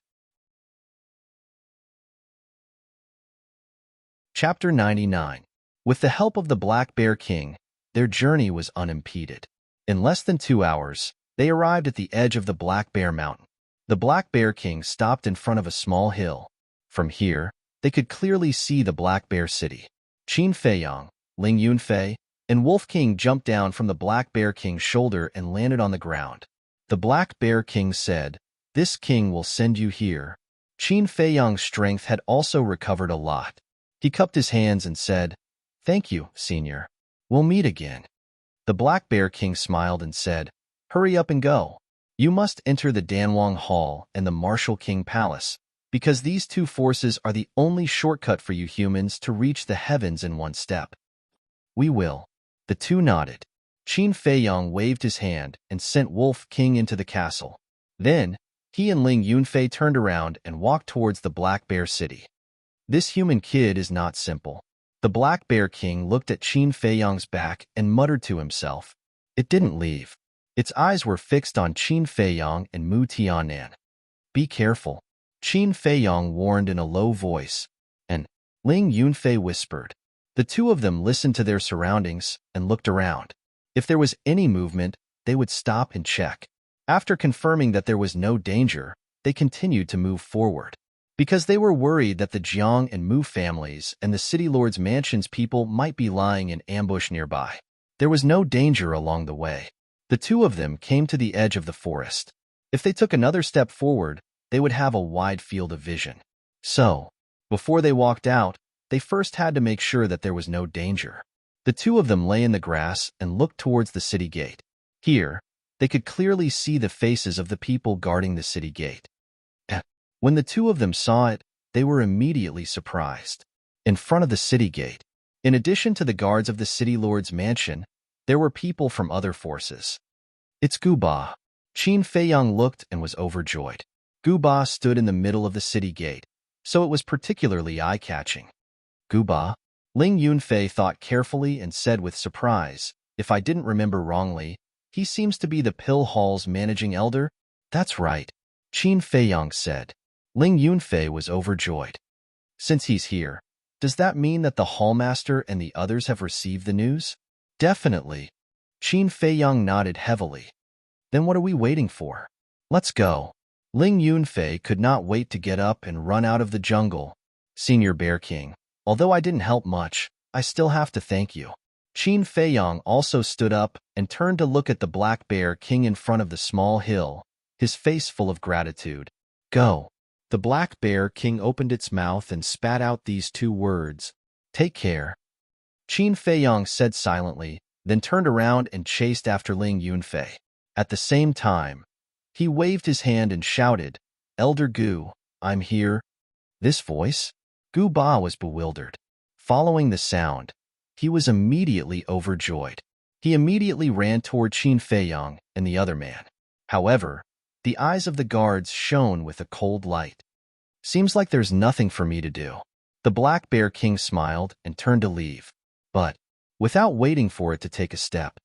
Speaker 1: Chapter 99. With the help of the Black Bear King, their journey was unimpeded. In less than 2 hours, they arrived at the edge of the Black Bear Mountain. The Black Bear King stopped in front of a small hill. From here, they could clearly see the Black Bear City. Qin Feiyang, Ling Yunfei, and Wolf King jumped down from the Black Bear King's shoulder and landed on the ground. The Black Bear King said, "This king will send you here." Qin Feiyang's strength had also recovered a lot. He cupped his hands and said, "Thank you, Senior. We'll meet again." The Black Bear King smiled and said, "Hurry up and go. You must enter the Danwang Hall and the Martial King Palace, because these two forces are the only shortcut for you humans to reach the heavens in one step." "We will." The two nodded. Qin Feiyang waved his hand and sent Wolf King into the castle. Then, he and Ling Yunfei turned around and walked towards the Black Bear City. This human kid is not simple. The Black Bear King looked at Qin Feiyang's back and muttered to himself. It didn't leave. Its eyes were fixed on Qin Feiyang and Mu Tianan. "Be careful," Qin Feiyang warned in a low voice, and Ling Yunfei whispered. The two of them listened to their surroundings and looked around. If there was any movement, they would stop and check. After confirming that there was no danger, they continued to move forward. Because they were worried that the Jiang and Mu families and the City Lord's mansion's people might be lying in ambush nearby. There was no danger along the way. The two of them came to the edge of the forest. If they took another step forward, they would have a wide field of vision. So, before they walked out, they first had to make sure that there was no danger. The two of them lay in the grass and looked towards the city gate. Here, they could clearly see the faces of the people guarding the city gate. When the two of them saw it, they were immediately surprised. In front of the city gate, in addition to the guards of the City Lord's mansion, there were people from other forces. "It's Guba." Qin Feiyang looked and was overjoyed. Guba stood in the middle of the city gate, so it was particularly eye-catching. "Guba?" Ling Yunfei thought carefully and said with surprise, "If I didn't remember wrongly, he seems to be the Pill Hall's managing elder?" "That's right," Qin Feiyang said. Ling Yunfei was overjoyed. "Since he's here, does that mean that the Hallmaster and the others have received the news?" "Definitely." Qin Feiyang nodded heavily. "Then what are we waiting for? Let's go." Ling Yunfei could not wait to get up and run out of the jungle. "Senior Bear King, although I didn't help much, I still have to thank you." Qin Feiyang also stood up and turned to look at the Black Bear King in front of the small hill, his face full of gratitude. "Go." The Black Bear King opened its mouth and spat out these two words, "Take care." Qin Feiyang said silently, then turned around and chased after Ling Yunfei. At the same time, he waved his hand and shouted, "Elder Gu, I'm here." This voice? Gu Ba was bewildered. Following the sound, he was immediately overjoyed. He immediately ran toward Qin Feiyang and the other man. However, the eyes of the guards shone with a cold light. "Seems like there's nothing for me to do." The Black Bear King smiled and turned to leave. But, without waiting for it to take a step,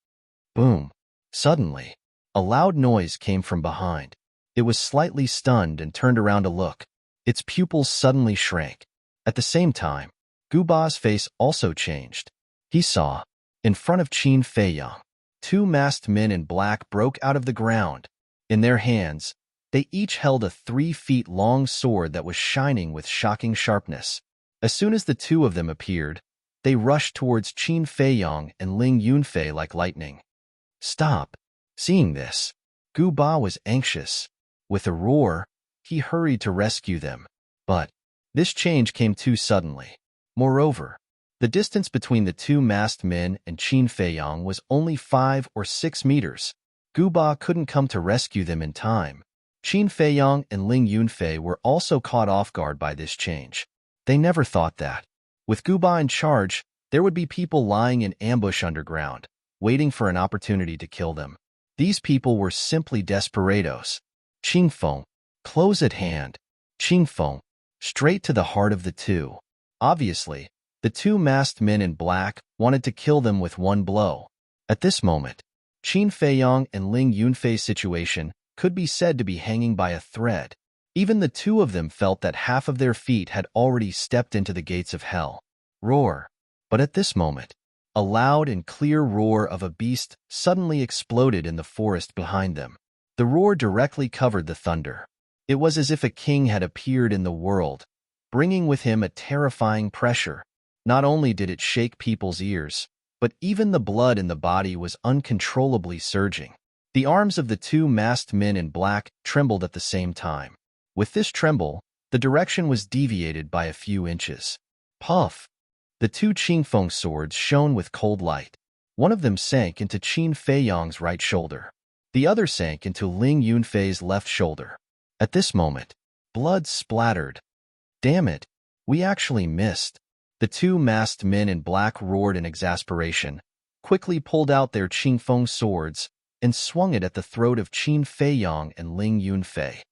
Speaker 1: boom! Suddenly, a loud noise came from behind. It was slightly stunned and turned around to look. Its pupils suddenly shrank. At the same time, Guba's face also changed. He saw, in front of Qin Feiyang, two masked men in black broke out of the ground. In their hands, they each held a 3-feet-long sword that was shining with shocking sharpness. As soon as the two of them appeared, they rushed towards Qin Feiyang and Ling Yunfei like lightning. "Stop!" Seeing this, Gu Ba was anxious. With a roar, he hurried to rescue them. But this change came too suddenly. Moreover, the distance between the two masked men and Qin Feiyang was only 5 or 6 meters. Gu Ba couldn't come to rescue them in time. Qin Feiyang and Ling Yunfei were also caught off guard by this change. They never thought that, with Gu Ba in charge, there would be people lying in ambush underground, waiting for an opportunity to kill them. These people were simply desperados. Qing Feng, Close at hand. Qing Feng, straight to the heart of the two. Obviously, the two masked men in black wanted to kill them with one blow. At this moment, Qin Feiyong and Ling Yunfei's situation could be said to be hanging by a thread. Even the two of them felt that half of their feet had already stepped into the gates of hell. Roar. But at this moment, a loud and clear roar of a beast suddenly exploded in the forest behind them. The roar directly covered the thunder. It was as if a king had appeared in the world, bringing with him a terrifying pressure. Not only did it shake people's ears, but even the blood in the body was uncontrollably surging. The arms of the two masked men in black trembled at the same time. With this tremble, the direction was deviated by a few inches. Puff! The two Qingfeng swords shone with cold light. One of them sank into Qin Feiyong's right shoulder. The other sank into Ling Yunfei's left shoulder. At this moment, blood splattered. Damn it, we actually missed. The two masked men in black roared in exasperation, quickly pulled out their Qingfeng swords, and swung it at the throat of Qin Feiyong and Ling Yunfei.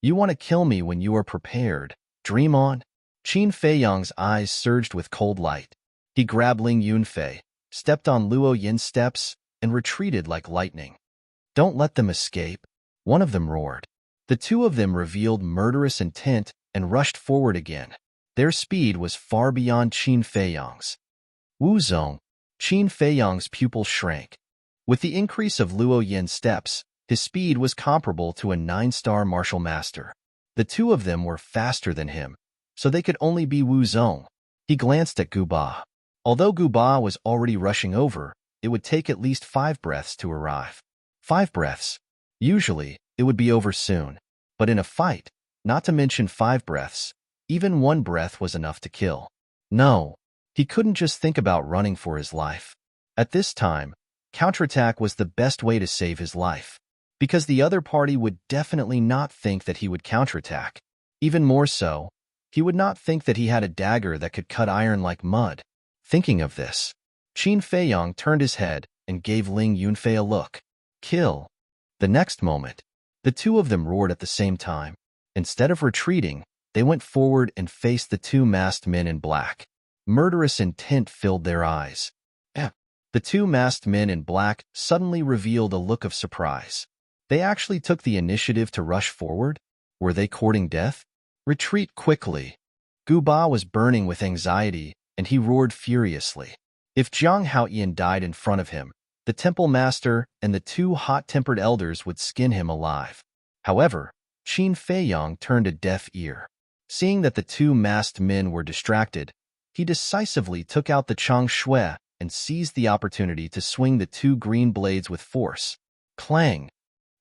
Speaker 1: You want to kill me when you are prepared. Dream on. Qin Feiyong's eyes surged with cold light. He grabbed Ling Yunfei, stepped on Luo Yin's steps, and retreated like lightning. Don't let them escape, one of them roared. The two of them revealed murderous intent and rushed forward again. Their speed was far beyond Qin Feiyong's. Wu Zong, Qin Feiyong's pupil shrank. With the increase of Luo Yin's steps, his speed was comparable to a 9-star martial master. The two of them were faster than him, so they could only be Wu Zong. He glanced at Guba. Although Guba was already rushing over, it would take at least 5 breaths to arrive. 5 breaths. Usually, it would be over soon. But in a fight, not to mention 5 breaths, even 1 breath was enough to kill. No, he couldn't just think about running for his life. At this time, counterattack was the best way to save his life, because the other party would definitely not think that he would counterattack. Even more so, he would not think that he had a dagger that could cut iron like mud. Thinking of this, Qin Feiyong turned his head and gave Ling Yunfei a look. Kill. The next moment, the two of them roared at the same time. Instead of retreating, they went forward and faced the two masked men in black. Murderous intent filled their eyes. The two masked men in black suddenly revealed a look of surprise. They actually took the initiative to rush forward? Were they courting death? Retreat quickly. Guba was burning with anxiety, and he roared furiously. If Jiang Haoyan died in front of him, the temple master and the two hot-tempered elders would skin him alive. However, Qin Feiyong turned a deaf ear. Seeing that the two masked men were distracted, he decisively took out the Chang Shui and seized the opportunity to swing the two green blades with force. Clang!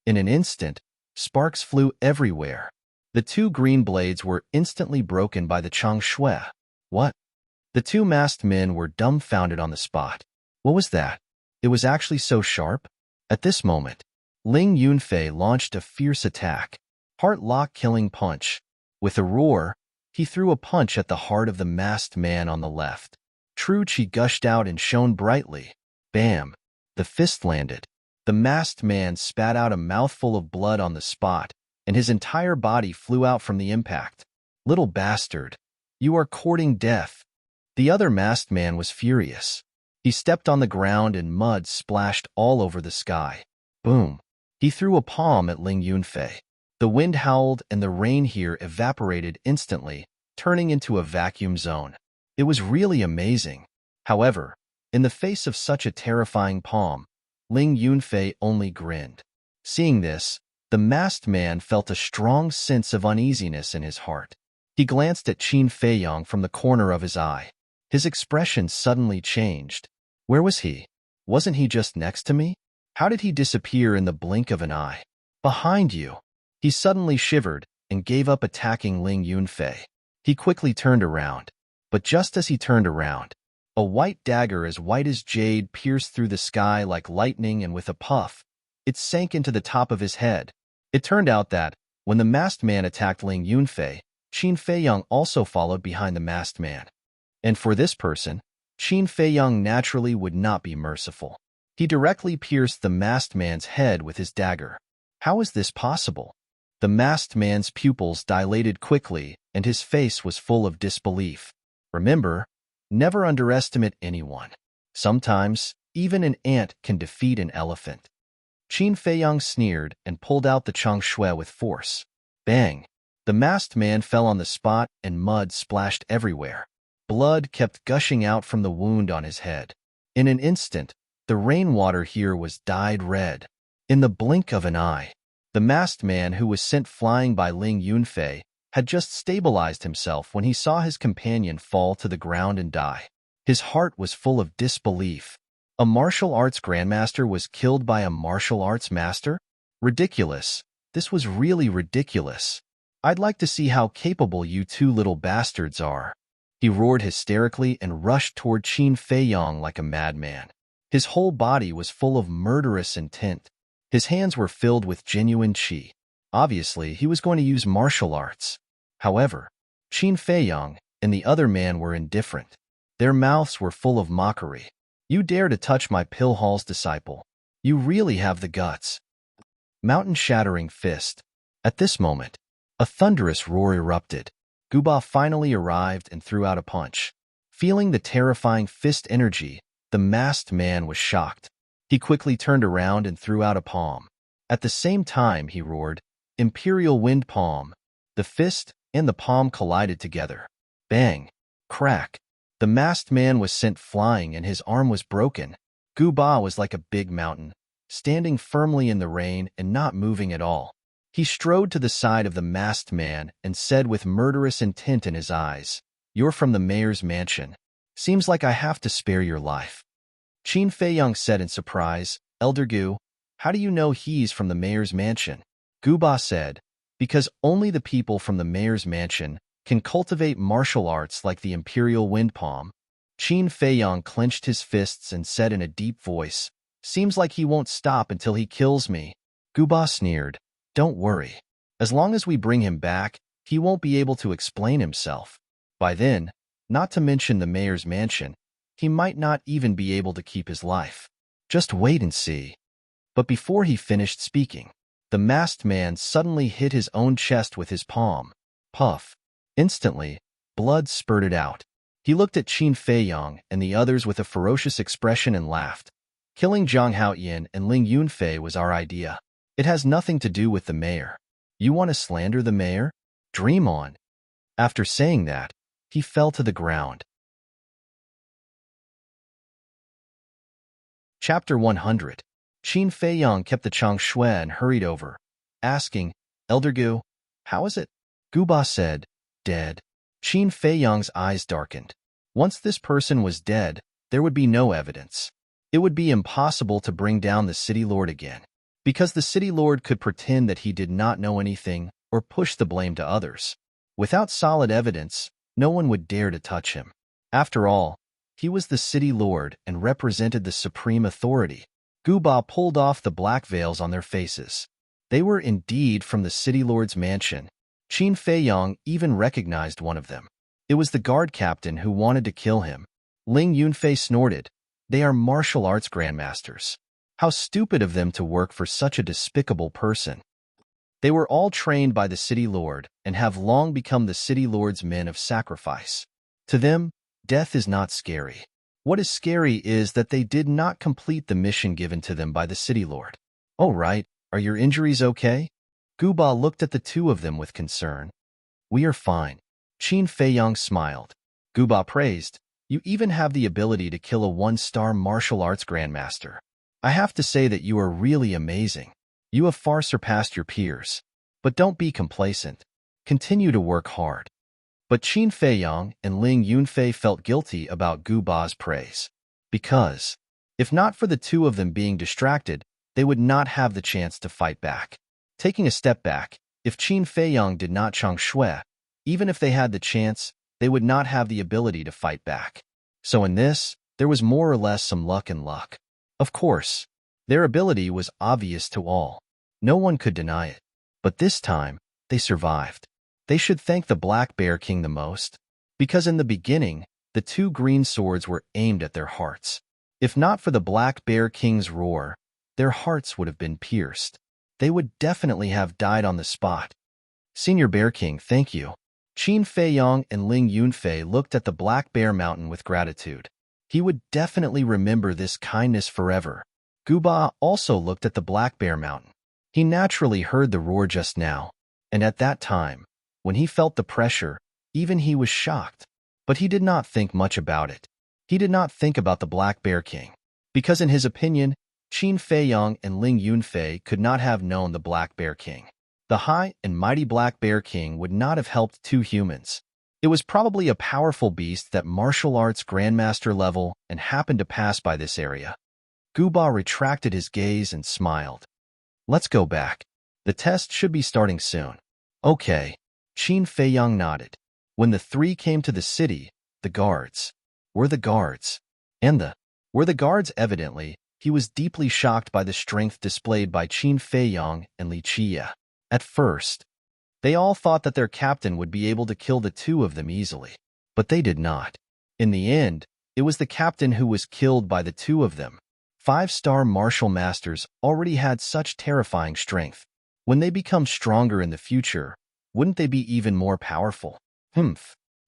Speaker 1: In an instant, sparks flew everywhere. The two green blades were instantly broken by the Chang Shui. What? The two masked men were dumbfounded on the spot. What was that? It was actually so sharp? At this moment, Ling Yunfei launched a fierce attack. Heart-lock killing punch. With a roar, he threw a punch at the heart of the masked man on the left. True qi gushed out and shone brightly. Bam! The fist landed. The masked man spat out a mouthful of blood on the spot, and his entire body flew out from the impact. Little bastard, you are courting death. The other masked man was furious. He stepped on the ground and mud splashed all over the sky. Boom! He threw a palm at Ling Yunfei. The wind howled and the rain here evaporated instantly, turning into a vacuum zone. It was really amazing. However, in the face of such a terrifying palm, Ling Yunfei only grinned. Seeing this, the masked man felt a strong sense of uneasiness in his heart. He glanced at Qin Feiyong from the corner of his eye. His expression suddenly changed. Where was he? Wasn't he just next to me? How did he disappear in the blink of an eye? Behind you. He suddenly shivered and gave up attacking Ling Yunfei. He quickly turned around. But just as he turned around, a white dagger as white as jade pierced through the sky like lightning, and with a puff, it sank into the top of his head. It turned out that, when the masked man attacked Ling Yunfei, Qin Feiyong also followed behind the masked man. And for this person, Qin Feiyong naturally would not be merciful. He directly pierced the masked man's head with his dagger. How is this possible? The masked man's pupils dilated quickly, and his face was full of disbelief. Remember, never underestimate anyone. Sometimes, even an ant can defeat an elephant. Qin Feiyang sneered and pulled out the changshui with force. Bang! The masked man fell on the spot and mud splashed everywhere. Blood kept gushing out from the wound on his head. In an instant, the rainwater here was dyed red. In the blink of an eye, the masked man who was sent flying by Ling Yunfei had just stabilized himself when he saw his companion fall to the ground and die. His heart was full of disbelief. A martial arts grandmaster was killed by a martial arts master? Ridiculous. This was really ridiculous. I'd like to see how capable you two little bastards are. He roared hysterically and rushed toward Qin Feiyang like a madman. His whole body was full of murderous intent. His hands were filled with genuine qi. Obviously, he was going to use martial arts. However, Qin Feiyang and the other man were indifferent. Their mouths were full of mockery. You dare to touch my pill hall's disciple. You really have the guts. Mountain-shattering fist. At this moment, a thunderous roar erupted. Guba finally arrived and threw out a punch. Feeling the terrifying fist energy, the masked man was shocked. He quickly turned around and threw out a palm. At the same time, he roared, Imperial Wind Palm. The fist and the palm collided together. Bang! Crack! The masked man was sent flying and his arm was broken. Guba was like a big mountain, standing firmly in the rain and not moving at all. He strode to the side of the masked man and said with murderous intent in his eyes, You're from the mayor's mansion. Seems like I have to spare your life. Qin Feiyang said in surprise, Elder Gu, how do you know he's from the mayor's mansion? Guba said, Because only the people from the mayor's mansion can cultivate martial arts like the Imperial Wind Palm. Qin Feiyang clenched his fists and said in a deep voice, Seems like he won't stop until he kills me. Guba sneered, Don't worry. As long as we bring him back, he won't be able to explain himself. By then, not to mention the mayor's mansion, he might not even be able to keep his life. Just wait and see. But before he finished speaking, the masked man suddenly hit his own chest with his palm. Puff. Instantly, blood spurted out. He looked at Qin Feiyang and the others with a ferocious expression and laughed. Killing Zhang Haoyin and Ling Yunfei was our idea. It has nothing to do with the mayor. You want to slander the mayor? Dream on. After saying that, he fell to the ground. Chapter 100. Qin Feiyang kept the changshui and hurried over, asking, Elder Gu, how is it? Guba said, Dead. Qin Feiyang's eyes darkened. Once this person was dead, there would be no evidence. It would be impossible to bring down the city lord again, because the city lord could pretend that he did not know anything or push the blame to others. Without solid evidence, no one would dare to touch him. After all, he was the city lord and represented the supreme authority. Guba pulled off the black veils on their faces. They were indeed from the city lord's mansion. Qin Feiyang even recognized one of them. It was the guard captain who wanted to kill him. Ling Yunfei snorted. They are martial arts grandmasters. How stupid of them to work for such a despicable person. They were all trained by the city lord and have long become the city lord's men of sacrifice. To them, death is not scary. What is scary is that they did not complete the mission given to them by the city lord. Oh right, are your injuries okay? Guba looked at the two of them with concern. We are fine. Qin Feiyang smiled. Guba praised, You even have the ability to kill a one-star martial arts grandmaster. I have to say that you are really amazing. You have far surpassed your peers. But don't be complacent. Continue to work hard. But Qin Feiyang and Ling Yunfei felt guilty about Guba's praise. Because, if not for the two of them being distracted, they would not have the chance to fight back. Taking a step back, if Qin Feiyang did not changshui, even if they had the chance, they would not have the ability to fight back. So in this, there was more or less some luck and luck. Of course, their ability was obvious to all. No one could deny it. But this time, they survived. They should thank the Black Bear King the most, because in the beginning, the two green swords were aimed at their hearts. If not for the Black Bear King's roar, their hearts would have been pierced. they would definitely have died on the spot. Senior Bear King, thank you. Qin Feiyong and Ling Yunfei looked at the Black Bear Mountain with gratitude. He would definitely remember this kindness forever. Guba also looked at the Black Bear Mountain. He naturally heard the roar just now, and at that time, when he felt the pressure, even he was shocked. But he did not think much about it. He did not think about the Black Bear King, because in his opinion, Qin Feiyong and Ling Yunfei could not have known the Black Bear King. The high and mighty Black Bear King would not have helped two humans. It was probably a powerful beast that martial arts grandmaster level and happened to pass by this area. Guba retracted his gaze and smiled. Let's go back. The test should be starting soon. Okay. Qin Feiyong nodded. When the three came to the city, the guards. Were the guards evidently? He was deeply shocked by the strength displayed by Qin Feiyong and Li Qia. At first, they all thought that their captain would be able to kill the two of them easily, but they did not. In the end, it was the captain who was killed by the two of them. 5-star martial masters already had such terrifying strength. When they become stronger in the future, wouldn't they be even more powerful?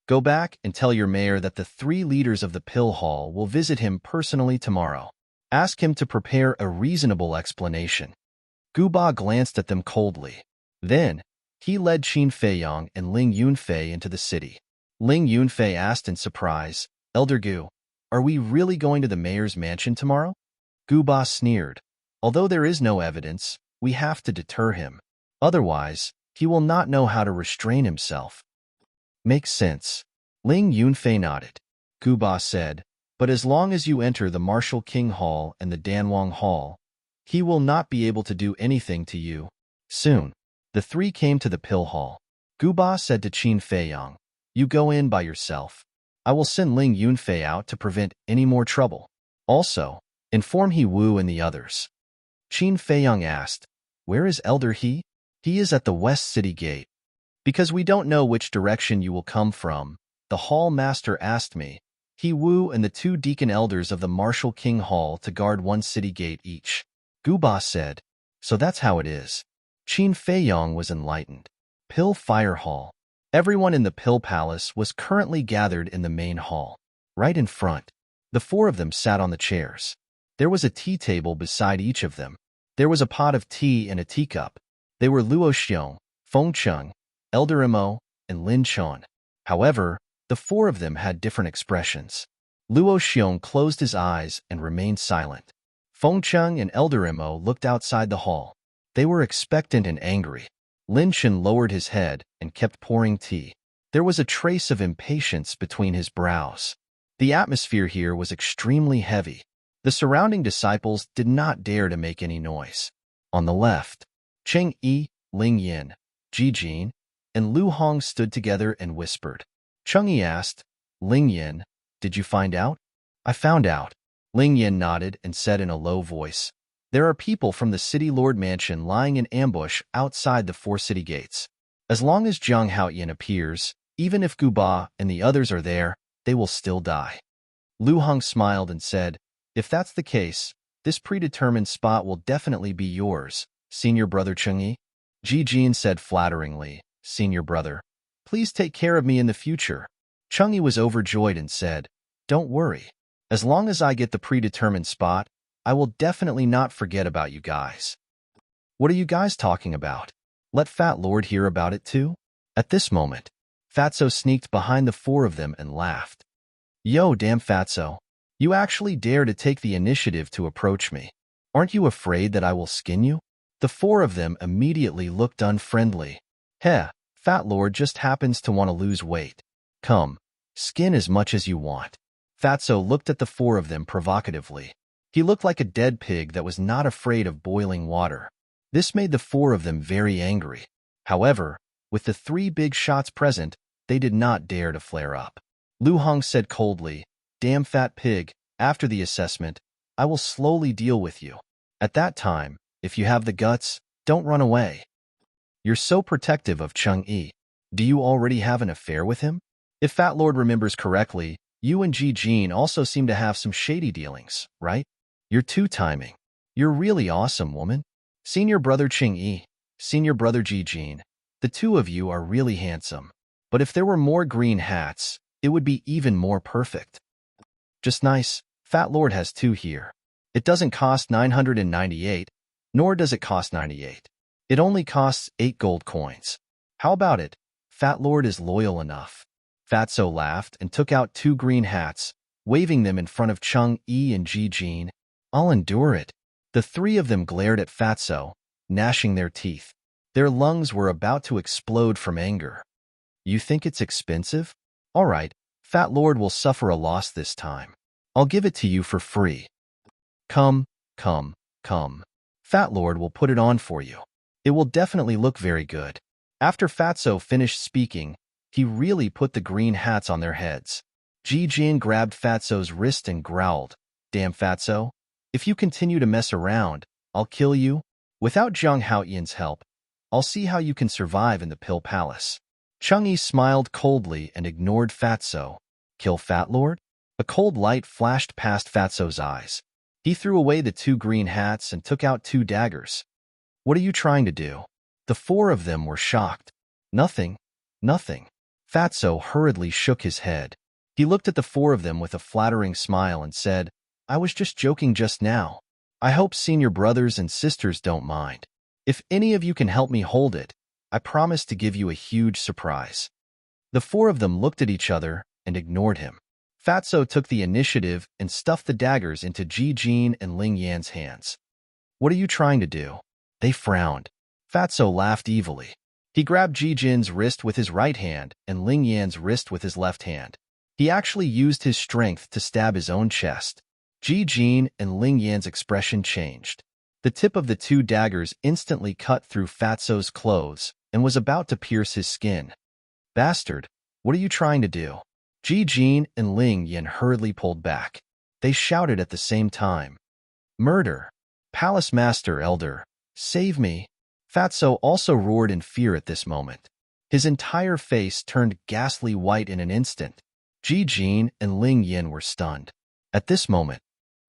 Speaker 1: Go back and tell your mayor that the 3 leaders of the Pill Hall will visit him personally tomorrow. Ask him to prepare a reasonable explanation. Guba glanced at them coldly. Then, he led Qin Feiyong and Ling Yunfei into the city. Ling Yunfei asked in surprise, Elder Gu, are we really going to the mayor's mansion tomorrow? Guba sneered. Although there is no evidence, we have to deter him. Otherwise, he will not know how to restrain himself. Makes sense. Ling Yunfei nodded. Guba said, but as long as you enter the Martial King Hall and the Danwang Hall, he will not be able to do anything to you. Soon, the 3 came to the Pill Hall. Guba said to Qin Feiyong, you go in by yourself. I will send Ling Yunfei out to prevent any more trouble. Also, inform He Wu and the others. Qin Feiyong asked, where is Elder He? He is at the West City Gate. Because we don't know which direction you will come from, the Hall Master asked me, He Wu and the 2 Deacon Elders of the Martial King Hall to guard 1 city gate each. Guba said, so that's how it is. Qin Feiyong was enlightened. Pill Fire Hall. Everyone in the Pill Palace was currently gathered in the main hall. Right in front, the 4 of them sat on the chairs. There was a tea table beside each of them. There was a pot of tea and a teacup. They were Luo Xiong, Feng Cheng, Elder Mo, and Lin Chon. However, the 4 of them had different expressions. Luo Xiong closed his eyes and remained silent. Feng Cheng and Elder Mo looked outside the hall. They were expectant and angry. Lin Chen lowered his head and kept pouring tea. There was a trace of impatience between his brows. The atmosphere here was extremely heavy. The surrounding disciples did not dare to make any noise. On the left, Cheng Yi, Ling Yin, Ji Jin, and Lu Hong stood together and whispered. Cheng Yi asked, Ling Yin, did you find out? I found out. Ling Yin nodded and said in a low voice, there are people from the City Lord Mansion lying in ambush outside the 4 city gates. As long as Jiang Haoyin appears, even if Guba and the others are there, they will still die. Lu Hong smiled and said, if that's the case, this predetermined spot will definitely be yours, Senior Brother Cheng Yi. Ji Jin said flatteringly, Senior Brother, please take care of me in the future. Cheng Yi was overjoyed and said, don't worry. As long as I get the predetermined spot, I will definitely not forget about you guys. What are you guys talking about? Let Fat Lord hear about it too? At this moment, Fatso sneaked behind the 4 of them and laughed. Yo, damn Fatso. You actually dare to take the initiative to approach me. Aren't you afraid that I will skin you? The 4 of them immediately looked unfriendly. Heh, Fat Lord just happens to want to lose weight. Come, skin as much as you want. Fatso looked at the 4 of them provocatively. He looked like a dead pig that was not afraid of boiling water. This made the 4 of them very angry. However, with the 3 big shots present, they did not dare to flare up. Lu Hong said coldly, damn fat pig, after the assessment, I will slowly deal with you. At that time, if you have the guts, don't run away. You're so protective of Cheng Yi. Do you already have an affair with him? If Fat Lord remembers correctly, you and Ji Jin also seem to have some shady dealings, right? You're two-timing. You're really awesome, woman. Senior brother Qing-yi, senior brother Ji-jin, the two of you are really handsome. But if there were more green hats, it would be even more perfect. Just nice, Fat Lord has two here. It doesn't cost 998, nor does it cost 98. It only costs 8 gold coins. How about it? Fat Lord is loyal enough. Fatso laughed and took out 2 green hats, waving them in front of Chung-yi and Ji-jin. I'll endure it. The three of them glared at Fatso, gnashing their teeth. Their lungs were about to explode from anger. You think it's expensive? All right, Fat Lord will suffer a loss this time. I'll give it to you for free. Come, come, come. Fat Lord will put it on for you. It will definitely look very good. After Fatso finished speaking, he really put the green hats on their heads. Ji-jin grabbed Fatso's wrist and growled, Damn Fatso, if you continue to mess around, I'll kill you. Without Zhang Haoyan's help, I'll see how you can survive in the Pill Palace. Chung-yi smiled coldly and ignored Fatso. Kill Fat Lord? A cold light flashed past Fatso's eyes. He threw away the 2 green hats and took out 2 daggers. What are you trying to do? The 4 of them were shocked. Nothing, nothing. Fatso hurriedly shook his head. He looked at the 4 of them with a flattering smile and said, I was just joking just now. I hope senior brothers and sisters don't mind. If any of you can help me hold it, I promise to give you a huge surprise. The 4 of them looked at each other and ignored him. Fatso took the initiative and stuffed the daggers into Ji-jin and Ling Yan's hands. What are you trying to do? They frowned. Fatso laughed evilly. He grabbed Ji-jin's wrist with his right hand and Ling Yan's wrist with his left hand. He actually used his strength to stab his own chest. Ji-jin and Ling Yan's expression changed. The tip of the 2 daggers instantly cut through Fatso's clothes and was about to pierce his skin. Bastard, what are you trying to do? Ji-jin and Ling Yan hurriedly pulled back. They shouted at the same time. Murder! Palace Master Elder, save me! Fatso also roared in fear at this moment. His entire face turned ghastly white in an instant. Ji-jin and Ling Yan were stunned. At this moment,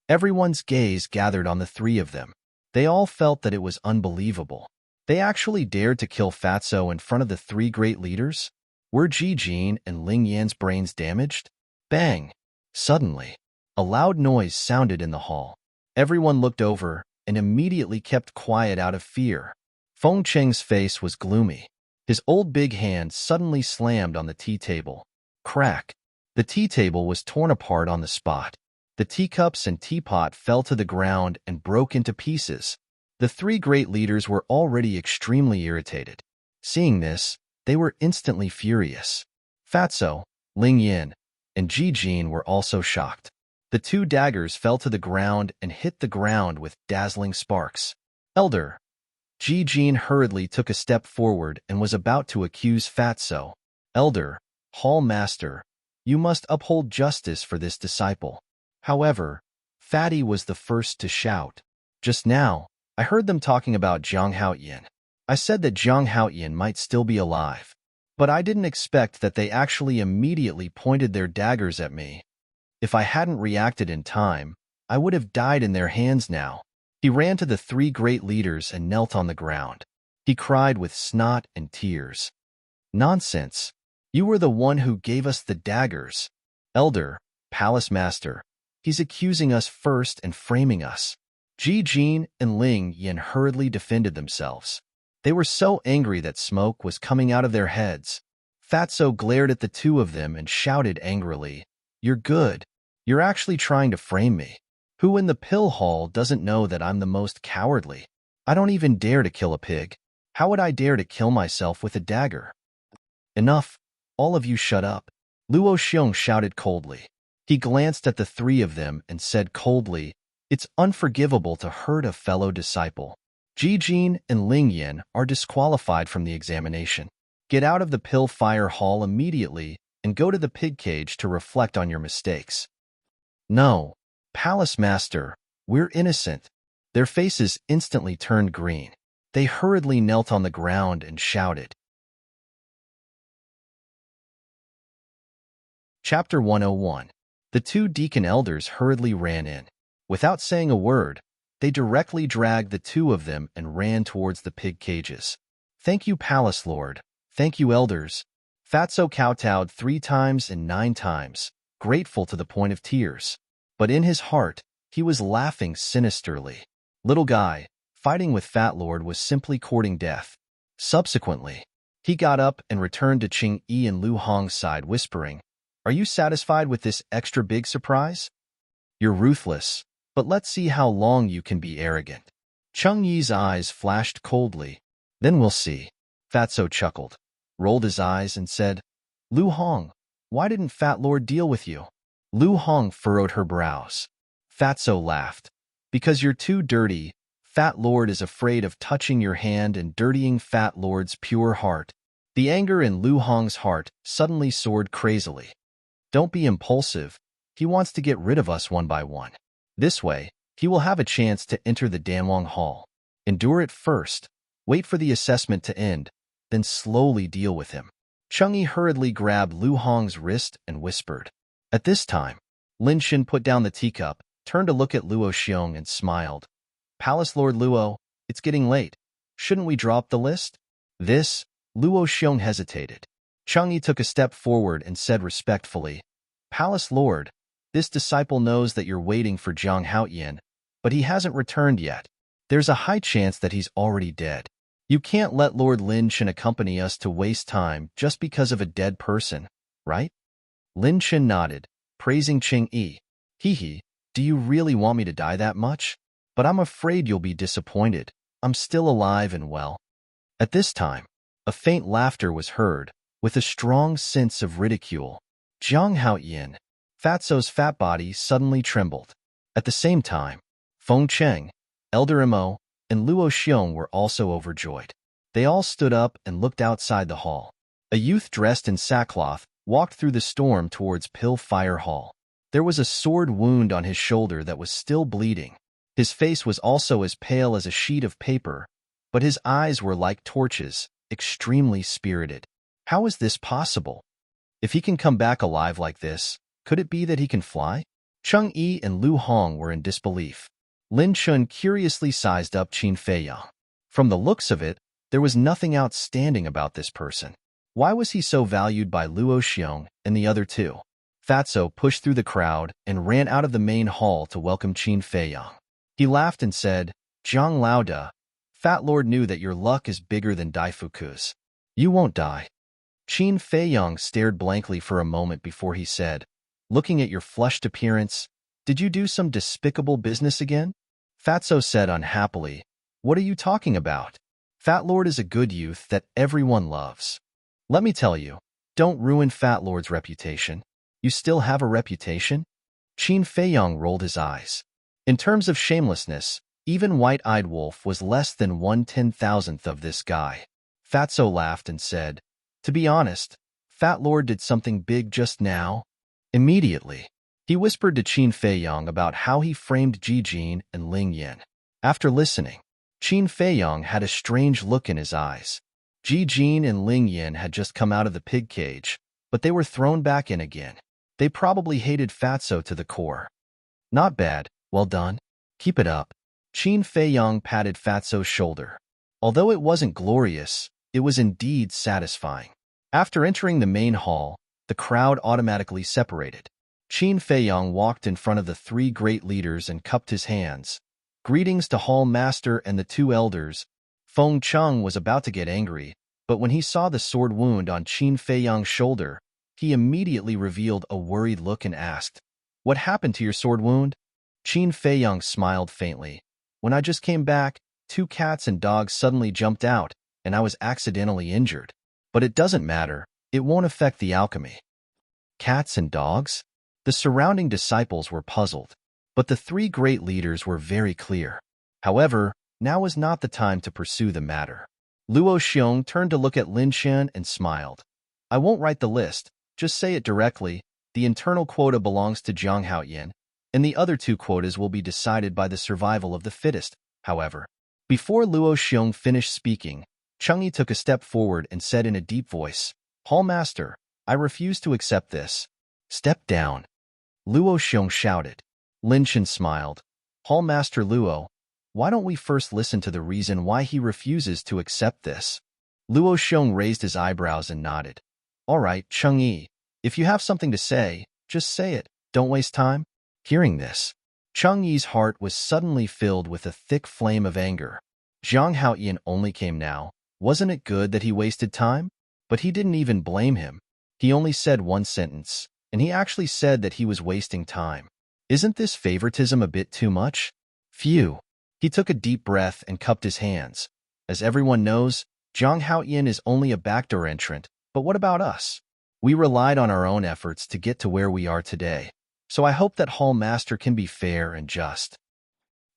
Speaker 1: everyone's gaze gathered on the 3 of them. They all felt that it was unbelievable. They actually dared to kill Fatso in front of the 3 great leaders? Were Ji-jin and Ling Yan's brains damaged? Bang! Suddenly, a loud noise sounded in the hall. Everyone looked over and immediately kept quiet out of fear. Feng Cheng's face was gloomy. His old big hand suddenly slammed on the tea table. Crack! The tea table was torn apart on the spot. The teacups and teapot fell to the ground and broke into pieces. The 3 great leaders were already extremely irritated. Seeing this, they were instantly furious. Fatso, Ling Yan, and Ji-jin were also shocked. The 2 daggers fell to the ground and hit the ground with dazzling sparks. Elder! Ji-jin hurriedly took a step forward and was about to accuse Fatso. Elder, Hall Master, you must uphold justice for this disciple. However, Fatty was the first to shout. Just now, I heard them talking about Zhang Haoyan. I said that Zhang Haoyan might still be alive, but I didn't expect that they actually immediately pointed their daggers at me. If I hadn't reacted in time, I would have died in their hands now. He ran to the 3 great leaders and knelt on the ground. He cried with snot and tears. Nonsense! You were the one who gave us the daggers. Elder, Palace Master, he's accusing us first and framing us. Ji-jin and Ling Yan hurriedly defended themselves. They were so angry that smoke was coming out of their heads. Fatso glared at the 2 of them and shouted angrily, You're good. You're actually trying to frame me. Who in the pill hall doesn't know that I'm the most cowardly? I don't even dare to kill a pig. How would I dare to kill myself with a dagger? Enough. All of you shut up. Luo Xiong shouted coldly. He glanced at the 3 of them and said coldly, It's unforgivable to hurt a fellow disciple. Ji-jin and Ling Yan are disqualified from the examination. Get out of the pill fire hall immediately and go to the pig cage to reflect on your mistakes. No, Palace Master, we're innocent. Their faces instantly turned green. They hurriedly knelt on the ground and shouted. Chapter 101. The 2 deacon elders hurriedly ran in. Without saying a word, They directly dragged the two of them and ran towards the pig cages. "Thank you, Palace Lord. Thank you, elders." Fatso kowtowed 3 times and 9 times, grateful to the point of tears. But in his heart, he was laughing sinisterly. Little guy, fighting with Fat Lord was simply courting death. Subsequently, he got up and returned to Ching Yi and Lu Hong's side, whispering, "Are you satisfied with this extra big surprise? You're ruthless, but let's see how long you can be arrogant." Cheng Yi's eyes flashed coldly. "Then we'll see." Fatso chuckled, rolled his eyes, and said, "Lu Hong, why didn't Fat Lord deal with you?" Lu Hong furrowed her brows. Fatso laughed. "Because you're too dirty. Fat Lord is afraid of touching your hand and dirtying Fat Lord's pure heart." The anger in Lu Hong's heart suddenly soared crazily. "Don't be impulsive. He wants to get rid of us one by one. This way, he will have a chance to enter the Danwang Hall. Endure it first. Wait for the assessment to end, then slowly deal with him." Cheng Yi hurriedly grabbed Lu Hong's wrist and whispered. At this time, Lin Shen put down the teacup, turned to look at Luo Xiong and smiled. "Palace Lord Luo, it's getting late. Shouldn't we drop the list?" This, Luo Xiong hesitated. Cheng Yi took a step forward and said respectfully, "Palace Lord, this disciple knows that you're waiting for Jiang Haoyan, but he hasn't returned yet. There's a high chance that he's already dead. You can't let Lord Lin Shen accompany us to waste time just because of a dead person, right?" Lin Shen nodded, praising Cheng Yi. "Hee, do you really want me to die that much? But I'm afraid you'll be disappointed. I'm still alive and well." At this time, a faint laughter was heard, with a strong sense of ridicule. Jiang Haoyan, Fatso's fat body suddenly trembled. At the same time, Feng Cheng, Elder Mo, and Luo Xiong were also overjoyed. They all stood up and looked outside the hall. A youth dressed in sackcloth walked through the storm towards Pill Fire Hall. There was a sword wound on his shoulder that was still bleeding. His face was also as pale as a sheet of paper, but his eyes were like torches, extremely spirited. How is this possible? If he can come back alive like this, could it be that he can fly? Cheng Yi and Lu Hong were in disbelief. Lin Chun curiously sized up Qin Feiyang. From the looks of it, there was nothing outstanding about this person. Why was he so valued by Luo Xiong and the other two? Fatso pushed through the crowd and ran out of the main hall to welcome Qin Feiyang. He laughed and said, "Zhang Laoda, Fat Lord knew that your luck is bigger than Daifuku's. You won't die." Qin Feiyang stared blankly for a moment before he said, "Looking at your flushed appearance, did you do some despicable business again?" Fatso said unhappily, "What are you talking about? Fat Lord is a good youth that everyone loves. Let me tell you, don't ruin Fat Lord's reputation. You still have a reputation?" Qin Feiyang rolled his eyes. In terms of shamelessness, even White-Eyed Wolf was less than 1/10,000th of this guy. Fatso laughed and said, "To be honest, Fat Lord did something big just now." Immediately, he whispered to Qin Feiyang about how he framed Ji Jin and Ling Yin. After listening, Qin Feiyang had a strange look in his eyes. Ji Jin and Ling Yin had just come out of the pig cage, but they were thrown back in again. They probably hated Fatso to the core. "Not bad, well done. Keep it up." Qin Feiyang patted Fatso's shoulder. Although it wasn't glorious, it was indeed satisfying. After entering the main hall, the crowd automatically separated. Qin Feiyang walked in front of the 3 great leaders and cupped his hands. "Greetings to Hall Master and the 2 elders." Feng Cheng was about to get angry, but when he saw the sword wound on Qin Feiyang's shoulder, he immediately revealed a worried look and asked, "What happened to your sword wound?" Qin Feiyang smiled faintly. "When I just came back, 2 cats and dogs suddenly jumped out, and I was accidentally injured. But it doesn't matter, it won't affect the alchemy." Cats and dogs? The surrounding disciples were puzzled, but the 3 great leaders were very clear. However, now was not the time to pursue the matter. Luo Xiong turned to look at Lin Shen and smiled. "I won't write the list, just say it directly. The internal quota belongs to Jiang Haoyan, and the other 2 quotas will be decided by the survival of the fittest." However, before Luo Xiong finished speaking, Cheng Yi took a step forward and said in a deep voice, "Hall Master, I refuse to accept this." "Step down," Luo Xiong shouted. Lin Shen smiled. "Hall Master Luo, Why don't we first listen to the reason why he refuses to accept this? Luo Xiong raised his eyebrows and nodded. All right, Chang'e, if you have something to say, just say it. Don't waste time. Hearing this, Chang'e's heart was suddenly filled with a thick flame of anger. Zhang Haoyan only came now. Wasn't it good that he wasted time? But he didn't even blame him. He only said one sentence, and he actually said that he was wasting time. Isn't this favoritism a bit too much? Phew. He took a deep breath and cupped his hands. As everyone knows, Zhang Haoyan is only a backdoor entrant, but what about us? We relied on our own efforts to get to where we are today, so I hope that Hall Master can be fair and just.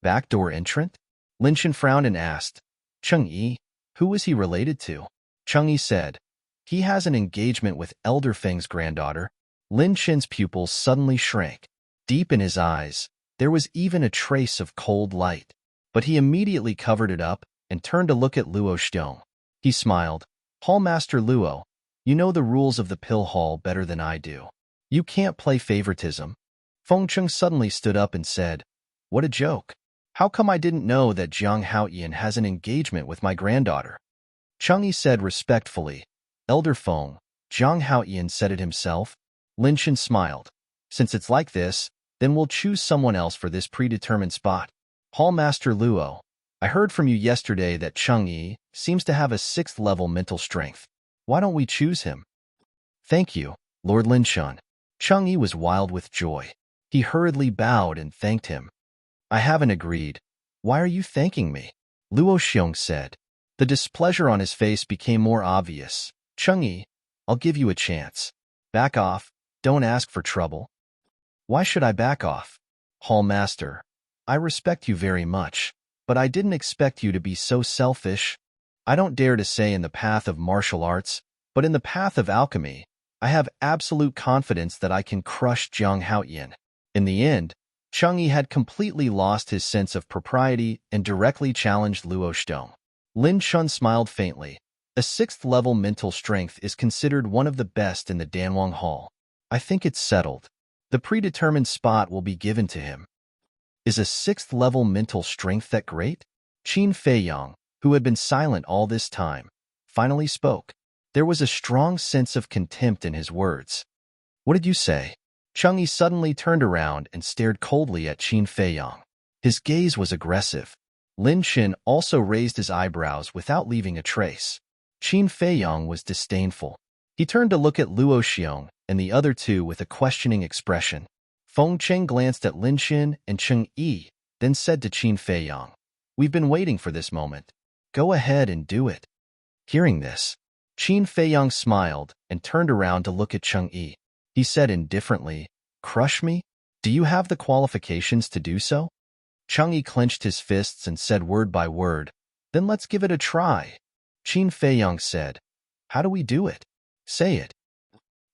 Speaker 1: Backdoor entrant? Lin Shen frowned and asked, Chang'e, who is he related to? Chang'e said, he has an engagement with Elder Feng's granddaughter. Lin Shen's pupils suddenly shrank. Deep in his eyes, there was even a trace of cold light. But he immediately covered it up and turned to look at Luo Xiong. He smiled. Hallmaster Luo, you know the rules of the pill hall better than I do. You can't play favoritism. Feng Cheng suddenly stood up and said, what a joke. How come I didn't know that Zhang Haoyan has an engagement with my granddaughter? Chang'e said respectfully, Elder Feng, Zhang Haoyan said it himself. Lin Shen smiled. Since it's like this, then we'll choose someone else for this predetermined spot. Hallmaster Luo, I heard from you yesterday that Chang'e seems to have a 6th level mental strength. Why don't we choose him? Thank you, Lord Lin Shen. Chang'e was wild with joy. He hurriedly bowed and thanked him. I haven't agreed. Why are you thanking me? Luo Xiong said. The displeasure on his face became more obvious. Chang'e, I'll give you a chance. Back off. Don't ask for trouble. Why should I back off? Hallmaster, I respect you very much, but I didn't expect you to be so selfish. I don't dare to say in the path of martial arts, but in the path of alchemy, I have absolute confidence that I can crush Zhang Haoyan. In the end, Chang'e had completely lost his sense of propriety and directly challenged Luo Xiong. Lin Shen smiled faintly. A 6th level mental strength is considered one of the best in the Danwang Hall. I think it's settled. The predetermined spot will be given to him. Is a 6th level mental strength that great? Qin Feiyang, who had been silent all this time, finally spoke. There was a strong sense of contempt in his words. What did you say? Chang'e suddenly turned around and stared coldly at Qin Feiyang. His gaze was aggressive. Lin Shen also raised his eyebrows without leaving a trace. Qin Feiyang was disdainful. He turned to look at Luo Xiong and the other two with a questioning expression. Feng Cheng glanced at Lin Shen and Chang'e, then said to Qin Feiyang, we've been waiting for this moment. Go ahead and do it. Hearing this, Qin Feiyang smiled and turned around to look at Chang'e. He said indifferently, crush me? Do you have the qualifications to do so? Chang'e clenched his fists and said word by word, then let's give it a try. Qin Feiyang said, how do we do it? Say it.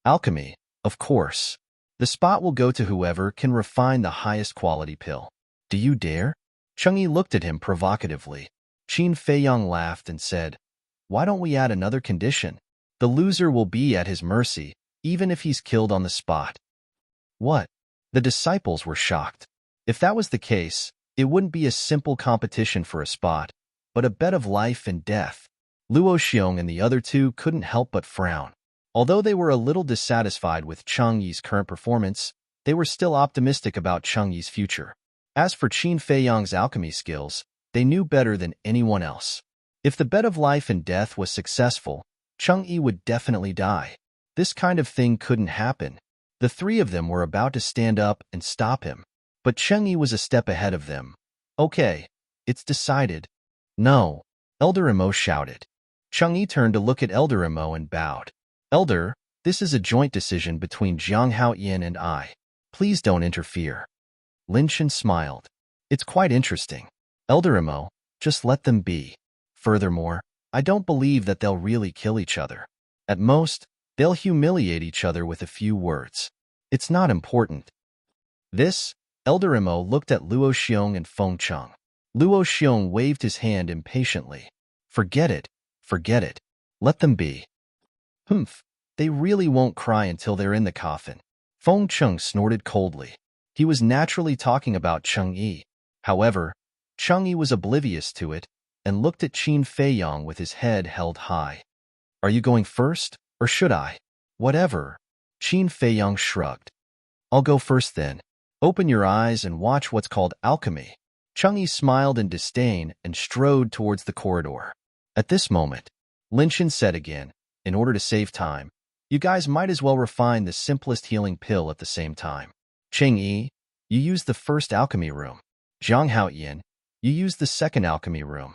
Speaker 1: Alchemy, of course. The spot will go to whoever can refine the highest quality pill. Do you dare? Chang'e looked at him provocatively. Qin Feiyang laughed and said, why don't we add another condition? The loser will be at his mercy, even if he's killed on the spot. What? The disciples were shocked. If that was the case, it wouldn't be a simple competition for a spot, but a bet of life and death. Luo Xiong and the other two couldn't help but frown. Although they were a little dissatisfied with Chang'e's current performance, they were still optimistic about Chang'e's future. As for Qin Feiyang's alchemy skills, they knew better than anyone else. If the bet of life and death was successful, Chang'e would definitely die. This kind of thing couldn't happen. The three of them were about to stand up and stop him. But Chang'e was a step ahead of them. Okay, it's decided. No, Elder Imo shouted. Chang'e turned to look at Elder Imo and bowed. Elder, this is a joint decision between Zhang Haoyan and I. Please don't interfere. Lin Shen smiled. It's quite interesting. Elder Imo, just let them be. Furthermore, I don't believe that they'll really kill each other. At most, they'll humiliate each other with a few words. It's not important. This, Elder Imo looked at Luo Xiong and Feng Cheng. Luo Xiong waved his hand impatiently. Forget it. Forget it. Let them be. Humph, they really won't cry until they're in the coffin. Feng Cheng snorted coldly. He was naturally talking about Chang'e. However, Chang'e was oblivious to it and looked at Qin Feiyang with his head held high. Are you going first, or should I? Whatever. Qin Feiyang shrugged. I'll go first then. Open your eyes and watch what's called alchemy. Chang'e smiled in disdain and strode towards the corridor. At this moment, Lin Shan said again, in order to save time, you guys might as well refine the simplest healing pill at the same time. Chang'e, you use the first alchemy room. Zhang Haoyin, you use the second alchemy room.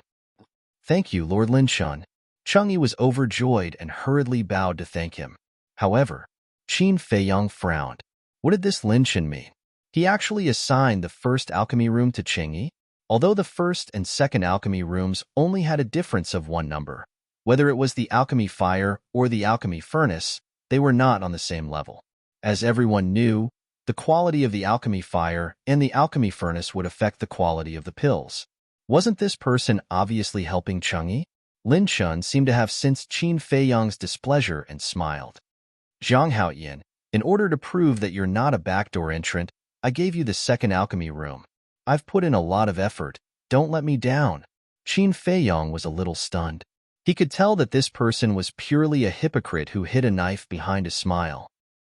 Speaker 1: Thank you, Lord Lin Shan. Chang'e was overjoyed and hurriedly bowed to thank him. However, Qin Feiyang frowned. What did this Lin Shan mean? He actually assigned the first alchemy room to Chang'e, although the first and second alchemy rooms only had a difference of one number. Whether it was the alchemy fire or the alchemy furnace, they were not on the same level. As everyone knew, the quality of the alchemy fire and the alchemy furnace would affect the quality of the pills. Wasn't this person obviously helping Chang'e? Lin Shan seemed to have sensed Qin Feiyang's displeasure and smiled. Zhang Haoyin, in order to prove that you're not a backdoor entrant, I gave you the second alchemy room. I've put in a lot of effort. Don't let me down. Qin Feiyang was a little stunned. He could tell that this person was purely a hypocrite who hid a knife behind a smile.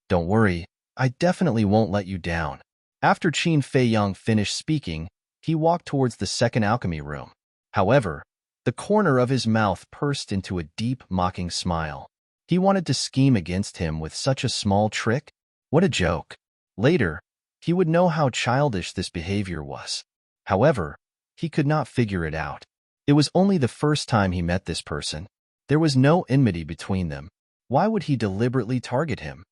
Speaker 1: Don't worry, I definitely won't let you down. After Qin Feiyang finished speaking, he walked towards the second alchemy room. However, the corner of his mouth pursed into a deep, mocking smile. He wanted to scheme against him with such a small trick? What a joke. Later, he would know how childish this behavior was. However, he could not figure it out. It was only the first time he met this person. There was no enmity between them. Why would he deliberately target him?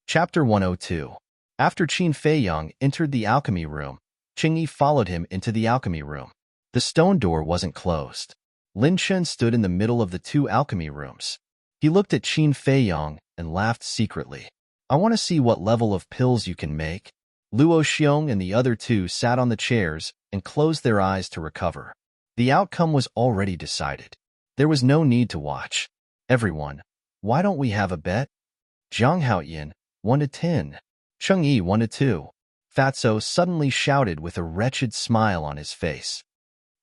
Speaker 1: Chapter 102. After Qin Feiyang entered the alchemy room, Chang'e followed him into the alchemy room. The stone door wasn't closed. Lin Shan stood in the middle of the two alchemy rooms. He looked at Qin Feiyang and laughed secretly. I want to see what level of pills you can make. Luo Xiong and the other two sat on the chairs and closed their eyes to recover. The outcome was already decided. There was no need to watch. Everyone, why don't we have a bet? Zhang Haoyin, 1 to 10. Chang'e, 1 to 2. Fatso suddenly shouted with a wretched smile on his face.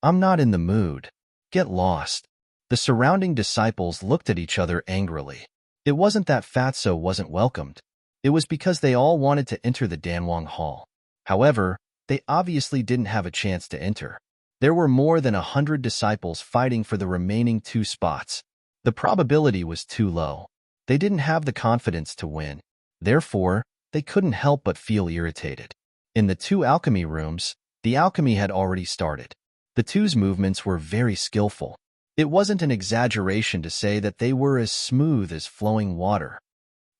Speaker 1: I'm not in the mood. Get lost. The surrounding disciples looked at each other angrily. It wasn't that Fatso wasn't welcomed. It was because they all wanted to enter the Danwang Hall. However, they obviously didn't have a chance to enter. There were more than 100 disciples fighting for the remaining 2 spots. The probability was too low. They didn't have the confidence to win. Therefore, they couldn't help but feel irritated. In the 2 alchemy rooms, the alchemy had already started. The 2's movements were very skillful. It wasn't an exaggeration to say that they were as smooth as flowing water.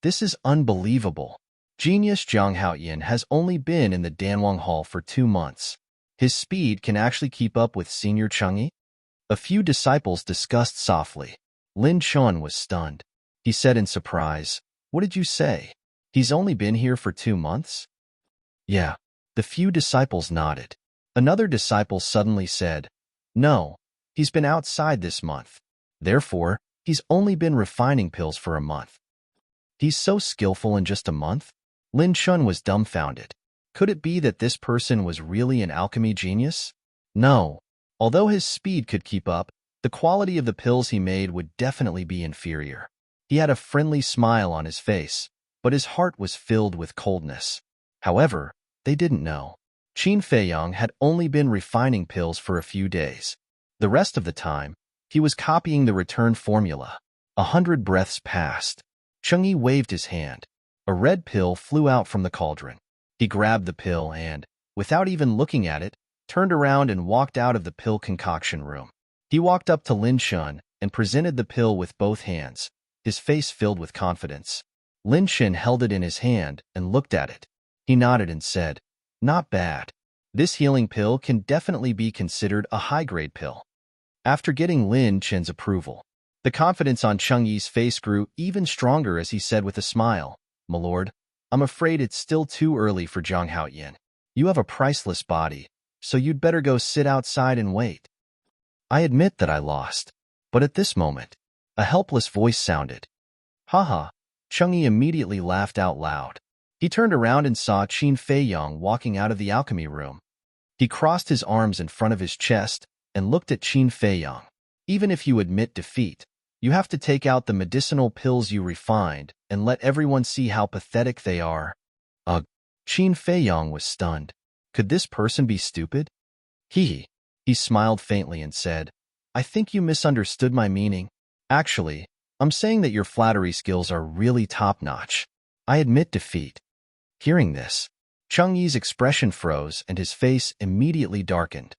Speaker 1: This is unbelievable. Genius Zhang Haoyin has only been in the Danwang Hall for 2 months. His speed can actually keep up with Senior Chang'e? A few disciples discussed softly. Lin Shan was stunned. He said in surprise, What did you say? He's only been here for 2 months? Yeah. The few disciples nodded. Another disciple suddenly said, No, he's been outside this month. Therefore, he's only been refining pills for a month. He's so skillful in just a month? Lin Shan was dumbfounded. Could it be that this person was really an alchemy genius? No. Although his speed could keep up, the quality of the pills he made would definitely be inferior. He had a friendly smile on his face, but his heart was filled with coldness. However, they didn't know. Qin Feiyang had only been refining pills for a few days. The rest of the time, he was copying the return formula. 100 breaths passed. Chang'e waved his hand. A red pill flew out from the cauldron. He grabbed the pill and, without even looking at it, turned around and walked out of the pill concoction room. He walked up to Lin Shan and presented the pill with both hands, his face filled with confidence. Lin Shan held it in his hand and looked at it. He nodded and said, Not bad. This healing pill can definitely be considered a high-grade pill. After getting Lin Shan's approval, the confidence on Chang'e's face grew even stronger as he said with a smile, My lord, I'm afraid it's still too early for Zhang Haoyin. You have a priceless body, so you'd better go sit outside and wait. I admit that I lost. But at this moment, a helpless voice sounded. Haha. Chang'e immediately laughed out loud. He turned around and saw Qin Feiyong walking out of the alchemy room. He crossed his arms in front of his chest and looked at Qin Feiyong. Even if you admit defeat, you have to take out the medicinal pills you refined and let everyone see how pathetic they are. Ugh. Qin Feiyong was stunned. Could this person be stupid? He smiled faintly and said, I think you misunderstood my meaning. Actually, I'm saying that your flattery skills are really top-notch. I admit defeat. Hearing this, Cheng Yi's expression froze and his face immediately darkened.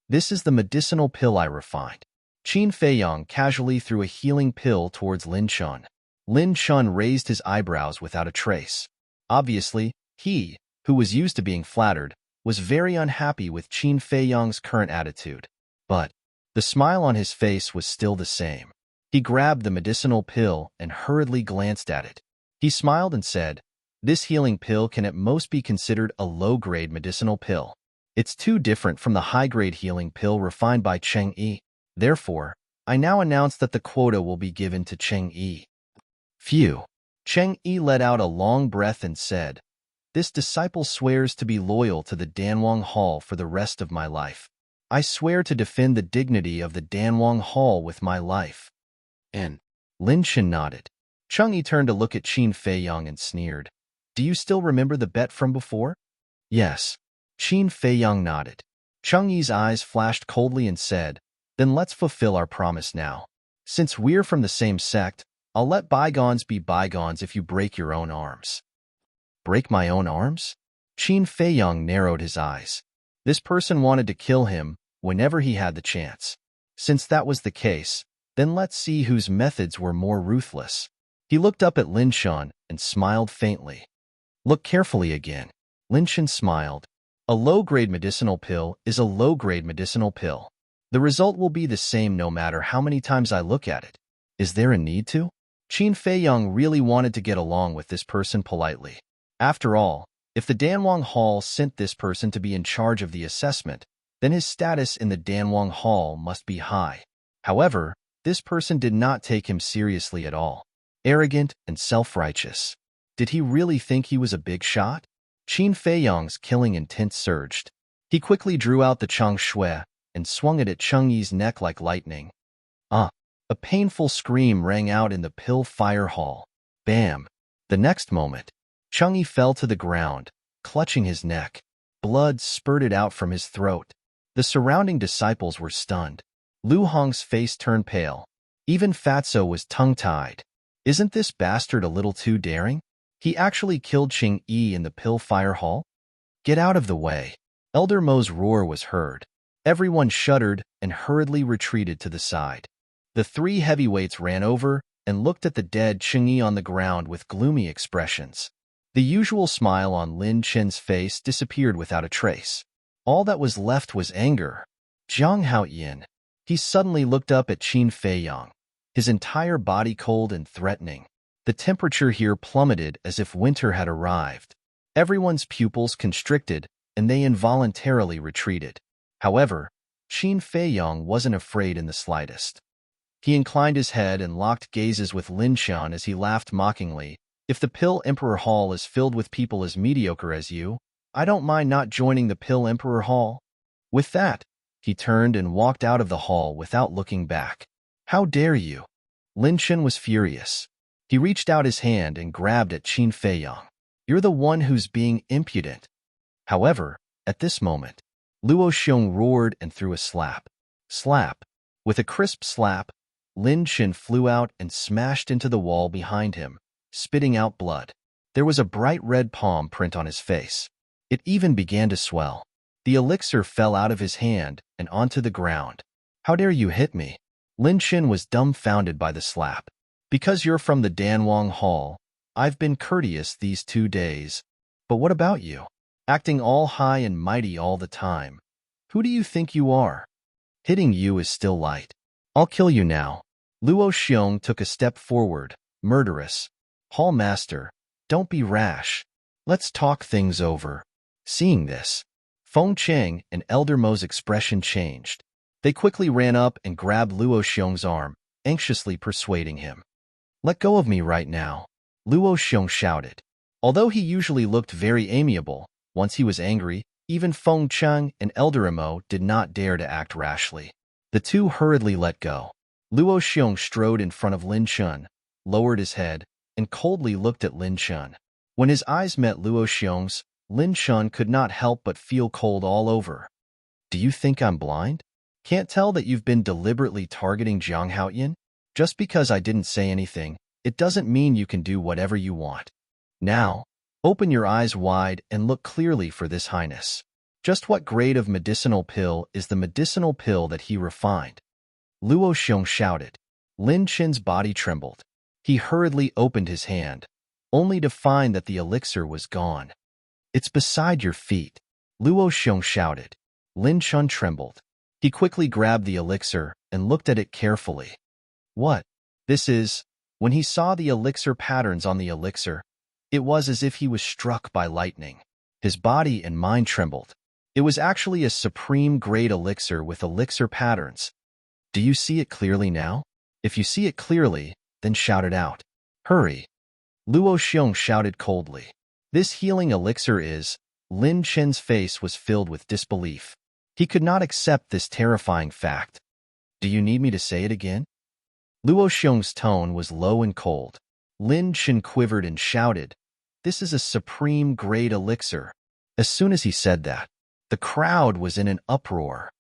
Speaker 1: This is the medicinal pill I refined. Qin Feiyong casually threw a healing pill towards Lin Chun. Lin Chun raised his eyebrows without a trace. Obviously, he, who was used to being flattered, was very unhappy with Qin Feiyong's current attitude. But the smile on his face was still the same. He grabbed the medicinal pill and hurriedly glanced at it. He smiled and said, this healing pill can at most be considered a low-grade medicinal pill. It's too different from the high-grade healing pill refined by Cheng Yi. Therefore, I now announce that the quota will be given to Cheng Yi. Phew. Cheng Yi let out a long breath and said, this disciple swears to be loyal to the Danwang Hall for the rest of my life. I swear to defend the dignity of the Danwang Hall with my life. And Lin Chen nodded. Cheng Yi turned to look at Qin Feiyong and sneered. Do you still remember the bet from before? Yes. Qin Feiyong nodded. Cheng Yi's eyes flashed coldly and said, then let's fulfill our promise now. Since we're from the same sect, I'll let bygones be bygones if you break your own arms. Break my own arms? Qin Feiyong narrowed his eyes. This person wanted to kill him whenever he had the chance. Since that was the case, then let's see whose methods were more ruthless. He looked up at Lin Chun and smiled faintly. Look carefully again. Lin Chun smiled. A low-grade medicinal pill is a low-grade medicinal pill. The result will be the same no matter how many times I look at it. Is there a need to? Qin Feiyong really wanted to get along with this person politely. After all, if the Danwang Hall sent this person to be in charge of the assessment, then his status in the Danwang Hall must be high. However, this person did not take him seriously at all. Arrogant and self-righteous. Did he really think he was a big shot? Qin Feiyong's killing intent surged. He quickly drew out the Chang Shui and swung it at Cheng Yi's neck like lightning. A painful scream rang out in the pill fire hall. Bam! The next moment, Cheng Yi fell to the ground, clutching his neck. Blood spurted out from his throat. The surrounding disciples were stunned. Lu Hong's face turned pale. Even Fatso was tongue-tied. Isn't this bastard a little too daring? He actually killed Cheng Yi in the pill fire hall? Get out of the way. Elder Mo's roar was heard. Everyone shuddered and hurriedly retreated to the side. The three heavyweights ran over and looked at the dead Cheng Yi on the ground with gloomy expressions. The usual smile on Lin Chen's face disappeared without a trace. All that was left was anger. Zhang Haoyin. He suddenly looked up at Qin Feiyong, his entire body cold and threatening. The temperature here plummeted as if winter had arrived. Everyone's pupils constricted, and they involuntarily retreated. However, Qin Feiyong wasn't afraid in the slightest. He inclined his head and locked gazes with Lin Chen as he laughed mockingly. If the Pill Emperor Hall is filled with people as mediocre as you, I don't mind not joining the Pill Emperor Hall. With that, he turned and walked out of the hall without looking back. How dare you? Lin Chen was furious. He reached out his hand and grabbed at Qin Feiyong. You're the one who's being impudent. However, at this moment, Luo Xiong roared and threw a slap. Slap. With a crisp slap, Lin Chen flew out and smashed into the wall behind him, spitting out blood. There was a bright red palm print on his face. It even began to swell. The elixir fell out of his hand and onto the ground. How dare you hit me? Lin Chen was dumbfounded by the slap. Because you're from the Danwang Hall, I've been courteous these 2 days. But what about you? Acting all high and mighty all the time. Who do you think you are? Hitting you is still light. I'll kill you now. Luo Xiong took a step forward, murderous. Hall Master, don't be rash. Let's talk things over. Seeing this, Feng Cheng and Elder Mo's expression changed. They quickly ran up and grabbed Luo Xiong's arm, anxiously persuading him. Let go of me right now, Luo Xiong shouted. Although he usually looked very amiable, once he was angry, even Feng Cheng and Elder Imo did not dare to act rashly. The two hurriedly let go. Luo Xiong strode in front of Lin Chun, lowered his head, and coldly looked at Lin Chun. When his eyes met Luo Xiong's, Lin Chun could not help but feel cold all over. Do you think I'm blind? Can't tell that you've been deliberately targeting Jiang Haoyin? Just because I didn't say anything, it doesn't mean you can do whatever you want. Now, open your eyes wide and look clearly for this highness. Just what grade of medicinal pill is the medicinal pill that he refined? Luo Xiong shouted. Lin Chin's body trembled. He hurriedly opened his hand, only to find that the elixir was gone. It's beside your feet, Luo Xiong shouted. Lin Chun trembled. He quickly grabbed the elixir and looked at it carefully. What? This is... When he saw the elixir patterns on the elixir, it was as if he was struck by lightning. His body and mind trembled. It was actually a supreme-grade elixir with elixir patterns. Do you see it clearly now? If you see it clearly, then shout it out. Hurry! Luo Xiong shouted coldly. This healing elixir is... Lin Chen's face was filled with disbelief. He could not accept this terrifying fact. Do you need me to say it again? Luo Xiong's tone was low and cold. Lin Chen quivered and shouted, This is a supreme-grade elixir. As soon as he said that, the crowd was in an uproar.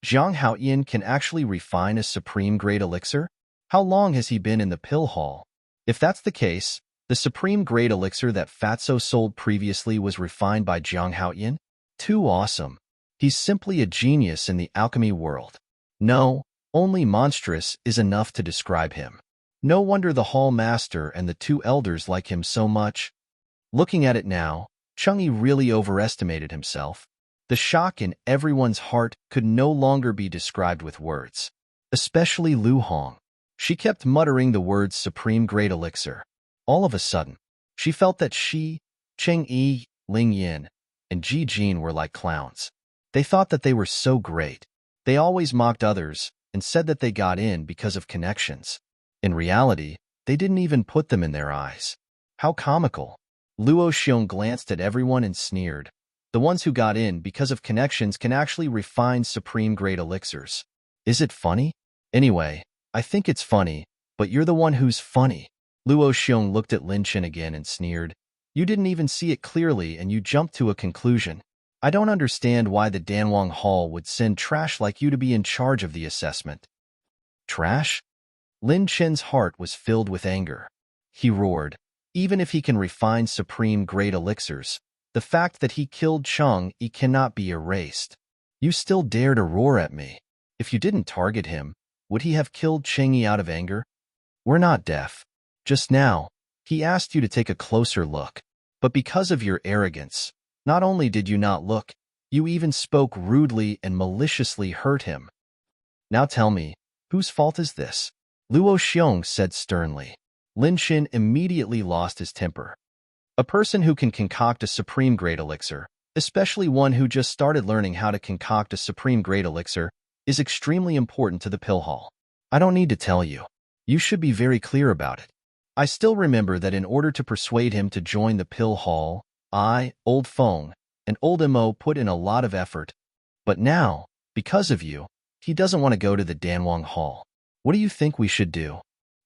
Speaker 1: Jiang Haoyin can actually refine a supreme-grade elixir? How long has he been in the pill hall? If that's the case, the supreme-grade elixir that Fatso sold previously was refined by Jiang Haoyin? Too awesome. He's simply a genius in the alchemy world. No, only monstrous is enough to describe him. No wonder the hall master and the two elders like him so much. Looking at it now, Chang'e really overestimated himself. The shock in everyone's heart could no longer be described with words. Especially Lu Hong. She kept muttering the words supreme grade elixir. All of a sudden, she felt that she, Chang'e, Ling Yin, and Ji Jin were like clowns. They thought that they were so great. They always mocked others and said that they got in because of connections. In reality, they didn't even put them in their eyes. How comical. Luo Xiong glanced at everyone and sneered. The ones who got in because of connections can actually refine supreme-grade elixirs. Is it funny? Anyway, I think it's funny, but you're the one who's funny. Luo Xiong looked at Lin Chen again and sneered. You didn't even see it clearly and you jumped to a conclusion. I don't understand why the Danwang Hall would send trash like you to be in charge of the assessment. Trash? Lin Chen's heart was filled with anger. He roared. Even if he can refine supreme-grade elixirs, the fact that he killed Chang'e cannot be erased. You still dare to roar at me. If you didn't target him, would he have killed Chang'e out of anger? We're not deaf. Just now, he asked you to take a closer look. But because of your arrogance, not only did you not look, you even spoke rudely and maliciously hurt him. Now tell me, whose fault is this? Luo Xiong said sternly. Lin Chen immediately lost his temper. A person who can concoct a supreme-grade elixir, especially one who just started learning how to concoct a supreme-grade elixir, is extremely important to the pill hall. I don't need to tell you. You should be very clear about it. I still remember that in order to persuade him to join the pill hall, I, Old Feng, and Old Mo put in a lot of effort. But now, because of you, he doesn't want to go to the Danwang Hall. What do you think we should do?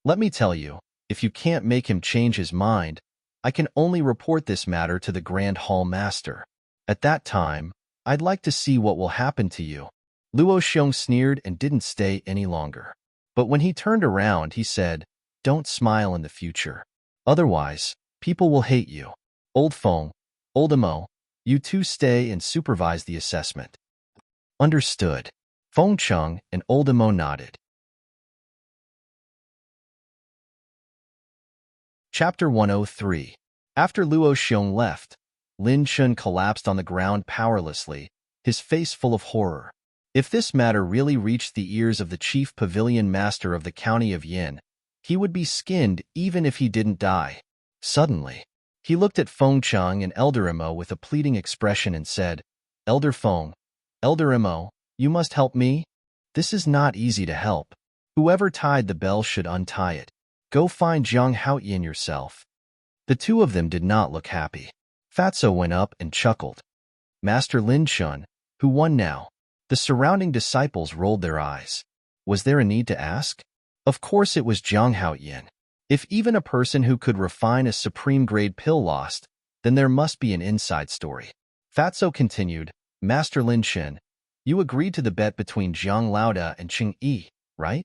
Speaker 1: Let me tell you, if you can't make him change his mind, I can only report this matter to the Grand Hall Master. At that time, I'd like to see what will happen to you. Luo Xiong sneered and didn't stay any longer. But when he turned around, he said, Don't smile in the future. Otherwise, people will hate you. Old Feng, Old Mo, you two stay and supervise the assessment. Understood. Feng Cheng and Old Mo nodded. Chapter 103. After Luo Xiong left, Lin Chen collapsed on the ground powerlessly, his face full of horror. If this matter really reached the ears of the chief pavilion master of the county of Yin, he would be skinned even if he didn't die. Suddenly, he looked at Feng Cheng and Elder Mo with a pleading expression and said, Elder Feng, Elder Mo, you must help me? This is not easy to help. Whoever tied the bell should untie it. Go find Jiang Haoyin yourself. The two of them did not look happy. Fatso went up and chuckled. Master Lin Shun, who won now? The surrounding disciples rolled their eyes. Was there a need to ask? Of course it was Jiang Haoyin. If even a person who could refine a supreme-grade pill lost, then there must be an inside story. Fatso continued, Master Lin Shen, you agreed to the bet between Jiang Laoda and Qing Yi, right?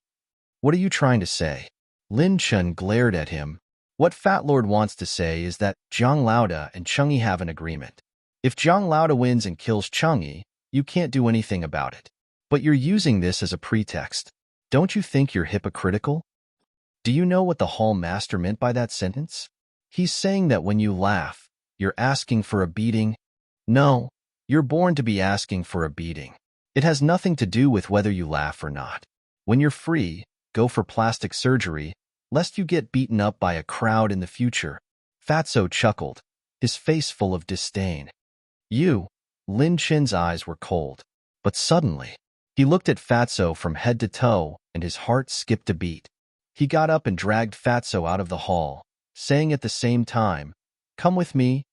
Speaker 1: What are you trying to say? Lin Chen glared at him. What Fat Lord wants to say is that Jiang Laoda and Cheng Yi have an agreement. If Jiang Laoda wins and kills Cheng Yi, you can't do anything about it. But you're using this as a pretext. Don't you think you're hypocritical? Do you know what the Hall Master meant by that sentence? He's saying that when you laugh, you're asking for a beating. No, you're born to be asking for a beating. It has nothing to do with whether you laugh or not. When you're free, go for plastic surgery, lest you get beaten up by a crowd in the future. Fatso chuckled, his face full of disdain. Lin Chen's eyes were cold. But suddenly, he looked at Fatso from head to toe, and his heart skipped a beat. He got up and dragged Fatso out of the hall, saying at the same time, Come with me.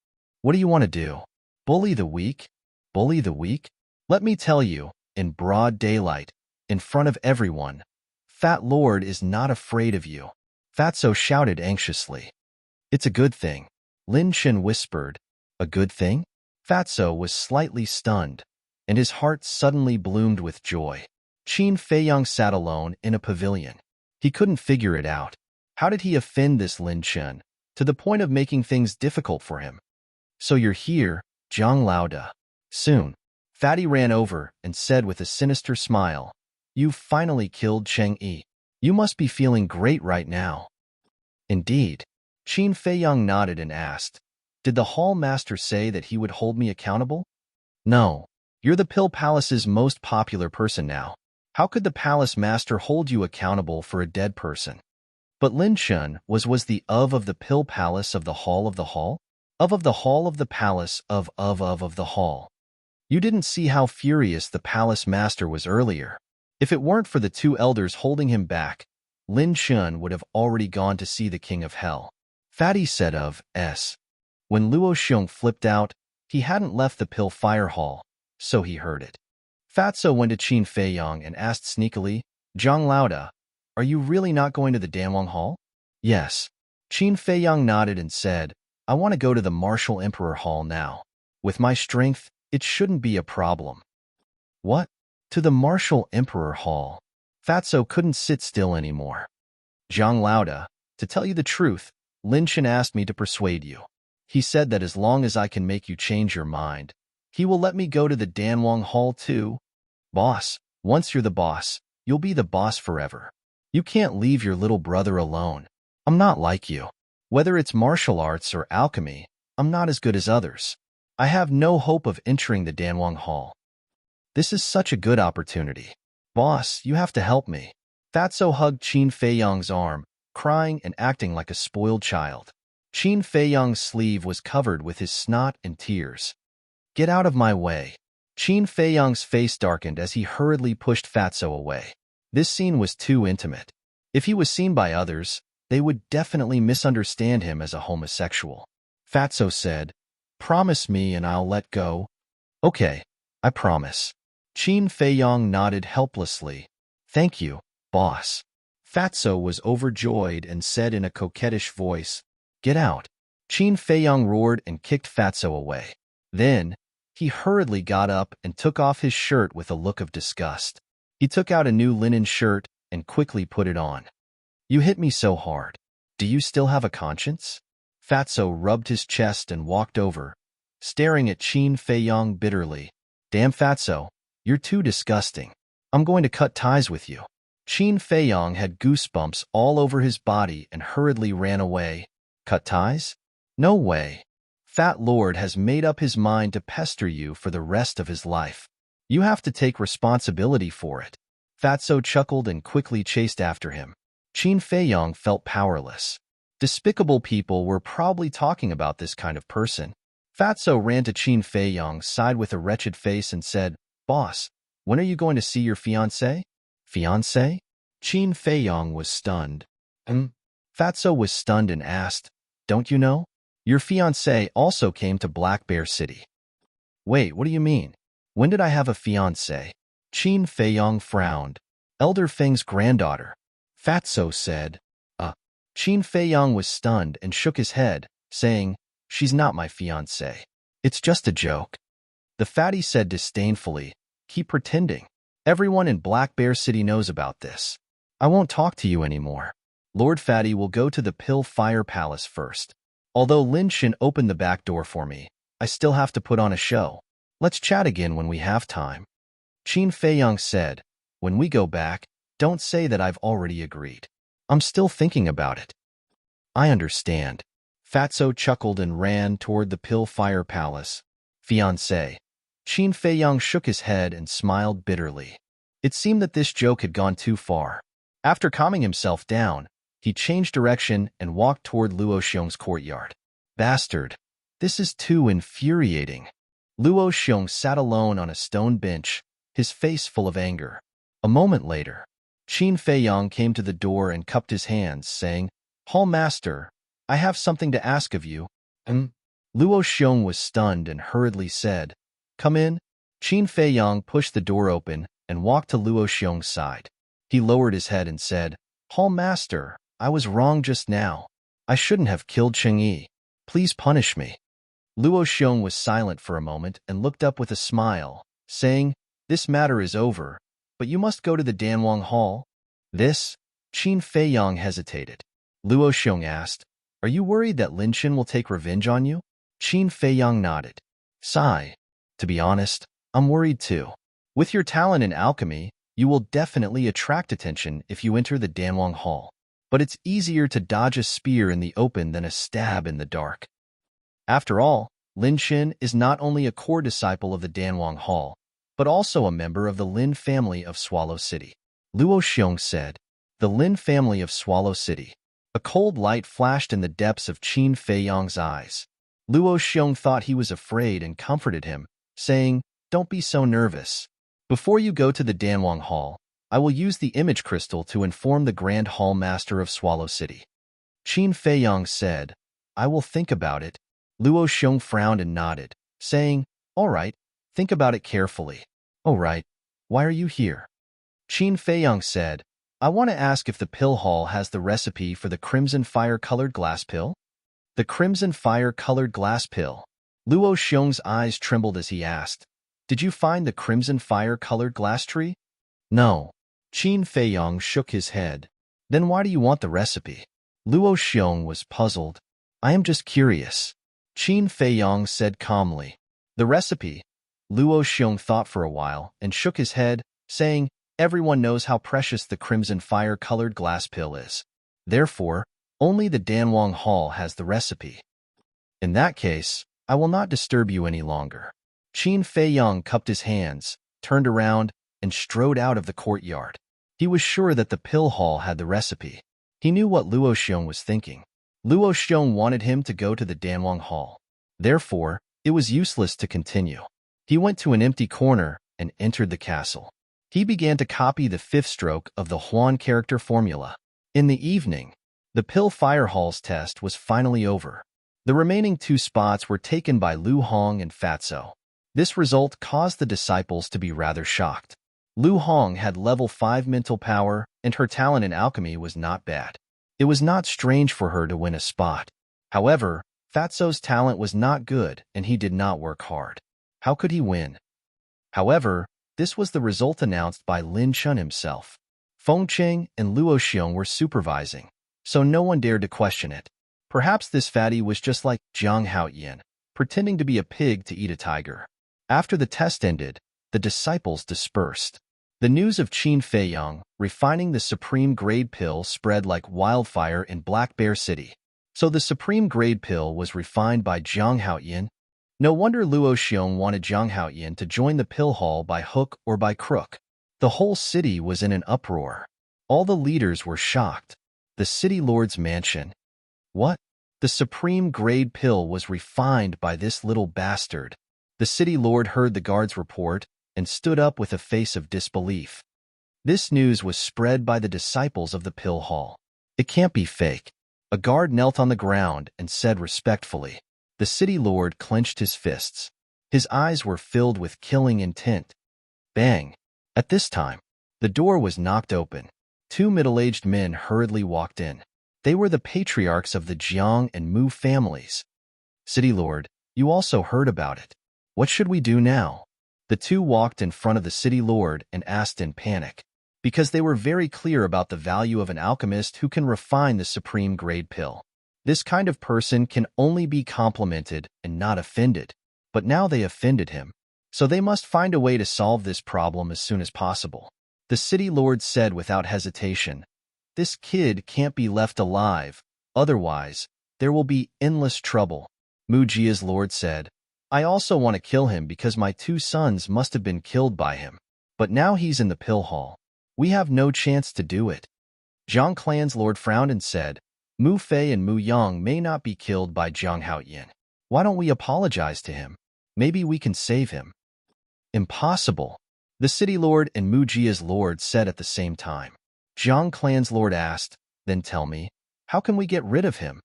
Speaker 1: What do you want to do? Bully the weak? Bully the weak? Let me tell you, in broad daylight, in front of everyone, Fat Lord is not afraid of you. Fatso shouted anxiously. It's a good thing. Lin Chen whispered. A good thing? Fatso was slightly stunned, and his heart suddenly bloomed with joy. Qin Feiyang sat alone in a pavilion. He couldn't figure it out. How did he offend this Lin Chen, to the point of making things difficult for him? So you're here, Jiang Laoda. Soon, Fatty ran over and said with a sinister smile, You've finally killed Cheng Yi. You must be feeling great right now. Indeed. Qin Feiyang nodded and asked, Did the Hall Master say that he would hold me accountable? No. You're the Pill Palace's most popular person now. How could the Palace Master hold you accountable for a dead person? But Lin Chen was the of the Pill Palace of the Hall of the Hall? Of the Hall of the Palace of the Hall. You didn't see how furious the Palace Master was earlier. If it weren't for the two elders holding him back, Lin Chen would have already gone to see the King of Hell. Fatty said of S. When Luo Xiong flipped out, he hadn't left the Pill Fire Hall, so he heard it. Fatso went to Qin Feiyang and asked sneakily, Jiang Laoda, are you really not going to the Danwang Hall? Yes. Qin Feiyang nodded and said, I want to go to the Martial Emperor Hall now. With my strength, it shouldn't be a problem. What? To the Martial Emperor Hall? Fatso couldn't sit still anymore. Jiang Laoda, to tell you the truth, Lin Chen asked me to persuade you. He said that as long as I can make you change your mind, he will let me go to the Danwang Hall too. Boss, once you're the boss, you'll be the boss forever. You can't leave your little brother alone. I'm not like you. Whether it's martial arts or alchemy, I'm not as good as others. I have no hope of entering the Danwang Hall. This is such a good opportunity. Boss, you have to help me. Fatso hugged Qin Feiyang's arm, crying and acting like a spoiled child. Qin Feiyang's sleeve was covered with his snot and tears. Get out of my way. Qin Feiyang's face darkened as he hurriedly pushed Fatso away. This scene was too intimate. If he was seen by others, they would definitely misunderstand him as a homosexual. Fatso said, Promise me and I'll let go. Okay, I promise. Qin Feiyang nodded helplessly. Thank you, boss. Fatso was overjoyed and said in a coquettish voice, Get out. Qin Feiyang roared and kicked Fatso away. Then, he hurriedly got up and took off his shirt with a look of disgust. He took out a new linen shirt and quickly put it on. You hit me so hard. Do you still have a conscience? Fatso rubbed his chest and walked over, staring at Qin Feiyang bitterly. Damn Fatso, you're too disgusting. I'm going to cut ties with you. Qin Feiyang had goosebumps all over his body and hurriedly ran away. Cut ties? No way. Fat Lord has made up his mind to pester you for the rest of his life. You have to take responsibility for it. Fatso chuckled and quickly chased after him. Qin Feiyang felt powerless. Despicable people were probably talking about this kind of person. Fatso ran to Qin Feiyang's side with a wretched face and said, Boss, when are you going to see your fiancé? Fiancé? Qin Feiyang was stunned. Fatso was stunned and asked, Don't you know? Your fiancé also came to Black Bear City. Wait, what do you mean? When did I have a fiancé? Qin Feiyong frowned. Elder Feng's granddaughter. Fatso said. Qin Feiyong was stunned and shook his head, saying, She's not my fiancé. It's just a joke. The fatty said disdainfully, Keep pretending. Everyone in Black Bear City knows about this. I won't talk to you anymore. Lord Fatty will go to the Pill Fire Palace first. Although Lin Shin opened the back door for me, I still have to put on a show. Let's chat again when we have time. Qin Feiyong said, When we go back, don't say that I've already agreed. I'm still thinking about it. I understand. Fatso chuckled and ran toward the Pill Fire Palace. Fiancé. Qin Feiyong shook his head and smiled bitterly. It seemed that this joke had gone too far. After calming himself down, he changed direction and walked toward Luo Xiong's courtyard. Bastard. This is too infuriating. Luo Xiong sat alone on a stone bench, his face full of anger. A moment later, Qin Feiyong came to the door and cupped his hands, saying, Hall Master, I have something to ask of you. Luo Xiong was stunned and hurriedly said, Come in. Qin Feiyong pushed the door open and walked to Luo Xiong's side. He lowered his head and said, Hall Master, I was wrong just now. I shouldn't have killed Cheng Yi. Please punish me. Luo Xiong was silent for a moment and looked up with a smile, saying, This matter is over, but you must go to the Danwang Hall. This? Qin Feiyong hesitated. Luo Xiong asked, Are you worried that Lin Shin will take revenge on you? Qin Feiyong nodded. Sigh. To be honest, I'm worried too. With your talent in alchemy, you will definitely attract attention if you enter the Danwang Hall. But it's easier to dodge a spear in the open than a stab in the dark. After all, Lin Shin is not only a core disciple of the Danwang Hall, but also a member of the Lin family of Swallow City. Luo Xiong said, The Lin family of Swallow City. A cold light flashed in the depths of Qin Feiyong's eyes. Luo Xiong thought he was afraid and comforted him, saying, Don't be so nervous. Before you go to the Danwang Hall, I will use the image crystal to inform the Grand Hall Master of Swallow City. Qin Feiyong said, I will think about it. Luo Xiong frowned and nodded, saying, All right, think about it carefully. All right, why are you here? Qin Feiyong said, I want to ask if the pill hall has the recipe for the crimson fire-colored glass pill? The crimson fire-colored glass pill. Luo Xiong's eyes trembled as he asked, Did you find the crimson fire-colored glass tree? No. Qin Feiyong shook his head. Then why do you want the recipe? Luo Xiong was puzzled. I am just curious. Qin Feiyong said calmly. The recipe? Luo Xiong thought for a while and shook his head, saying, Everyone knows how precious the crimson fire-colored glass pill is. Therefore, only the Danwang Hall has the recipe. In that case, I will not disturb you any longer. Qin Feiyong cupped his hands, turned around, and strode out of the courtyard. He was sure that the pill hall had the recipe. He knew what Luo Xiong was thinking. Luo Xiong wanted him to go to the Danwang Hall. Therefore, it was useless to continue. He went to an empty corner and entered the castle. He began to copy the fifth stroke of the Huan character formula. In the evening, the Pill Fire Hall's test was finally over. The remaining 2 spots were taken by Lu Hong and Fatso. This result caused the disciples to be rather shocked. Lu Hong had level 5 mental power, and her talent in alchemy was not bad. It was not strange for her to win a spot. However, Fatso's talent was not good, and he did not work hard. How could he win? However, this was the result announced by Lin Chun himself. Feng Qing and Luo Xiong were supervising, so no one dared to question it. Perhaps this fatty was just like Jiang Haoyan, pretending to be a pig to eat a tiger. After the test ended, the disciples dispersed. The news of Qin Feiyong refining the supreme grade pill spread like wildfire in Black Bear City. So the supreme grade pill was refined by Jiang Haoyan. No wonder Luo Xiong wanted Jiang Haoyan to join the pill hall by hook or by crook. The whole city was in an uproar. All the leaders were shocked. The city lord's mansion. What? The supreme grade pill was refined by this little bastard. The city lord heard the guard's report and stood up with a face of disbelief. This news was spread by the disciples of the pill hall. It can't be fake. A guard knelt on the ground and said respectfully. The city lord clenched his fists. His eyes were filled with killing intent. Bang! At this time, the door was knocked open. Two middle-aged men hurriedly walked in. They were the patriarchs of the Jiang and Mu families. City Lord, you also heard about it. What should we do now? The two walked in front of the city lord and asked in panic, because they were very clear about the value of an alchemist who can refine the supreme grade pill. This kind of person can only be complimented and not offended, but now they offended him, so they must find a way to solve this problem as soon as possible. The city lord said without hesitation, "This kid can't be left alive, otherwise there will be endless trouble." Mujia's lord said, "I also want to kill him because my two sons must have been killed by him, but now he's in the pill hall. We have no chance to do it." Zhang Clan's lord frowned and said, "Mu Fei and Mu Yang may not be killed by Zhang Haoyin. Why don't we apologize to him? Maybe we can save him." "Impossible," the city lord and Mujia's lord said at the same time. Zhang Clan's lord asked, "Then tell me, how can we get rid of him?"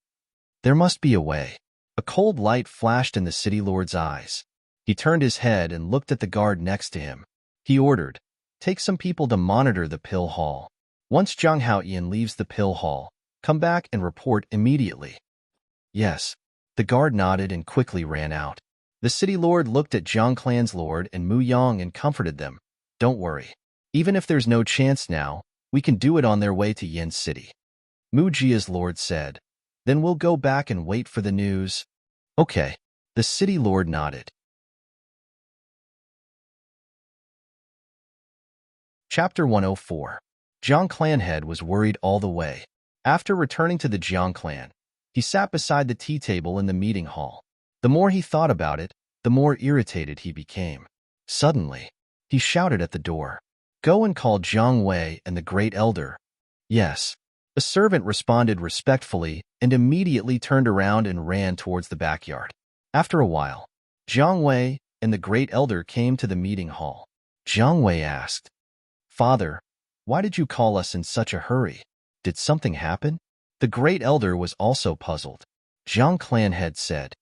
Speaker 1: "There must be a way." A cold light flashed in the city lord's eyes. He turned his head and looked at the guard next to him. He ordered, "Take some people to monitor the pill hall. Once Zhang Haoyin leaves the pill hall, come back and report immediately." "Yes." The guard nodded and quickly ran out. The city lord looked at Zhang Clan's lord and Mu Yang and comforted them. "Don't worry. Even if there's no chance now, we can do it on their way to Yin City." Mu Jia's lord said, "Then we'll go back and wait for the news." "Okay." The city lord nodded. Chapter 104. Jiang Clanhead was worried all the way. After returning to the Jiang clan, he sat beside the tea table in the meeting hall. The more he thought about it, the more irritated he became. Suddenly, he shouted at the door, "Go and call Jiang Wei and the Great Elder." "Yes." A servant responded respectfully and immediately turned around and ran towards the backyard. After a while, Jiang Wei and the Great Elder came to the meeting hall. Jiang Wei asked, "Father, why did you call us in such a hurry? Did something happen?" The Great Elder was also puzzled. Jiang Clanhead said,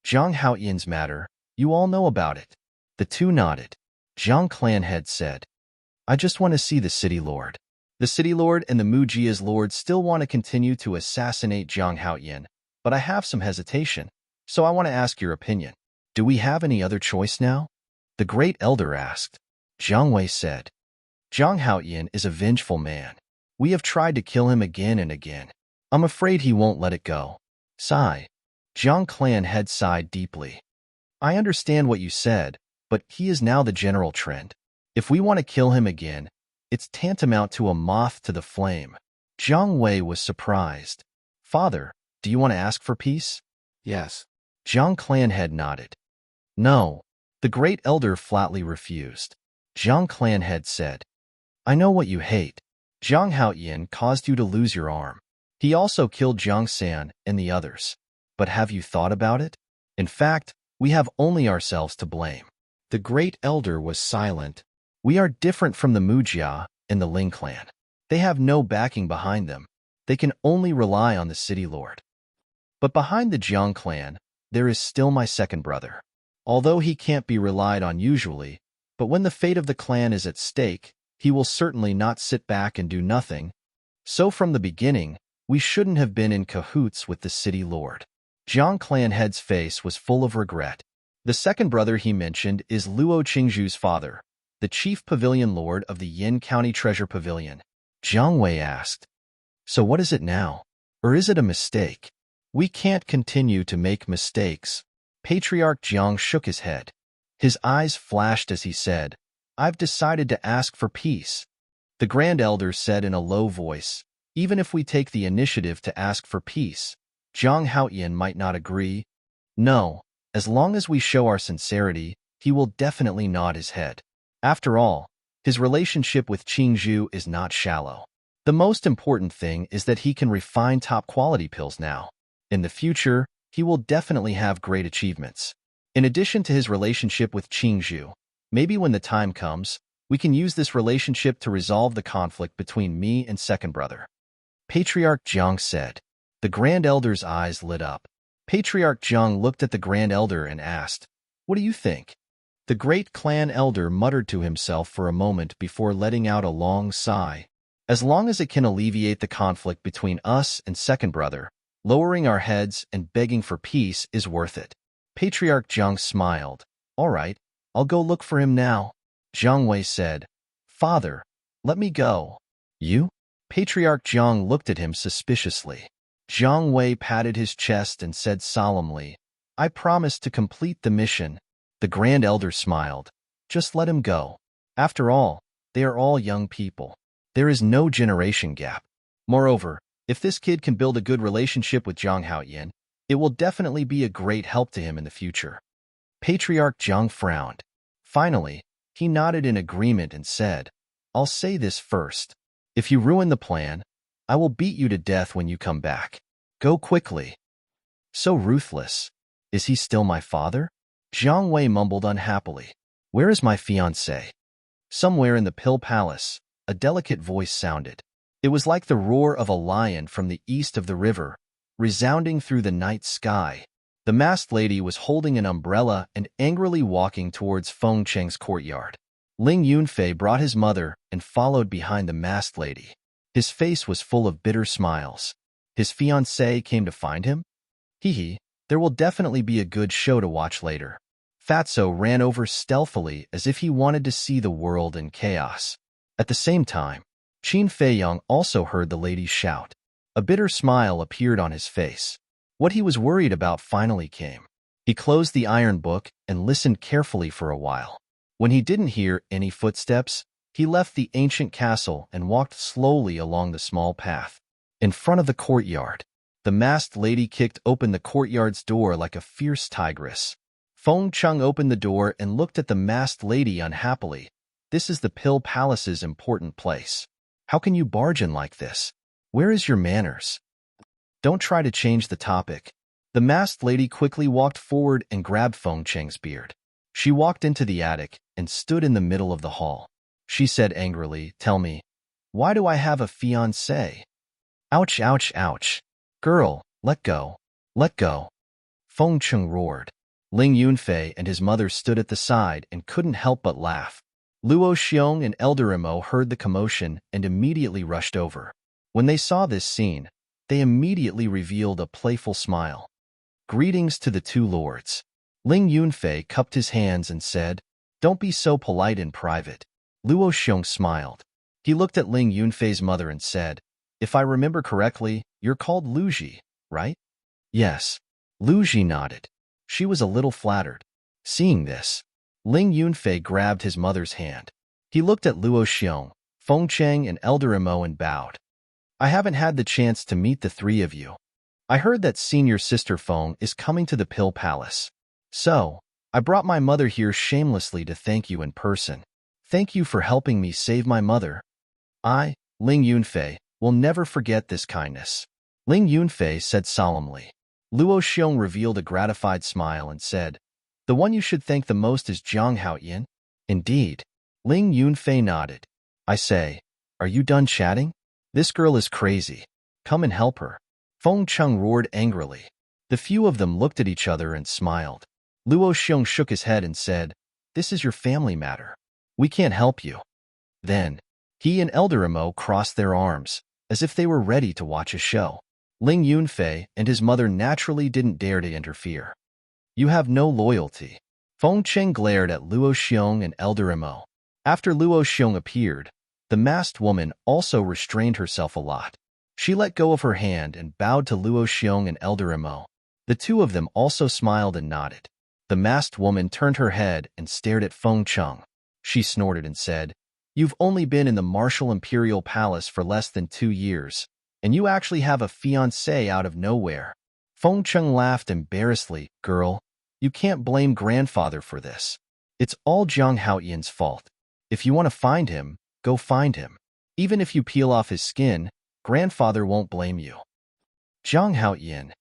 Speaker 1: "Zhang Haoyin's matter, you all know about it." The two nodded. Jiang Clanhead said, "I just want to see the city lord." The city lord and the Mujia's lord still want to continue to assassinate Zhang Haoyin, but I have some hesitation, so I want to ask your opinion. Do we have any other choice now? The Great Elder asked. Jiang Wei said, "Zhang Haoyin is a vengeful man. We have tried to kill him again and again. I'm afraid he won't let it go." Sigh. Zhang Clanhead sighed deeply. "I understand what you said, but he is now the general trend. If we want to kill him again, it's tantamount to a moth to the flame." Jiang Wei was surprised. "Father, do you want to ask for peace?"
Speaker 2: Yes.
Speaker 1: Zhang Clanhead nodded. "No." The Great Elder flatly refused. Zhang Clanhead said, "I know what you hate. Zhang Haoyin caused you to lose your arm. He also killed Zhang San and the others. But have you thought about it? In fact, we have only ourselves to blame." The Great Elder was silent. "We are different from the Mujia and the Ling clan. They have no backing behind them. They can only rely on the city lord. But behind the Jiang clan, there is still my second brother. Although he can't be relied on usually, but when the fate of the clan is at stake, he will certainly not sit back and do nothing. So from the beginning, we shouldn't have been in cahoots with the city lord." Jiang Clanhead's face was full of regret. The second brother he mentioned is Luo Qingzhu's father, the chief pavilion lord of the Yin County Treasure Pavilion. Jiang Wei asked, "So what is it now? Or is it a mistake?" "We can't continue to make mistakes." Patriarch Jiang shook his head. His eyes flashed as he said, "I've decided to ask for peace." The Grand Elder said in a low voice, "Even if we take the initiative to ask for peace, Zhang Haoyin might not agree." "No, as long as we show our sincerity, he will definitely nod his head. After all, his relationship with Qingzhu is not shallow. The most important thing is that he can refine top-quality pills now. In the future, he will definitely have great achievements. In addition to his relationship with Qingzhu, maybe when the time comes, we can use this relationship to resolve the conflict between me and second brother." Patriarch Jiang said. The Grand Elder's eyes lit up. Patriarch Zhang looked at the Grand Elder and asked, "What do you think?" The great clan elder muttered to himself for a moment before letting out a long sigh. "As long as it can alleviate the conflict between us and second brother, lowering our heads and begging for peace is worth it." Patriarch Zhang smiled. "All right, I'll go look for him now." Zhang Wei said, "Father, let me go." "You?" Patriarch Zhang looked at him suspiciously. Zhang Wei patted his chest and said solemnly, "I promise to complete the mission." The Grand Elder smiled. "Just let him go. After all, they are all young people. There is no generation gap. Moreover, if this kid can build a good relationship with Zhang Haoyan, it will definitely be a great help to him in the future." Patriarch Zhang frowned. Finally, he nodded in agreement and said, "I'll say this first. If you ruin the plan, I will beat you to death when you come back. Go quickly." "So ruthless. Is he still my father?" Zhang Wei mumbled unhappily. "Where is my fiancé?" Somewhere in the Pill Palace, a delicate voice sounded. It was like the roar of a lion from the east of the river, resounding through the night sky. The masked lady was holding an umbrella and angrily walking towards Feng Cheng's courtyard. Ling Yunfei brought his mother and followed behind the masked lady. His face was full of bitter smiles. His fiancée came to find him? Hee, there will definitely be a good show to watch later. Fatso ran over stealthily as if he wanted to see the world in chaos. At the same time, Qin Feiyong also heard the ladies shout. A bitter smile appeared on his face. What he was worried about finally came. He closed the iron book and listened carefully for a while. When he didn't hear any footsteps, he left the ancient castle and walked slowly along the small path. In front of the courtyard, the masked lady kicked open the courtyard's door like a fierce tigress. Feng Cheng opened the door and looked at the masked lady unhappily. "This is the Pill Palace's important place. How can you barge in like this? Where is your manners?" "Don't try to change the topic." The masked lady quickly walked forward and grabbed Feng Cheng's beard. She walked into the attic and stood in the middle of the hall. She said angrily, "Tell me, why do I have a fiancé?" "Ouch, ouch, ouch. Girl, let go. Let go." Feng Cheng roared. Ling Yunfei and his mother stood at the side and couldn't help but laugh. Luo Xiong and Elder Imo heard the commotion and immediately rushed over. When they saw this scene, they immediately revealed a playful smile. "Greetings to the two lords." Ling Yunfei cupped his hands and said, "Don't be so polite in private." Luo Xiong smiled. He looked at Ling Yunfei's mother and said, "If I remember correctly, you're called Luji, right?" "Yes." Luji nodded. She was a little flattered. Seeing this, Ling Yunfei grabbed his mother's hand. He looked at Luo Xiong, Feng Cheng, and Elder Imo and bowed. "I haven't had the chance to meet the three of you. I heard that senior sister Feng is coming to the Pill Palace. So, I brought my mother here shamelessly to thank you in person. Thank you for helping me save my mother. I, Ling Yunfei, will never forget this kindness." Ling Yunfei said solemnly. Luo Xiong revealed a gratified smile and said, "The one you should thank the most is Zhang Haoyan." "Indeed." Ling Yunfei nodded. "I say, are you done chatting? This girl is crazy. Come and help her." Feng Cheng roared angrily. The few of them looked at each other and smiled. Luo Xiong shook his head and said, "This is your family matter. We can't help you." Then, he and Elder Imo crossed their arms, as if they were ready to watch a show. Ling Yunfei and his mother naturally didn't dare to interfere. "You have no loyalty." Feng Cheng glared at Luo Xiong and Elder Imo. After Luo Xiong appeared, the masked woman also restrained herself a lot. She let go of her hand and bowed to Luo Xiong and Elder Imo. The two of them also smiled and nodded. The masked woman turned her head and stared at Feng Cheng. She snorted and said, "You've only been in the Martial Imperial Palace for less than 2 years, and you actually have a fiancé out of nowhere." Feng Cheng laughed embarrassedly. "Girl, you can't blame grandfather for this. It's all Zhang Haoyan's fault. If you want to find him, go find him. Even if you peel off his skin, grandfather won't blame you." "Zhang Haoyan."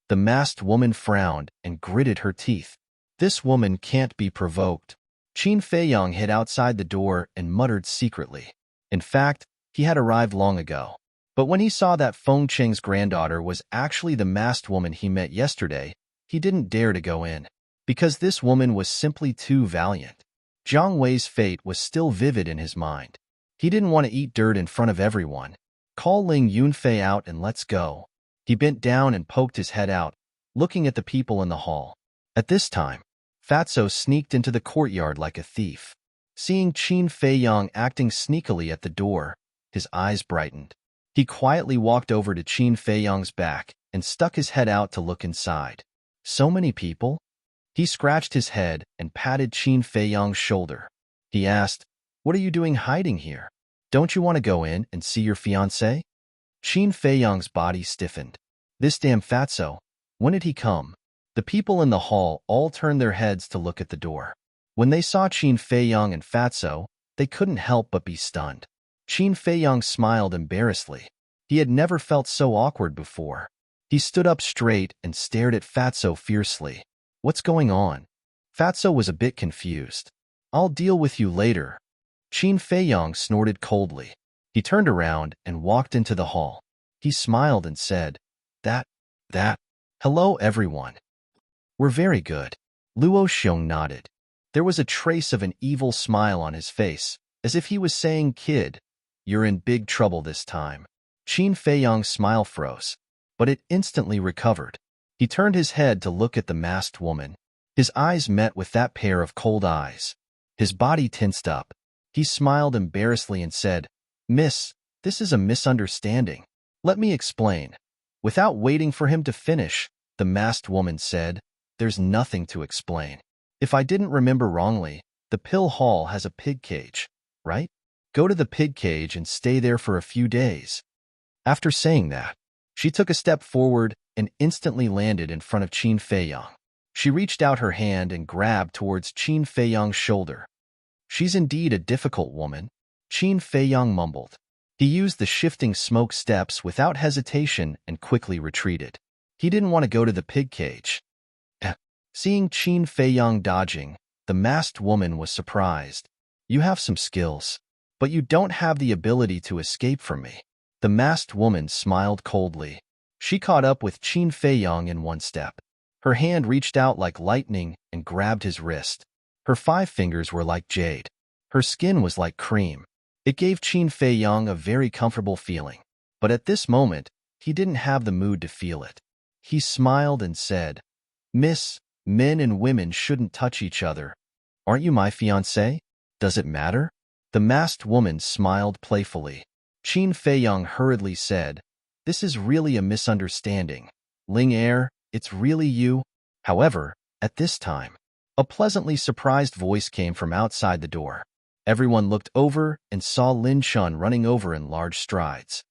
Speaker 1: The masked woman frowned and gritted her teeth. "This woman can't be provoked." Qin Feiyong hid outside the door and muttered secretly. In fact, he had arrived long ago. But when he saw that Feng Qing's granddaughter was actually the masked woman he met yesterday, he didn't dare to go in, because this woman was simply too valiant. Jiang Wei's fate was still vivid in his mind. He didn't want to eat dirt in front of everyone. Call Ling Yunfei out and let's go. He bent down and poked his head out, looking at the people in the hall. At this time, Fatso sneaked into the courtyard like a thief. Seeing Qin Feiyang acting sneakily at the door, his eyes brightened. He quietly walked over to Qin Feiyang's back and stuck his head out to look inside. So many people? He scratched his head and patted Qin Feiyang's shoulder. He asked, "What are you doing hiding here? Don't you want to go in and see your fiancé?" Qin Feiyang's body stiffened. This damn Fatso, when did he come? The people in the hall all turned their heads to look at the door. When they saw Qin Feiyang and Fatso, they couldn't help but be stunned. Qin Feiyang smiled embarrassedly. He had never felt so awkward before. He stood up straight and stared at Fatso fiercely. "What's going on?" Fatso was a bit confused. "I'll deal with you later." Qin Feiyang snorted coldly. He turned around and walked into the hall. He smiled and said, That. Hello everyone. We're very good." Luo Xiong nodded. There was a trace of an evil smile on his face, as if he was saying, "Kid, you're in big trouble this time." Qin Feiyang's smile froze, but it instantly recovered. He turned his head to look at the masked woman. His eyes met with that pair of cold eyes. His body tensed up. He smiled embarrassedly and said, "Miss, this is a misunderstanding. Let me explain." Without waiting for him to finish, the masked woman said, "There's nothing to explain. If I didn't remember wrongly, the pill hall has a pig cage, right? Go to the pig cage and stay there for a few days." After saying that, she took a step forward and instantly landed in front of Qin Feiyang. She reached out her hand and grabbed towards Qin Feiyang's shoulder. "She's indeed a difficult woman," Qin Feiyang mumbled. He used the shifting smoke steps without hesitation and quickly retreated. He didn't want to go to the pig cage. Seeing Qin Feiyang dodging, the masked woman was surprised. "You have some skills, but you don't have the ability to escape from me." The masked woman smiled coldly. She caught up with Qin Feiyang in one step. Her hand reached out like lightning and grabbed his wrist. Her 5 fingers were like jade. Her skin was like cream. It gave Qin Feiyang a very comfortable feeling. But at this moment, he didn't have the mood to feel it. He smiled and said, "Miss, men and women shouldn't touch each other. Aren't you my fiancé? Does it matter?" The masked woman smiled playfully. Qin Feiyang hurriedly said, "This is really a misunderstanding. Ling Er, it's really you." However, at this time, a pleasantly surprised voice came from outside the door. Everyone looked over and saw Lin Chun running over in large strides.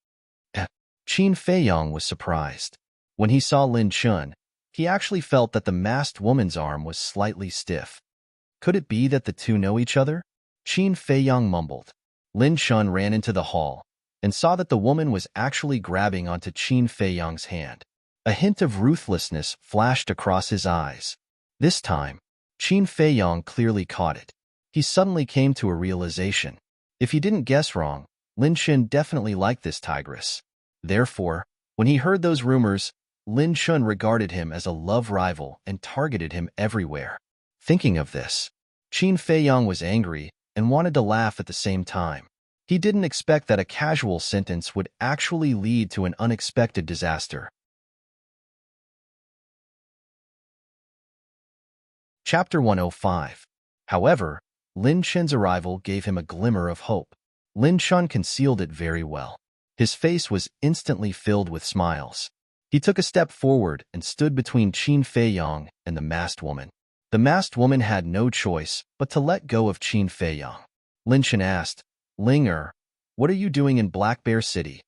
Speaker 1: Qin Feiyang was surprised. When he saw Lin Chun, he actually felt that the masked woman's arm was slightly stiff. Could it be that the two know each other? Qin Feiyang mumbled. Lin Chun ran into the hall and saw that the woman was actually grabbing onto Qin Feiyang's hand. A hint of ruthlessness flashed across his eyes. This time, Qin Feiyang clearly caught it. He suddenly came to a realization. If he didn't guess wrong, Lin Chun definitely liked this tigress. Therefore, when he heard those rumors, Lin Chun regarded him as a love rival and targeted him everywhere. Thinking of this, Qin Feiyang was angry and wanted to laugh at the same time. He didn't expect that a casual sentence would actually lead to an unexpected disaster. Chapter 105. However, Lin Chun's arrival gave him a glimmer of hope. Lin Chun concealed it very well. His face was instantly filled with smiles. He took a step forward and stood between Qin Feiyang and the masked woman. The masked woman had no choice but to let go of Qin Feiyang. Lin Chun asked, "Ling Er, what are you doing in Black Bear City?"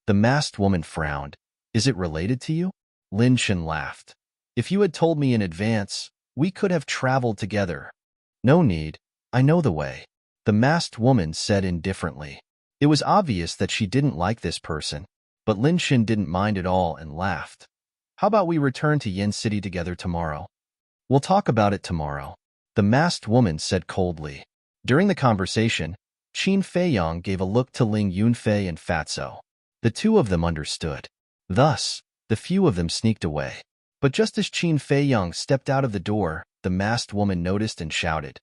Speaker 1: The masked woman frowned. "Is it related to you?" Lin Chun laughed. "If you had told me in advance, we could have traveled together." "No need. I know the way," the masked woman said indifferently. It was obvious that she didn't like this person, but Lin Chun didn't mind at all and laughed. "How about we return to Yen City together tomorrow?" "We'll talk about it tomorrow," the masked woman said coldly. During the conversation, Qin Feiyang gave a look to Ling Yunfei and Fatso. The two of them understood. Thus, the few of them sneaked away. But just as Qin Feiyang stepped out of the door, the masked woman noticed and shouted,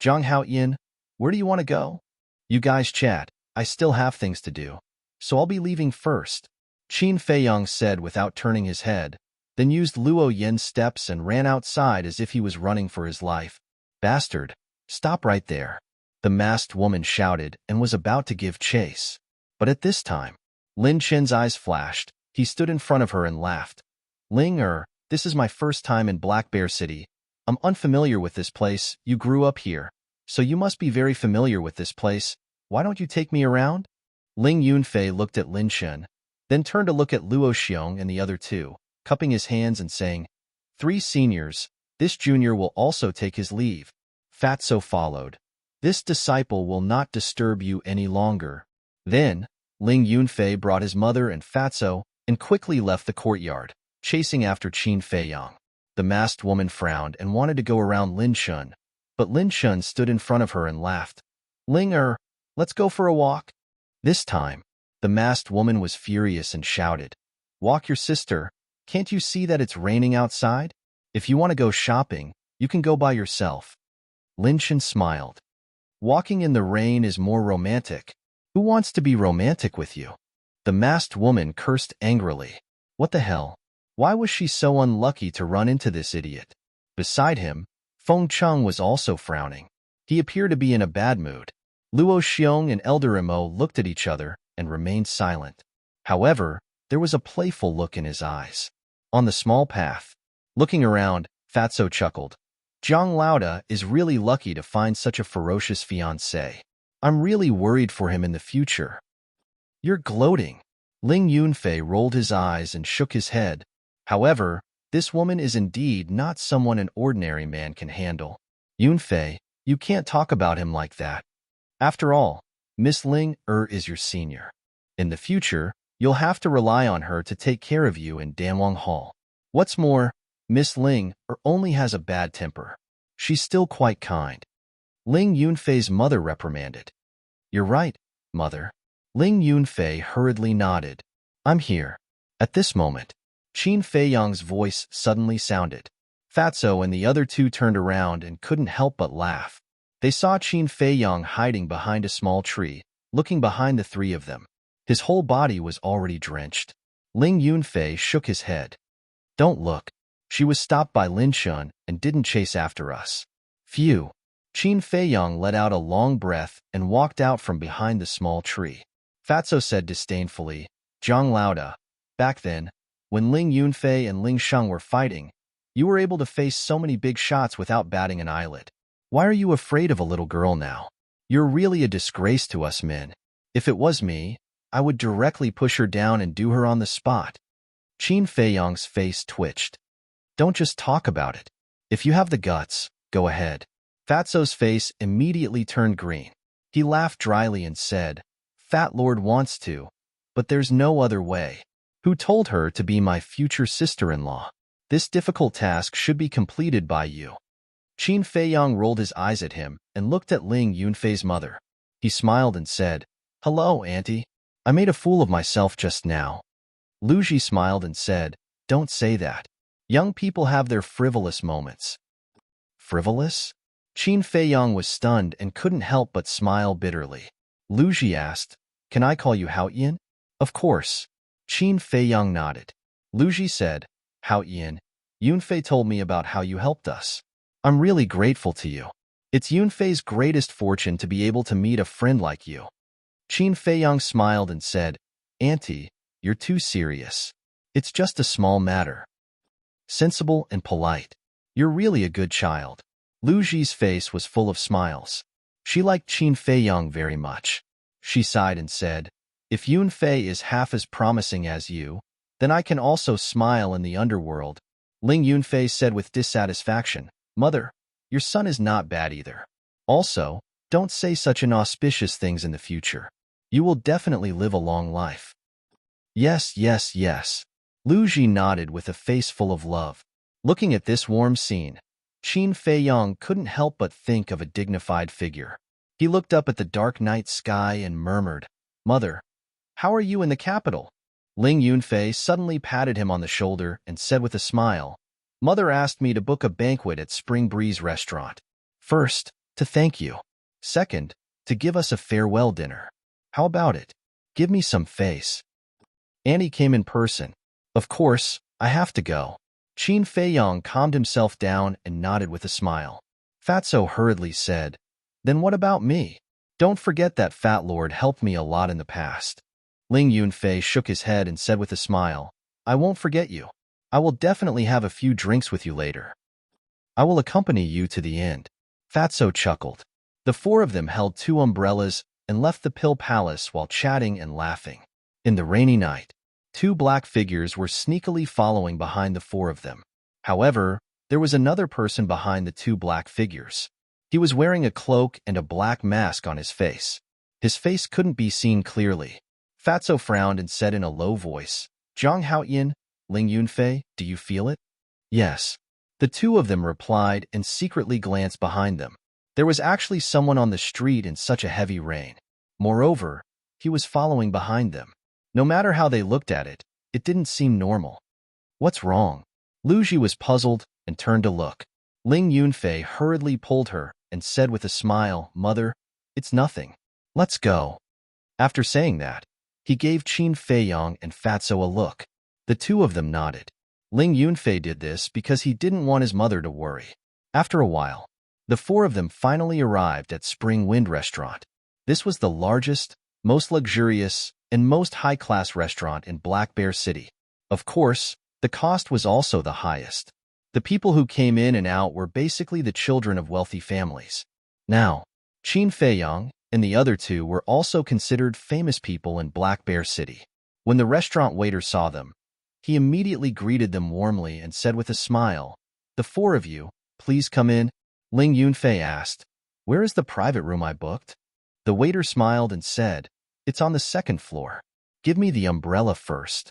Speaker 1: "Zhang Haoyin, where do you want to go?" "You guys chat. I still have things to do. So I'll be leaving first," Qin Feiyang said without turning his head, then used Luo Yin's steps and ran outside as if he was running for his life. "Bastard, stop right there," the masked woman shouted and was about to give chase. But at this time, Lin Chen's eyes flashed. He stood in front of her and laughed. "Ling this is my first time in Black Bear City. I'm unfamiliar with this place. You grew up here, so you must be very familiar with this place. Why don't you take me around?" Ling Yunfei looked at Lin Chen, then turned to look at Luo Xiong and the other two, cupping his hands and saying, "Three seniors, this junior will also take his leave." Fatso followed. "This disciple will not disturb you any longer." Then, Ling Yunfei brought his mother and Fatso and quickly left the courtyard, chasing after Qin Feiyang. The masked woman frowned and wanted to go around Lin Chun, but Lin Chun stood in front of her and laughed. "Ling let's go for a walk." This time, the masked woman was furious and shouted, "Walk your sister. Can't you see that it's raining outside? If you want to go shopping, you can go by yourself." Lin Chun smiled. "Walking in the rain is more romantic. Who wants to be romantic with you?" The masked woman cursed angrily. What the hell? Why was she so unlucky to run into this idiot? Beside him, Feng Cheng was also frowning. He appeared to be in a bad mood. Luo Xiong and Elder Imo looked at each other and remained silent. However, there was a playful look in his eyes. On the small path, looking around, Fatso chuckled. "Zhang Lauda is really lucky to find such a ferocious fiancé. I'm really worried for him in the future." "You're gloating." Ling Yunfei rolled his eyes and shook his head. "However, this woman is indeed not someone an ordinary man can handle. Yunfei, you can't talk about him like that. After all, Miss Ling is your senior. In the future, you'll have to rely on her to take care of you in Danwang Hall. What's more, Miss Ling only has a bad temper. She's still quite kind." Ling Yunfei's mother reprimanded. "You're right, mother." Ling Yunfei hurriedly nodded. "I'm here." At this moment, Qin Feiyang's voice suddenly sounded. Fatso and the other two turned around and couldn't help but laugh. They saw Qin Feiyang hiding behind a small tree, looking behind the three of them. His whole body was already drenched. Ling Yunfei shook his head. "Don't look. She was stopped by Lin Chun and didn't chase after us." Phew. Qin Feiyang let out a long breath and walked out from behind the small tree. Fatso said disdainfully, "Zhang Lauda, back then, when Ling Yunfei and Ling Sheng were fighting, you were able to face so many big shots without batting an eyelid. Why are you afraid of a little girl now? You're really a disgrace to us men. If it was me, I would directly push her down and do her on the spot." Qin Feiyang's face twitched. "Don't just talk about it. If you have the guts, go ahead." Fatso's face immediately turned green. He laughed dryly and said, "Fat Lord wants to, but there's no other way. Who told her to be my future sister-in-law? This difficult task should be completed by you." Qin Feiyang rolled his eyes at him and looked at Ling Yunfei's mother. He smiled and said, "Hello, Auntie. I made a fool of myself just now." Lu Ji smiled and said, "Don't say that. Young people have their frivolous moments." "Frivolous?" Qin Feiyang was stunned and couldn't help but smile bitterly. Lu Ji asked, "Can I call you Haoyin?" "Of course." Qin Feiyang nodded. Lu Ji said, "Haoyin, Yunfei told me about how you helped us. I'm really grateful to you. It's Yunfei's greatest fortune to be able to meet a friend like you." Qin Feiyang smiled and said, "Auntie, you're too serious. It's just a small matter." "Sensible and polite. You're really a good child." Lu Ji's face was full of smiles. She liked Qin Feiyang very much. She sighed and said, "If Yunfei is half as promising as you, then I can also smile in the underworld." Ling Yunfei said with dissatisfaction, "Mother, your son is not bad either. Also, don't say such inauspicious things in the future. You will definitely live a long life." "Yes, yes, yes." Lu Ji nodded with a face full of love. Looking at this warm scene, Qin Feiyang couldn't help but think of a dignified figure. He looked up at the dark night sky and murmured, "Mother, How are you in the capital? Ling Yunfei suddenly patted him on the shoulder and said with a smile, Mother asked me to book a banquet at Spring Breeze Restaurant. First, to thank you. Second, to give us a farewell dinner. How about it? Give me some face. Annie came in person. Of course, I have to go. Qin Feiyong calmed himself down and nodded with a smile. Fatso hurriedly said, Then what about me? Don't forget that Fat Lord helped me a lot in the past. Ling Yunfei shook his head and said with a smile, I won't forget you. I will definitely have a few drinks with you later. I will accompany you to the end. Fatso chuckled. The four of them held 2 umbrellas and left the Pill Palace while chatting and laughing. In the rainy night, 2 black figures were sneakily following behind the 4 of them. However, there was another person behind the 2 black figures. He was wearing a cloak and a black mask on his face. His face couldn't be seen clearly. Fatso frowned and said in a low voice, Zhang Haoyin, Ling Yunfei, do you feel it? Yes. The 2 of them replied and secretly glanced behind them. There was actually someone on the street in such a heavy rain. Moreover, he was following behind them. No matter how they looked at it, it didn't seem normal. What's wrong? Lu Ji was puzzled and turned to look. Ling Yunfei hurriedly pulled her and said with a smile, Mother, it's nothing. Let's go. After saying that, he gave Qin Feiyong and Fatso a look. The 2 of them nodded. Ling Yunfei did this because he didn't want his mother to worry. After a while, the 4 of them finally arrived at Spring Wind Restaurant. This was the largest, most luxurious, and most high-class restaurant in Black Bear City. Of course, the cost was also the highest. The people who came in and out were basically the children of wealthy families. Now, Qin Feiyong and the other 2 were also considered famous people in Black Bear City. When the restaurant waiter saw them, he immediately greeted them warmly and said with a smile, The 4 of you, please come in. Ling Yunfei asked, Where is the private room I booked? The waiter smiled and said, It's on the 2nd floor. Give me the umbrella first.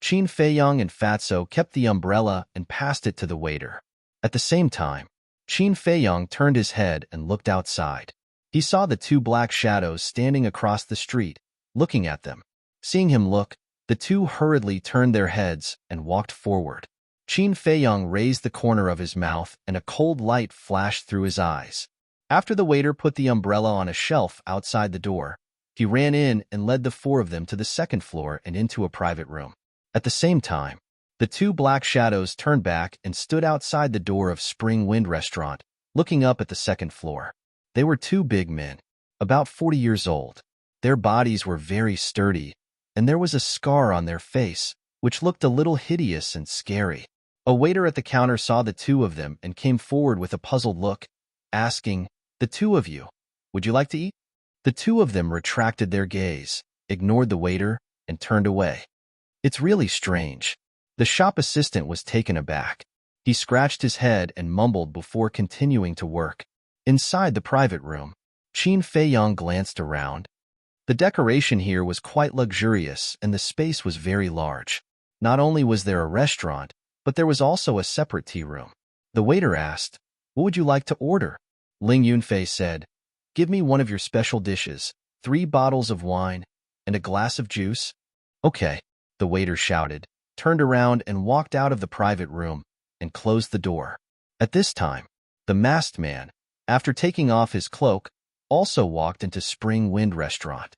Speaker 1: Qin Feiyong and Fatso kept the umbrella and passed it to the waiter. At the same time, Qin Feiyong turned his head and looked outside. He saw the 2 black shadows standing across the street, looking at them. Seeing him look, the 2 hurriedly turned their heads and walked forward. Qin Feiyong raised the corner of his mouth and a cold light flashed through his eyes. After the waiter put the umbrella on a shelf outside the door, he ran in and led the 4 of them to the 2nd floor and into a private room. At the same time, the 2 black shadows turned back and stood outside the door of Spring Wind Restaurant, looking up at the 2nd floor. They were 2 big men, about 40 years old. Their bodies were very sturdy, and there was a scar on their face, which looked a little hideous and scary. A waiter at the counter saw the 2 of them and came forward with a puzzled look, asking, The 2 of you, would you like to eat? The 2 of them retracted their gaze, ignored the waiter, and turned away. It's really strange. The shop assistant was taken aback. He scratched his head and mumbled before continuing to work. Inside the private room, Qin Feiyong glanced around. The decoration here was quite luxurious and the space was very large. Not only was there a restaurant, but there was also a separate tea room. The waiter asked, What would you like to order? Ling Yunfei said, Give me one of your special dishes, 3 bottles of wine, and a glass of juice. Okay, the waiter shouted, turned around and walked out of the private room and closed the door. At this time, the masked man, after taking off his cloak, also walked into Spring Wind Restaurant.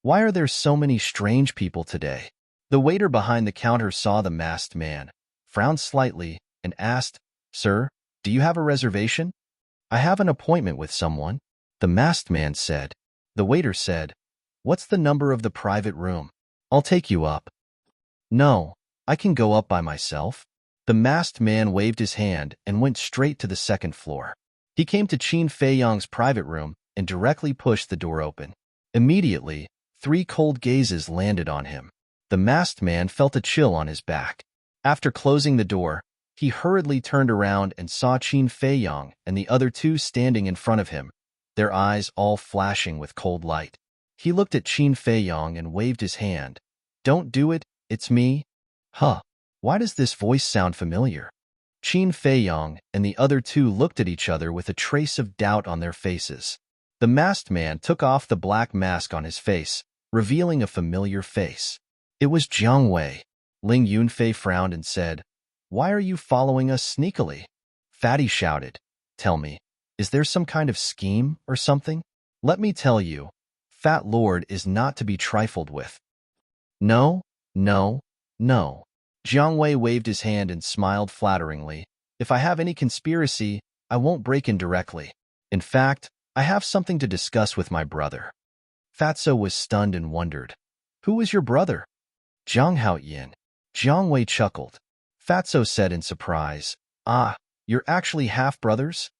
Speaker 1: Why are there so many strange people today? The waiter behind the counter saw the masked man, frowned slightly, and asked, Sir, do you have a reservation? I have an appointment with someone, the masked man said. The waiter said, What's the number of the private room? I'll take you up. No, I can go up by myself. The masked man waved his hand and went straight to the 2nd floor. He came to Qin Feiyong's private room and directly pushed the door open. Immediately, 3 cold gazes landed on him. The masked man felt a chill on his back. After closing the door, he hurriedly turned around and saw Qin Feiyong and the other 2 standing in front of him, their eyes all flashing with cold light. He looked at Qin Feiyong and waved his hand. Don't do it, it's me. Huh, why does this voice sound familiar? Qin Feiyong and the other 2 looked at each other with a trace of doubt on their faces. The masked man took off the black mask on his face, revealing a familiar face. It was Jiang Wei. Ling Yunfei frowned and said, "Why are you following us sneakily?" Fatty shouted, "Tell me, is there some kind of scheme or something? Let me tell you, Fat Lord is not to be trifled with." "No, no, no." Jiang Wei waved his hand and smiled flatteringly. "If I have any conspiracy, I won't break in directly. In fact, I have something to discuss with my brother." Fatso was stunned and wondered, "Who is your brother?" "Zhang Haoyin." Jiang Wei chuckled. Fatso said in surprise, "Ah, you're actually half-brothers?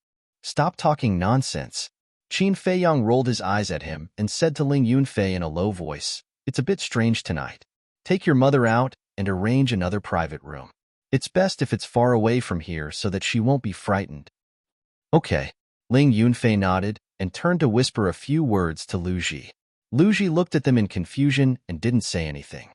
Speaker 1: Stop talking nonsense." Qin Feiyang rolled his eyes at him and said to Ling Yunfei in a low voice, "It's a bit strange tonight. Take your mother out and arrange another private room. It's best if it's far away from here so that she won't be frightened." "Okay." Ling Yunfei nodded and turned to whisper a few words to Lu Ji. Lu Ji looked at them in confusion and didn't say anything.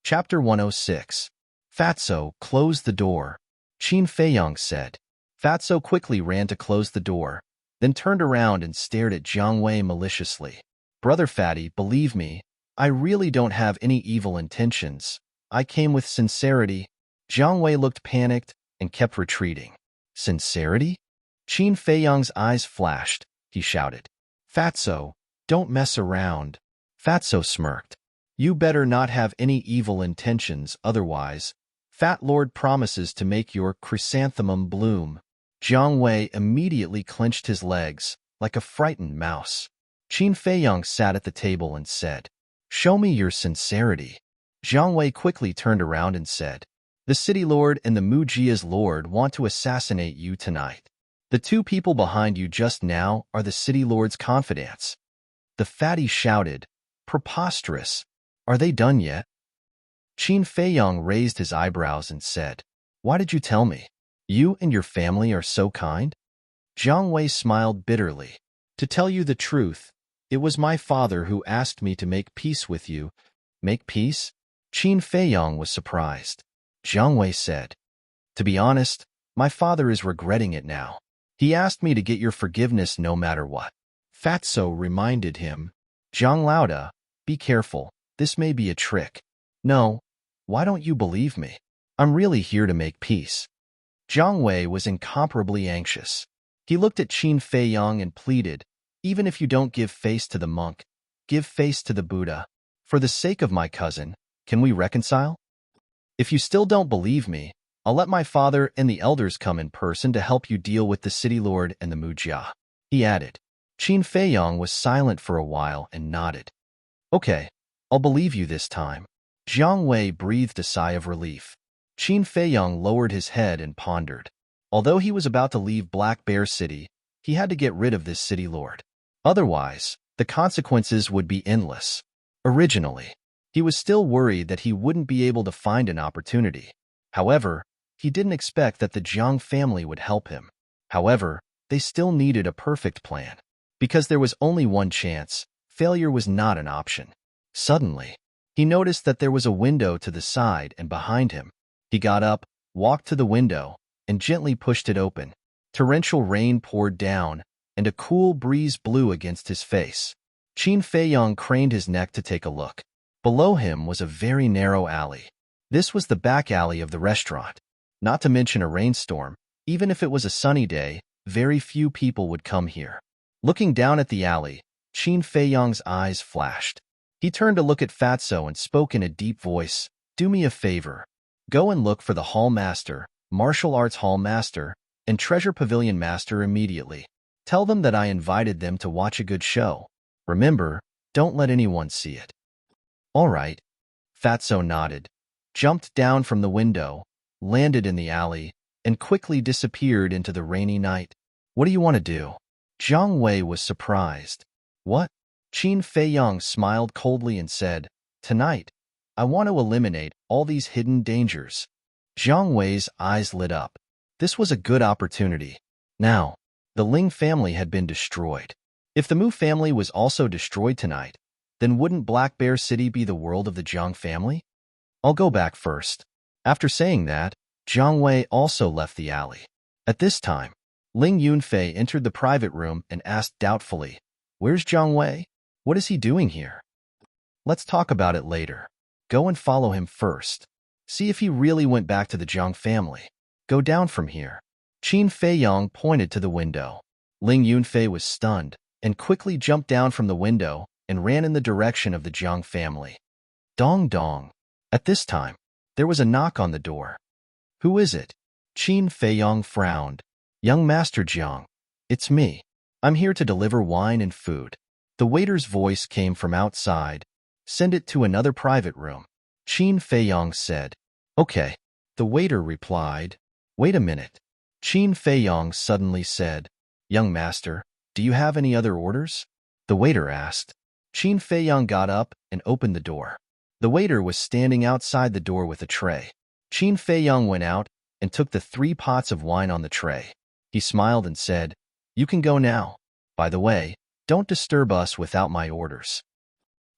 Speaker 1: Chapter 106. Fatso, close the door, Qin Feiyang said. Fatso quickly ran to close the door, then turned around and stared at Jiang Wei maliciously. "Brother Fatty, believe me, I really don't have any evil intentions. I came with sincerity." Jiang Wei looked panicked and kept retreating. "Sincerity?" Qin Feiyang's eyes flashed. He shouted, "Fatso, don't mess around." Fatso smirked. "You better not have any evil intentions, otherwise, Fat Lord promises to make your chrysanthemum bloom." Jiang Wei immediately clenched his legs, like a frightened mouse. Qin Feiyang sat at the table and said, "Show me your sincerity." Jiang Wei quickly turned around and said, "The City Lord and the Mujia's Lord want to assassinate you tonight. The two people behind you just now are the City Lord's confidants." The fatty shouted, "Preposterous! Are they done yet?" Qin Feiyang raised his eyebrows and said, "Why did you tell me? You and your family are so kind." Jiang Wei smiled bitterly. "To tell you the truth, it was my father who asked me to make peace with you." "Make peace?" Qin Feiyang was surprised. Jiang Wei said, "To be honest, my father is regretting it now. He asked me to get your forgiveness no matter what." Fatso reminded him, "Zhang Lauda, be careful. This may be a trick." "No, why don't you believe me? I'm really here to make peace." Jiang Wei was incomparably anxious. He looked at Qin Feiyang and pleaded, "Even if you don't give face to the monk, give face to the Buddha. For the sake of my cousin, can we reconcile? If you still don't believe me, I'll let my father and the elders come in person to help you deal with the City Lord and the Mujia," he added. Qin Feiyang was silent for a while and nodded. "Okay, I'll believe you this time." Jiang Wei breathed a sigh of relief. Qin Feiyang lowered his head and pondered. Although he was about to leave Black Bear City, he had to get rid of this city lord. Otherwise, the consequences would be endless. Originally, he was still worried that he wouldn't be able to find an opportunity. However, he didn't expect that the Jiang family would help him. However, they still needed a perfect plan. Because there was only one chance, failure was not an option. Suddenly, he noticed that there was a window to the side and behind him. He got up, walked to the window, and gently pushed it open. Torrential rain poured down, and a cool breeze blew against his face. Qin Feiyang craned his neck to take a look. Below him was a very narrow alley. This was the back alley of the restaurant. Not to mention a rainstorm, even if it was a sunny day, very few people would come here. Looking down at the alley, Qin Feiyang's eyes flashed. He turned to look at Fatso and spoke in a deep voice, "Do me a favor. Go and look for the Hall Master, Martial Arts Hall Master, and Treasure Pavilion Master immediately. Tell them that I invited them to watch a good show. Remember, don't let anyone see it." "All right." Fatso nodded, jumped down from the window, landed in the alley, and quickly disappeared into the rainy night. "What do you want to do?" Jiang Wei was surprised. "What?" Qin Feiyang smiled coldly and said, "Tonight, I want to eliminate all these hidden dangers." Jiang Wei's eyes lit up. This was a good opportunity. Now, the Ling family had been destroyed. If the Mu family was also destroyed tonight, then wouldn't Black Bear City be the world of the Jiang family? "I'll go back first." After saying that, Jiang Wei also left the alley. At this time, Ling Yunfei entered the private room and asked doubtfully, "Where's Jiang Wei? What is he doing here?" "Let's talk about it later. Go and follow him first. See if he really went back to the Jiang family. Go down from here." Qin Feiyong pointed to the window. Ling Yunfei was stunned and quickly jumped down from the window and ran in the direction of the Jiang family. Dong dong. At this time, there was a knock on the door. "Who is it?" Qin Feiyong frowned. "Young Master Jiang, it's me. I'm here to deliver wine and food." The waiter's voice came from outside. "Send it to another private room," Qin Feiyong said. "Okay," the waiter replied. "Wait a minute," Qin Feiyong suddenly said. "Young master, do you have any other orders?" the waiter asked. Qin Feiyong got up and opened the door. The waiter was standing outside the door with a tray. Qin Feiyong went out and took the 3 pots of wine on the tray. He smiled and said, "You can go now. By the way, don't disturb us without my orders."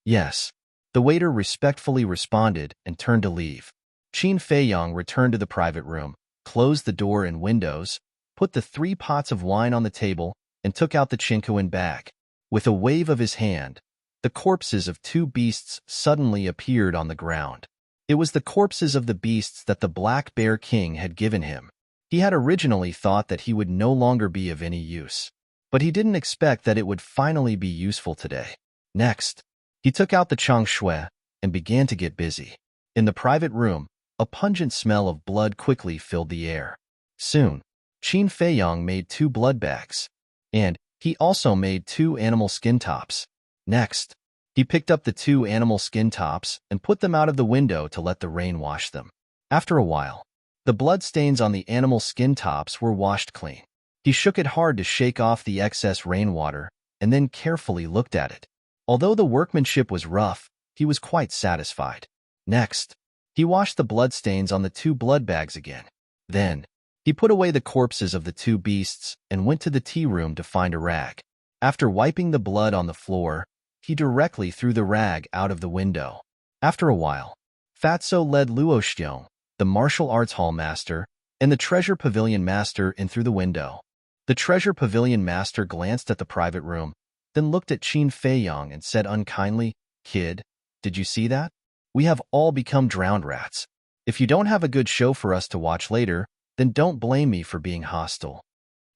Speaker 1: "Yes," the waiter respectfully responded and turned to leave. Qin Feiyong returned to the private room, closed the door and windows, put the 3 pots of wine on the table, and took out the chinquin bag. With a wave of his hand, the corpses of 2 beasts suddenly appeared on the ground. It was the corpses of the beasts that the Black Bear King had given him. He had originally thought that he would no longer be of any use, but he didn't expect that it would finally be useful today. Next, he took out the chang shui and began to get busy. In the private room, a pungent smell of blood quickly filled the air. Soon, Qin Feiyong made 2 blood bags, and he also made 2 animal skin tops. Next, he picked up the 2 animal skin tops and put them out of the window to let the rain wash them. After a while, the blood stains on the animal skin tops were washed clean. He shook it hard to shake off the excess rainwater and then carefully looked at it. Although the workmanship was rough, he was quite satisfied. Next, he washed the blood stains on the 2 blood bags again. Then, he put away the corpses of the 2 beasts and went to the tea room to find a rag. After wiping the blood on the floor, he directly threw the rag out of the window. After a while, Fatso led Luo Xiong, the martial arts hall master, and the treasure pavilion master in through the window. The treasure pavilion master glanced at the private room, then looked at Qin Feiyong and said unkindly, "Kid, did you see that? We have all become drowned rats. If you don't have a good show for us to watch later, then don't blame me for being hostile."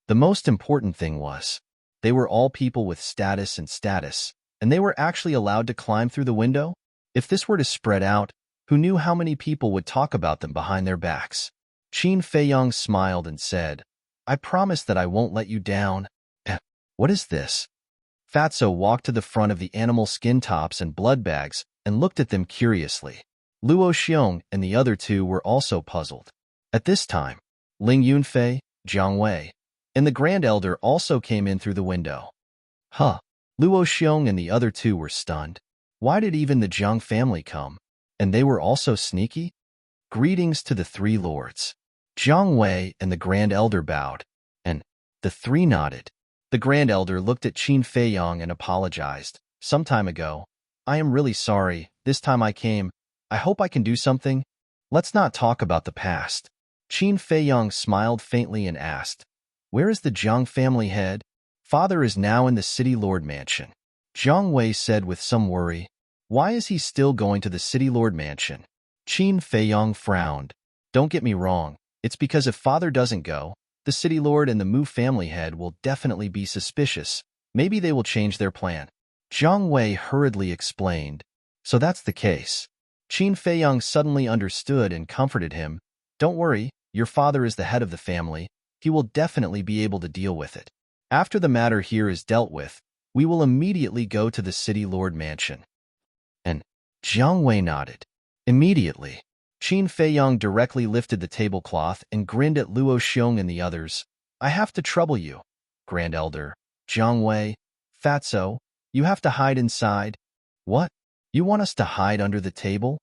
Speaker 1: The most important thing was, they were all people with status, and they were actually allowed to climb through the window? If this were to spread out, who knew how many people would talk about them behind their backs? Qin Feiyong smiled and said, "I promise that I won't let you down." What is this? Fatso walked to the front of the animal skin tops and blood bags and looked at them curiously. Luo Xiong and the other 2 were also puzzled. At this time, Ling Yunfei, Jiang Wei, and the Grand Elder also came in through the window. Huh. Luo Xiong and the other 2 were stunned. Why did even the Jiang family come? And they were also sneaky? Greetings to the 3 lords. Jiang Wei and the Grand Elder bowed, and the 3 nodded. The Grand Elder looked at Qin Feiyong and apologized. "Some time ago. I am really sorry. This time I came. I hope I can do something. Let's not talk about the past." Qin Feiyong smiled faintly and asked, "Where is the Jiang family head?" "Father is now in the City Lord Mansion," Jiang Wei said with some worry. "Why is he still going to the City Lord Mansion?" Qin Feiyong frowned. "Don't get me wrong. It's because if Father doesn't go, the City Lord and the Mu family head will definitely be suspicious. Maybe they will change their plan." Jiang Wei hurriedly explained. "So that's the case." Qin Feiyong suddenly understood and comforted him. "Don't worry, your father is the head of the family. He will definitely be able to deal with it. After the matter here is dealt with, we will immediately go to the City Lord Mansion." And Jiang Wei nodded. Immediately, Qin Feiyong directly lifted the tablecloth and grinned at Luo Xiong and the others. "I have to trouble you, Grand Elder, Jiang Wei, Fatso. You have to hide inside." "What? You want us to hide under the table?"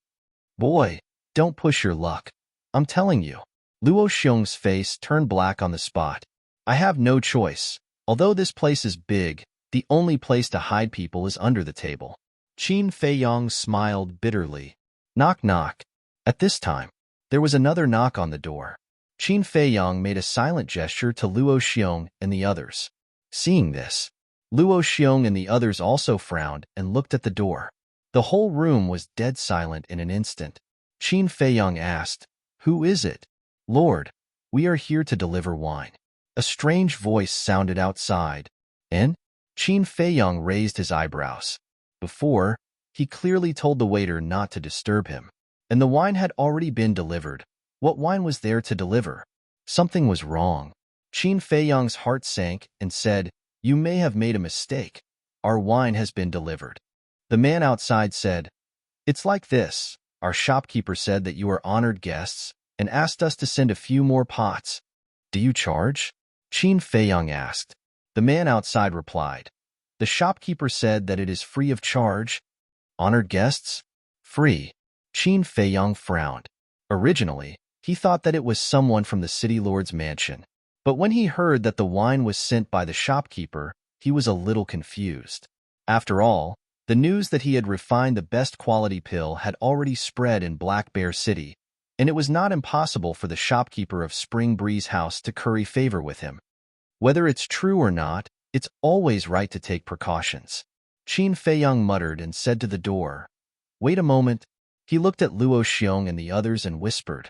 Speaker 1: "Boy, don't push your luck. I'm telling you." Luo Xiong's face turned black on the spot. "I have no choice. Although this place is big, the only place to hide people is under the table." Qin Feiyong smiled bitterly. Knock knock. At this time, there was another knock on the door. Qin Feiyang made a silent gesture to Luo Xiong and the others. Seeing this, Luo Xiong and the others also frowned and looked at the door. The whole room was dead silent in an instant. Qin Feiyang asked, "Who is it?" "Lord, we are here to deliver wine." A strange voice sounded outside. And Qin Feiyang raised his eyebrows. Before, he clearly told the waiter not to disturb him. And the wine had already been delivered. What wine was there to deliver? Something was wrong. Qin Feiyang's heart sank and said, "You may have made a mistake. Our wine has been delivered." The man outside said, "It's like this. Our shopkeeper said that you are honored guests and asked us to send a few more pots." "Do you charge?" Qin Feiyang asked. The man outside replied, "The shopkeeper said that it is free of charge." "Honored guests? Free?" Qin Feiyang frowned. Originally, he thought that it was someone from the city lord's mansion. But when he heard that the wine was sent by the shopkeeper, he was a little confused. After all, the news that he had refined the best quality pill had already spread in Black Bear City, and it was not impossible for the shopkeeper of Spring Breeze House to curry favor with him. Whether it's true or not, it's always right to take precautions. Qin Feiyang muttered and said to the door, "Wait a moment." He looked at Luo Xiong and the others and whispered,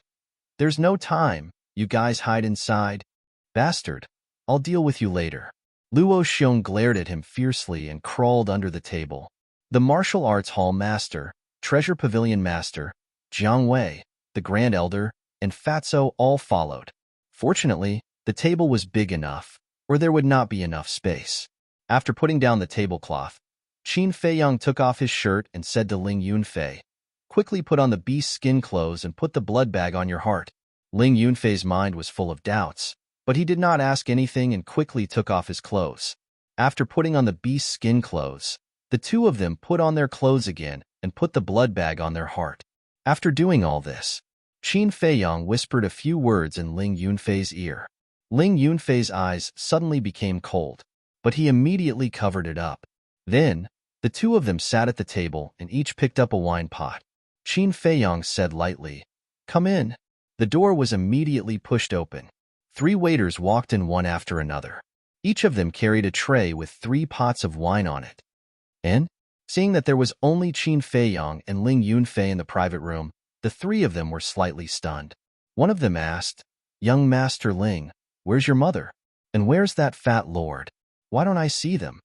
Speaker 1: "There's no time. You guys hide inside. Bastard, I'll deal with you later." Luo Xiong glared at him fiercely and crawled under the table. The martial arts hall master, treasure pavilion master, Jiang Wei, the Grand Elder, and Fatso all followed. Fortunately, the table was big enough, or there would not be enough space. After putting down the tablecloth, Qin Feiyang took off his shirt and said to Ling Yunfei, "Quickly put on the beast skin clothes and put the blood bag on your heart." Ling Yunfei's mind was full of doubts, but he did not ask anything and quickly took off his clothes. After putting on the beast skin clothes, the two of them put on their clothes again and put the blood bag on their heart. After doing all this, Qin Feiyang whispered a few words in Ling Yunfei's ear. Ling Yunfei's eyes suddenly became cold, but he immediately covered it up. Then, the two of them sat at the table and each picked up a wine pot. Qin Feiyang said lightly, "Come in." The door was immediately pushed open. 3 waiters walked in one after another. Each of them carried a tray with 3 pots of wine on it. And, seeing that there was only Qin Feiyang and Ling Yunfei in the private room, the 3 of them were slightly stunned. One of them asked, "Young Master Ling, where's your mother? And where's that fat lord? Why don't I see them?"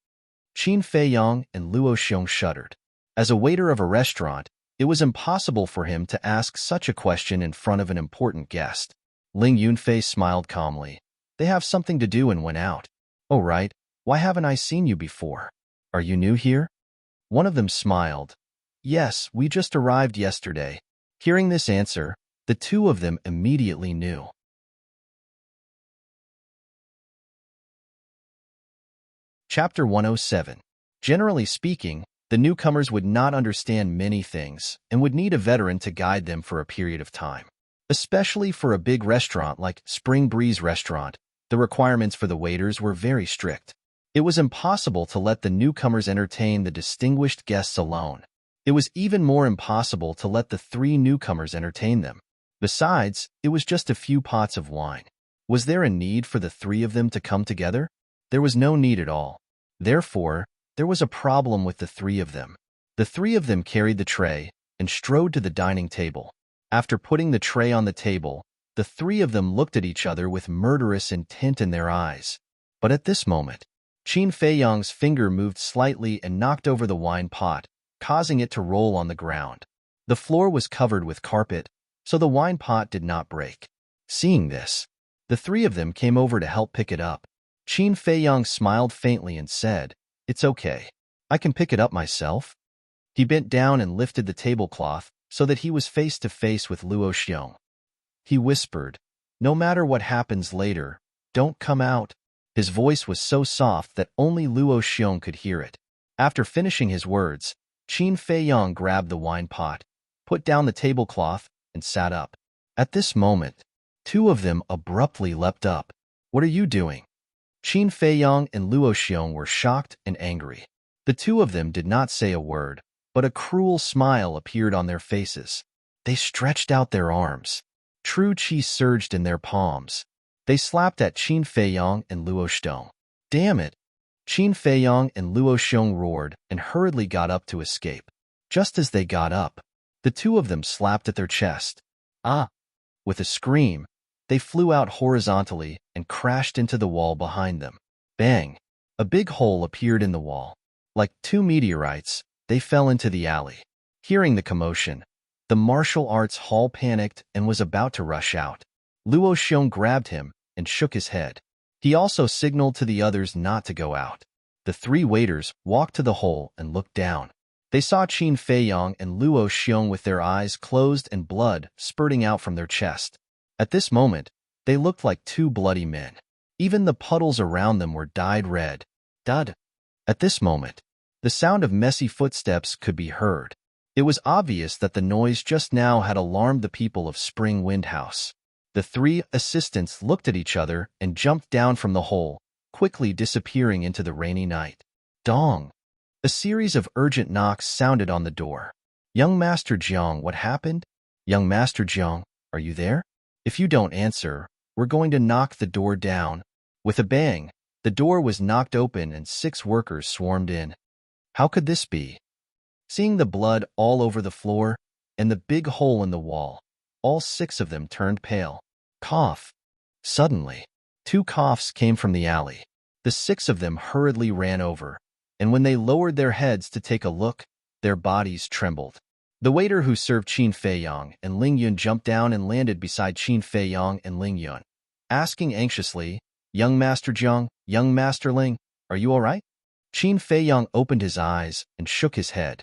Speaker 1: Qin Feiyang and Luo Xiong shuddered. As a waiter of a restaurant, it was impossible for him to ask such a question in front of an important guest. Ling Yunfei smiled calmly. "They have something to do and went out." "Oh right, why haven't I seen you before? Are you new here?" One of them smiled. "Yes, we just arrived yesterday." Hearing this answer, the 2 of them immediately knew. Chapter 107. Generally speaking, the newcomers would not understand many things and would need a veteran to guide them for a period of time. Especially for a big restaurant like Spring Breeze Restaurant, the requirements for the waiters were very strict. It was impossible to let the newcomers entertain the distinguished guests alone. It was even more impossible to let the 3 newcomers entertain them. Besides, it was just a few pots of wine. Was there a need for the 3 of them to come together? There was no need at all. Therefore, there was a problem with the 3 of them. The 3 of them carried the tray and strode to the dining table. After putting the tray on the table, the 3 of them looked at each other with murderous intent in their eyes. But at this moment, Qin Feiyang's finger moved slightly and knocked over the wine pot, causing it to roll on the ground. The floor was covered with carpet, so the wine pot did not break. Seeing this, the 3 of them came over to help pick it up. Qin Feiyang smiled faintly and said, "It's okay. I can pick it up myself." He bent down and lifted the tablecloth so that he was face to face with Luo Xiong. He whispered, "No matter what happens later, don't come out." His voice was so soft that only Luo Xiong could hear it. After finishing his words, Qin Feiyang grabbed the wine pot, put down the tablecloth, and sat up. At this moment, 2 of them abruptly leapt up. "What are you doing?" Qin Feiyang and Luo Xiong were shocked and angry. The 2 of them did not say a word, but a cruel smile appeared on their faces. They stretched out their arms. True qi surged in their palms. They slapped at Qin Feiyang and Luo Xiong. Damn it! Qin Feiyang and Luo Xiong roared and hurriedly got up to escape. Just as they got up, the two of them slapped at their chest. Ah! With a scream, they flew out horizontally and crashed into the wall behind them. Bang! A big hole appeared in the wall. Like two meteorites, they fell into the alley. Hearing the commotion, the martial arts hall panicked and was about to rush out. Luo Xiong grabbed him and shook his head. He also signaled to the others not to go out. The three waiters walked to the hole and looked down. They saw Qin Feiyang and Luo Xiong with their eyes closed and blood spurting out from their chest. At this moment, they looked like two bloody men. Even the puddles around them were dyed red. Dud. At this moment, the sound of messy footsteps could be heard. It was obvious that the noise just now had alarmed the people of Spring Wind House. The three assistants looked at each other and jumped down from the hole, quickly disappearing into the rainy night. Dong! A series of urgent knocks sounded on the door. Young Master Jiang, what happened? Young Master Jiang, are you there? If you don't answer, we're going to knock the door down. With a bang, the door was knocked open and 6 workers swarmed in. How could this be? Seeing the blood all over the floor and the big hole in the wall, all 6 of them turned pale. Cough. Suddenly, 2 coughs came from the alley. The 6 of them hurriedly ran over, and when they lowered their heads to take a look, their bodies trembled. The waiter who served Qin Feiyang and Ling Yun jumped down and landed beside Qin Feiyang and Ling Yun, asking anxiously, Young Master Jiang, Young Master Ling, are you all right? Qin Feiyang opened his eyes and shook his head.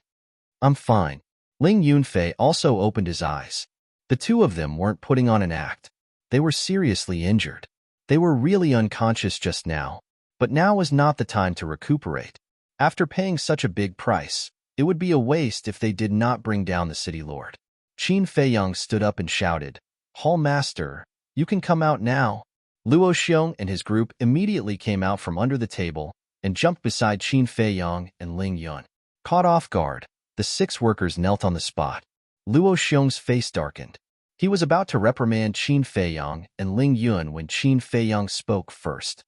Speaker 1: I'm fine. Ling Yunfei also opened his eyes. The two of them weren't putting on an act. They were seriously injured. They were really unconscious just now, but now was not the time to recuperate. After paying such a big price, it would be a waste if they did not bring down the city lord. Qin Feiyang stood up and shouted, Hall Master, you can come out now. Luo Xiong and his group immediately came out from under the table and jumped beside Qin Feiyang and Ling Yun. Caught off guard, the 6 workers knelt on the spot. Luo Xiong's face darkened. He was about to reprimand Qin Feiyang and Ling Yun when Qin Feiyang spoke first.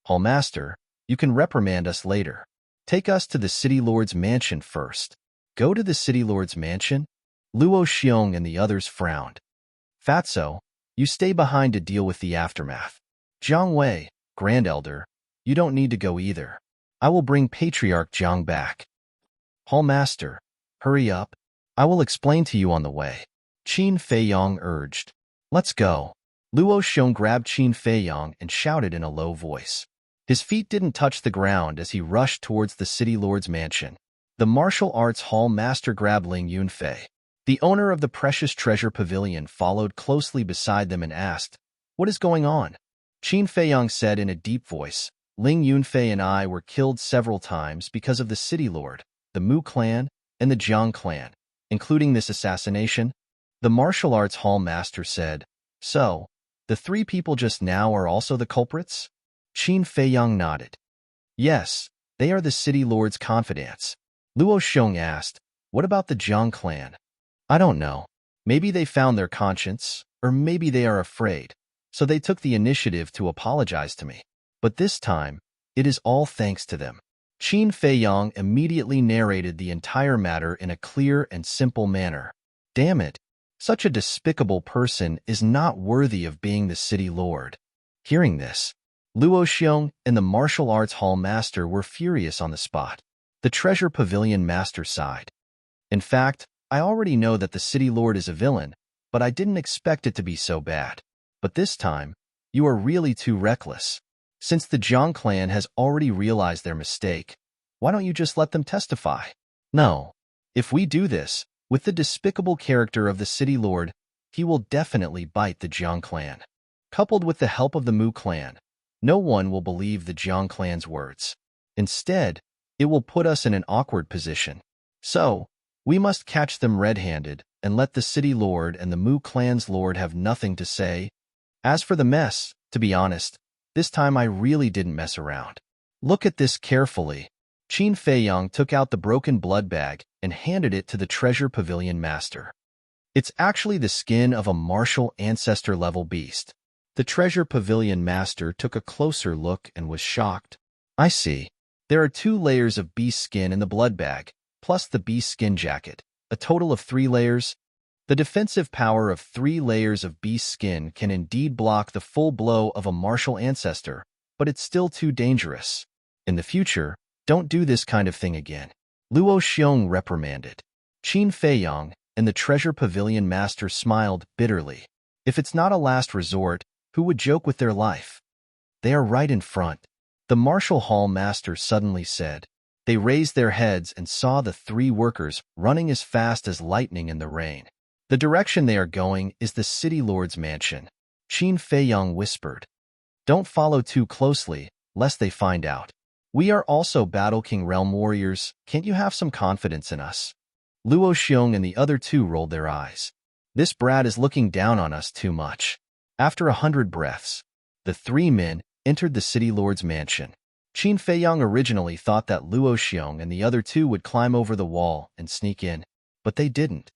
Speaker 1: Hall Master, you can reprimand us later. Take us to the City Lord's mansion first. Go to the City Lord's mansion? Luo Xiong and the others frowned. Fatso, you stay behind to deal with the aftermath. Jiang Wei, Grand Elder, you don't need to go either. I will bring Patriarch Jiang back. Hall Master, hurry up. I will explain to you on the way. Qin Feiyang urged. Let's go. Luo Xiong grabbed Qin Feiyang and shouted in a low voice. His feet didn't touch the ground as he rushed towards the City Lord's mansion. The martial arts hall master grabbed Ling Yunfei. The owner of the precious treasure pavilion followed closely beside them and asked, What is going on? Qin Feiyang said in a deep voice, Ling Yunfei and I were killed several times because of the City Lord, the Mu clan, and the Jiang clan, including this assassination. The martial arts hall master said, So, the 3 people just now are also the culprits? Qin Feiyang nodded. Yes, they are the City Lord's confidants. Luo Xiong asked, What about the Jiang clan? I don't know. Maybe they found their conscience, or maybe they are afraid, so they took the initiative to apologize to me. But this time, it is all thanks to them. Qin Feiyang immediately narrated the entire matter in a clear and simple manner. Damn it! Such a despicable person is not worthy of being the city lord. Hearing this, Luo Xiong and the martial arts hall master were furious on the spot. The treasure pavilion master sighed. In fact, I already know that the city lord is a villain, but I didn't expect it to be so bad. But this time, you are really too reckless. Since the Jiang clan has already realized their mistake, why don't you just let them testify? No. If we do this, with the despicable character of the city lord, he will definitely bite the Jiang clan. Coupled with the help of the Mu clan, no one will believe the Jiang clan's words. Instead, it will put us in an awkward position. So, we must catch them red-handed and let the city lord and the Mu clan's lord have nothing to say. As for the mess, to be honest, this time I really didn't mess around. Look at this carefully. Qin Feiyang took out the broken blood bag and handed it to the treasure pavilion master. It's actually the skin of a martial ancestor-level beast. The treasure pavilion master took a closer look and was shocked. I see. There are 2 layers of beast skin in the blood bag, plus the beast skin jacket. A total of 3 layers. The defensive power of 3 layers of beast skin can indeed block the full blow of a martial ancestor, but it's still too dangerous. In the future, don't do this kind of thing again. Luo Xiong reprimanded. Qin Feiyang and the treasure pavilion master smiled bitterly. If it's not a last resort, who would joke with their life? They are right in front. The martial hall master suddenly said. They raised their heads and saw the 3 workers running as fast as lightning in the rain. The direction they are going is the city lord's mansion. Qin Feiyang whispered. Don't follow too closely, lest they find out. We are also Battle King Realm warriors. Can't you have some confidence in us? Luo Xiong and the other 2 rolled their eyes. This brat is looking down on us too much. After 100 breaths, the 3 men entered the city lord's mansion. Qin Feiyang originally thought that Luo Xiong and the other 2 would climb over the wall and sneak in, but they didn't.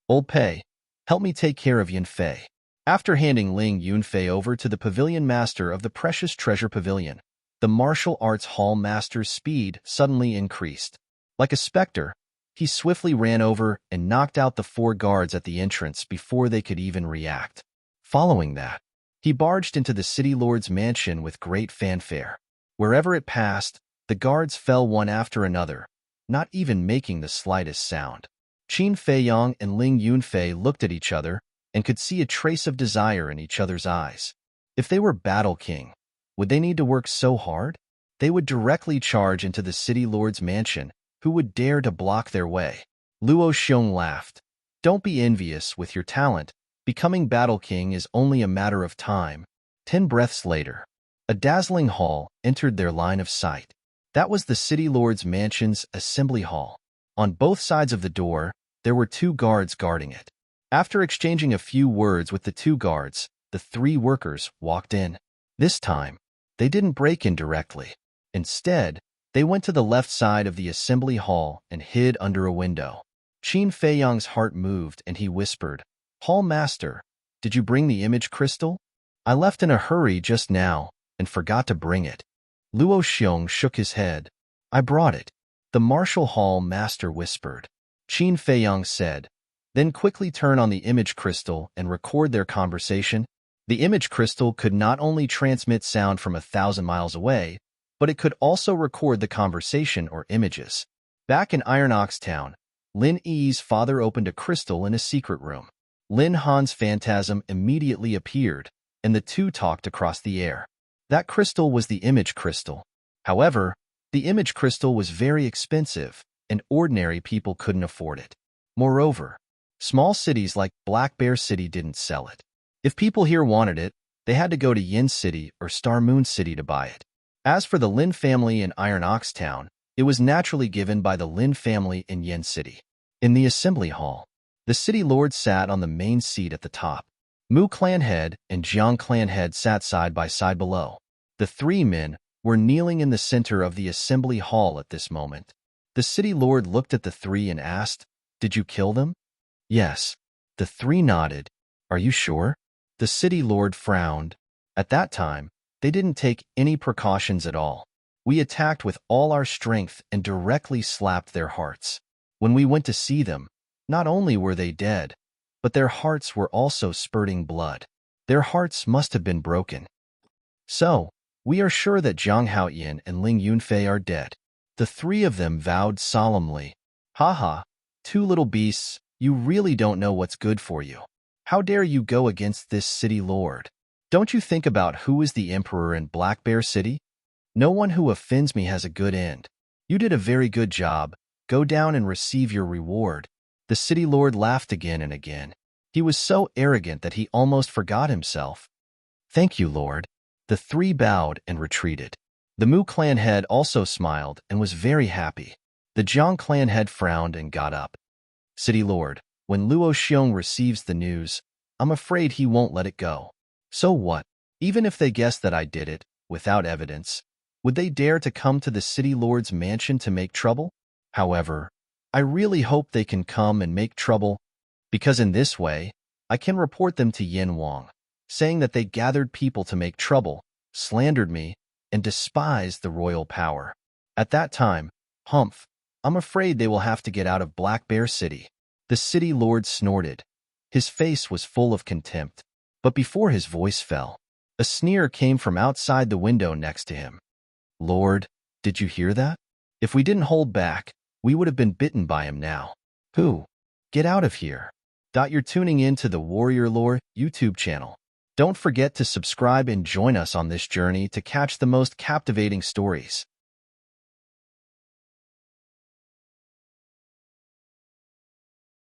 Speaker 1: Old Pei, help me take care of Yunfei. After handing Ling Yunfei over to the pavilion master of the precious treasure pavilion, the martial arts hall master's speed suddenly increased. Like a specter, he swiftly ran over and knocked out the 4 guards at the entrance before they could even react. Following that, he barged into the city lord's mansion with great fanfare. Wherever it passed, the guards fell one after another, not even making the slightest sound. Qin Feiyang and Ling Yunfei looked at each other and could see a trace of desire in each other's eyes. If they were Battle King, would they need to work so hard? They would directly charge into the city lord's mansion. Who would dare to block their way? Luo Xiong laughed. Don't be envious with your talent. Becoming Battle King is only a matter of time. 10 breaths later, a dazzling hall entered their line of sight. That was the city lord's mansion's assembly hall. On both sides of the door, there were 2 guards guarding it. After exchanging a few words with the 2 guards, the 3 workers walked in. This time, they didn't break in directly. Instead, they went to the left side of the assembly hall and hid under a window. Qin Feiyang's heart moved and he whispered, Hall Master, did you bring the image crystal? I left in a hurry just now and forgot to bring it. Luo Xiong shook his head. I brought it. The martial hall master whispered. Qin Feiyang said, then quickly turn on the image crystal and record their conversation. The image crystal could not only transmit sound from 1,000 miles away, but it could also record the conversation or images. Back in Iron Ox Town, Lin Yi's father opened a crystal in a secret room. Lin Han's phantasm immediately appeared, and the 2 talked across the air. That crystal was the image crystal. However, the image crystal was very expensive, and ordinary people couldn't afford it. Moreover, small cities like Black Bear City didn't sell it. If people here wanted it, they had to go to Yin City or Star Moon City to buy it. As for the Lin family in Iron Ox Town, it was naturally given by the Lin family in Yin City. In the assembly hall, the city lord sat on the main seat at the top. Mu clan head and Jiang clan head sat side by side below. The 3 men were kneeling in the center of the assembly hall at this moment. The city lord looked at the 3 and asked, Did you kill them? Yes. The 3 nodded. Are you sure? The city lord frowned. At that time, they didn't take any precautions at all. We attacked with all our strength and directly slapped their hearts. When we went to see them, not only were they dead, but their hearts were also spurting blood. Their hearts must have been broken. So, we are sure that Zhang Haoyan and Ling Yunfei are dead. The 3 of them vowed solemnly. Haha, 2 little beasts, you really don't know what's good for you. How dare you go against this city lord? Don't you think about who is the emperor in Black Bear City? No one who offends me has a good end. You did a very good job. Go down and receive your reward. The city lord laughed again and again. He was so arrogant that he almost forgot himself. Thank you, Lord. The 3 bowed and retreated. The Mu clan head also smiled and was very happy. The Jiang clan head frowned and got up. City Lord, when Luo Xiong receives the news, I'm afraid he won't let it go. So what? Even if they guess that I did it, without evidence, would they dare to come to the city lord's mansion to make trouble? However, I really hope they can come and make trouble. because in this way, I can report them to Yin Wang, saying that they gathered people to make trouble, slandered me, and despised the royal power. At that time, Humph, I'm afraid they will have to get out of Black Bear City. The city lord snorted. His face was full of contempt. But before his voice fell, a sneer came from outside the window next to him. Lord, did you hear that? If we didn't hold back, we would have been bitten by him now. Who? Get out of here. You're tuning in to the Warrior Lore YouTube channel. Don't forget to subscribe and join us on this journey to catch the most captivating stories.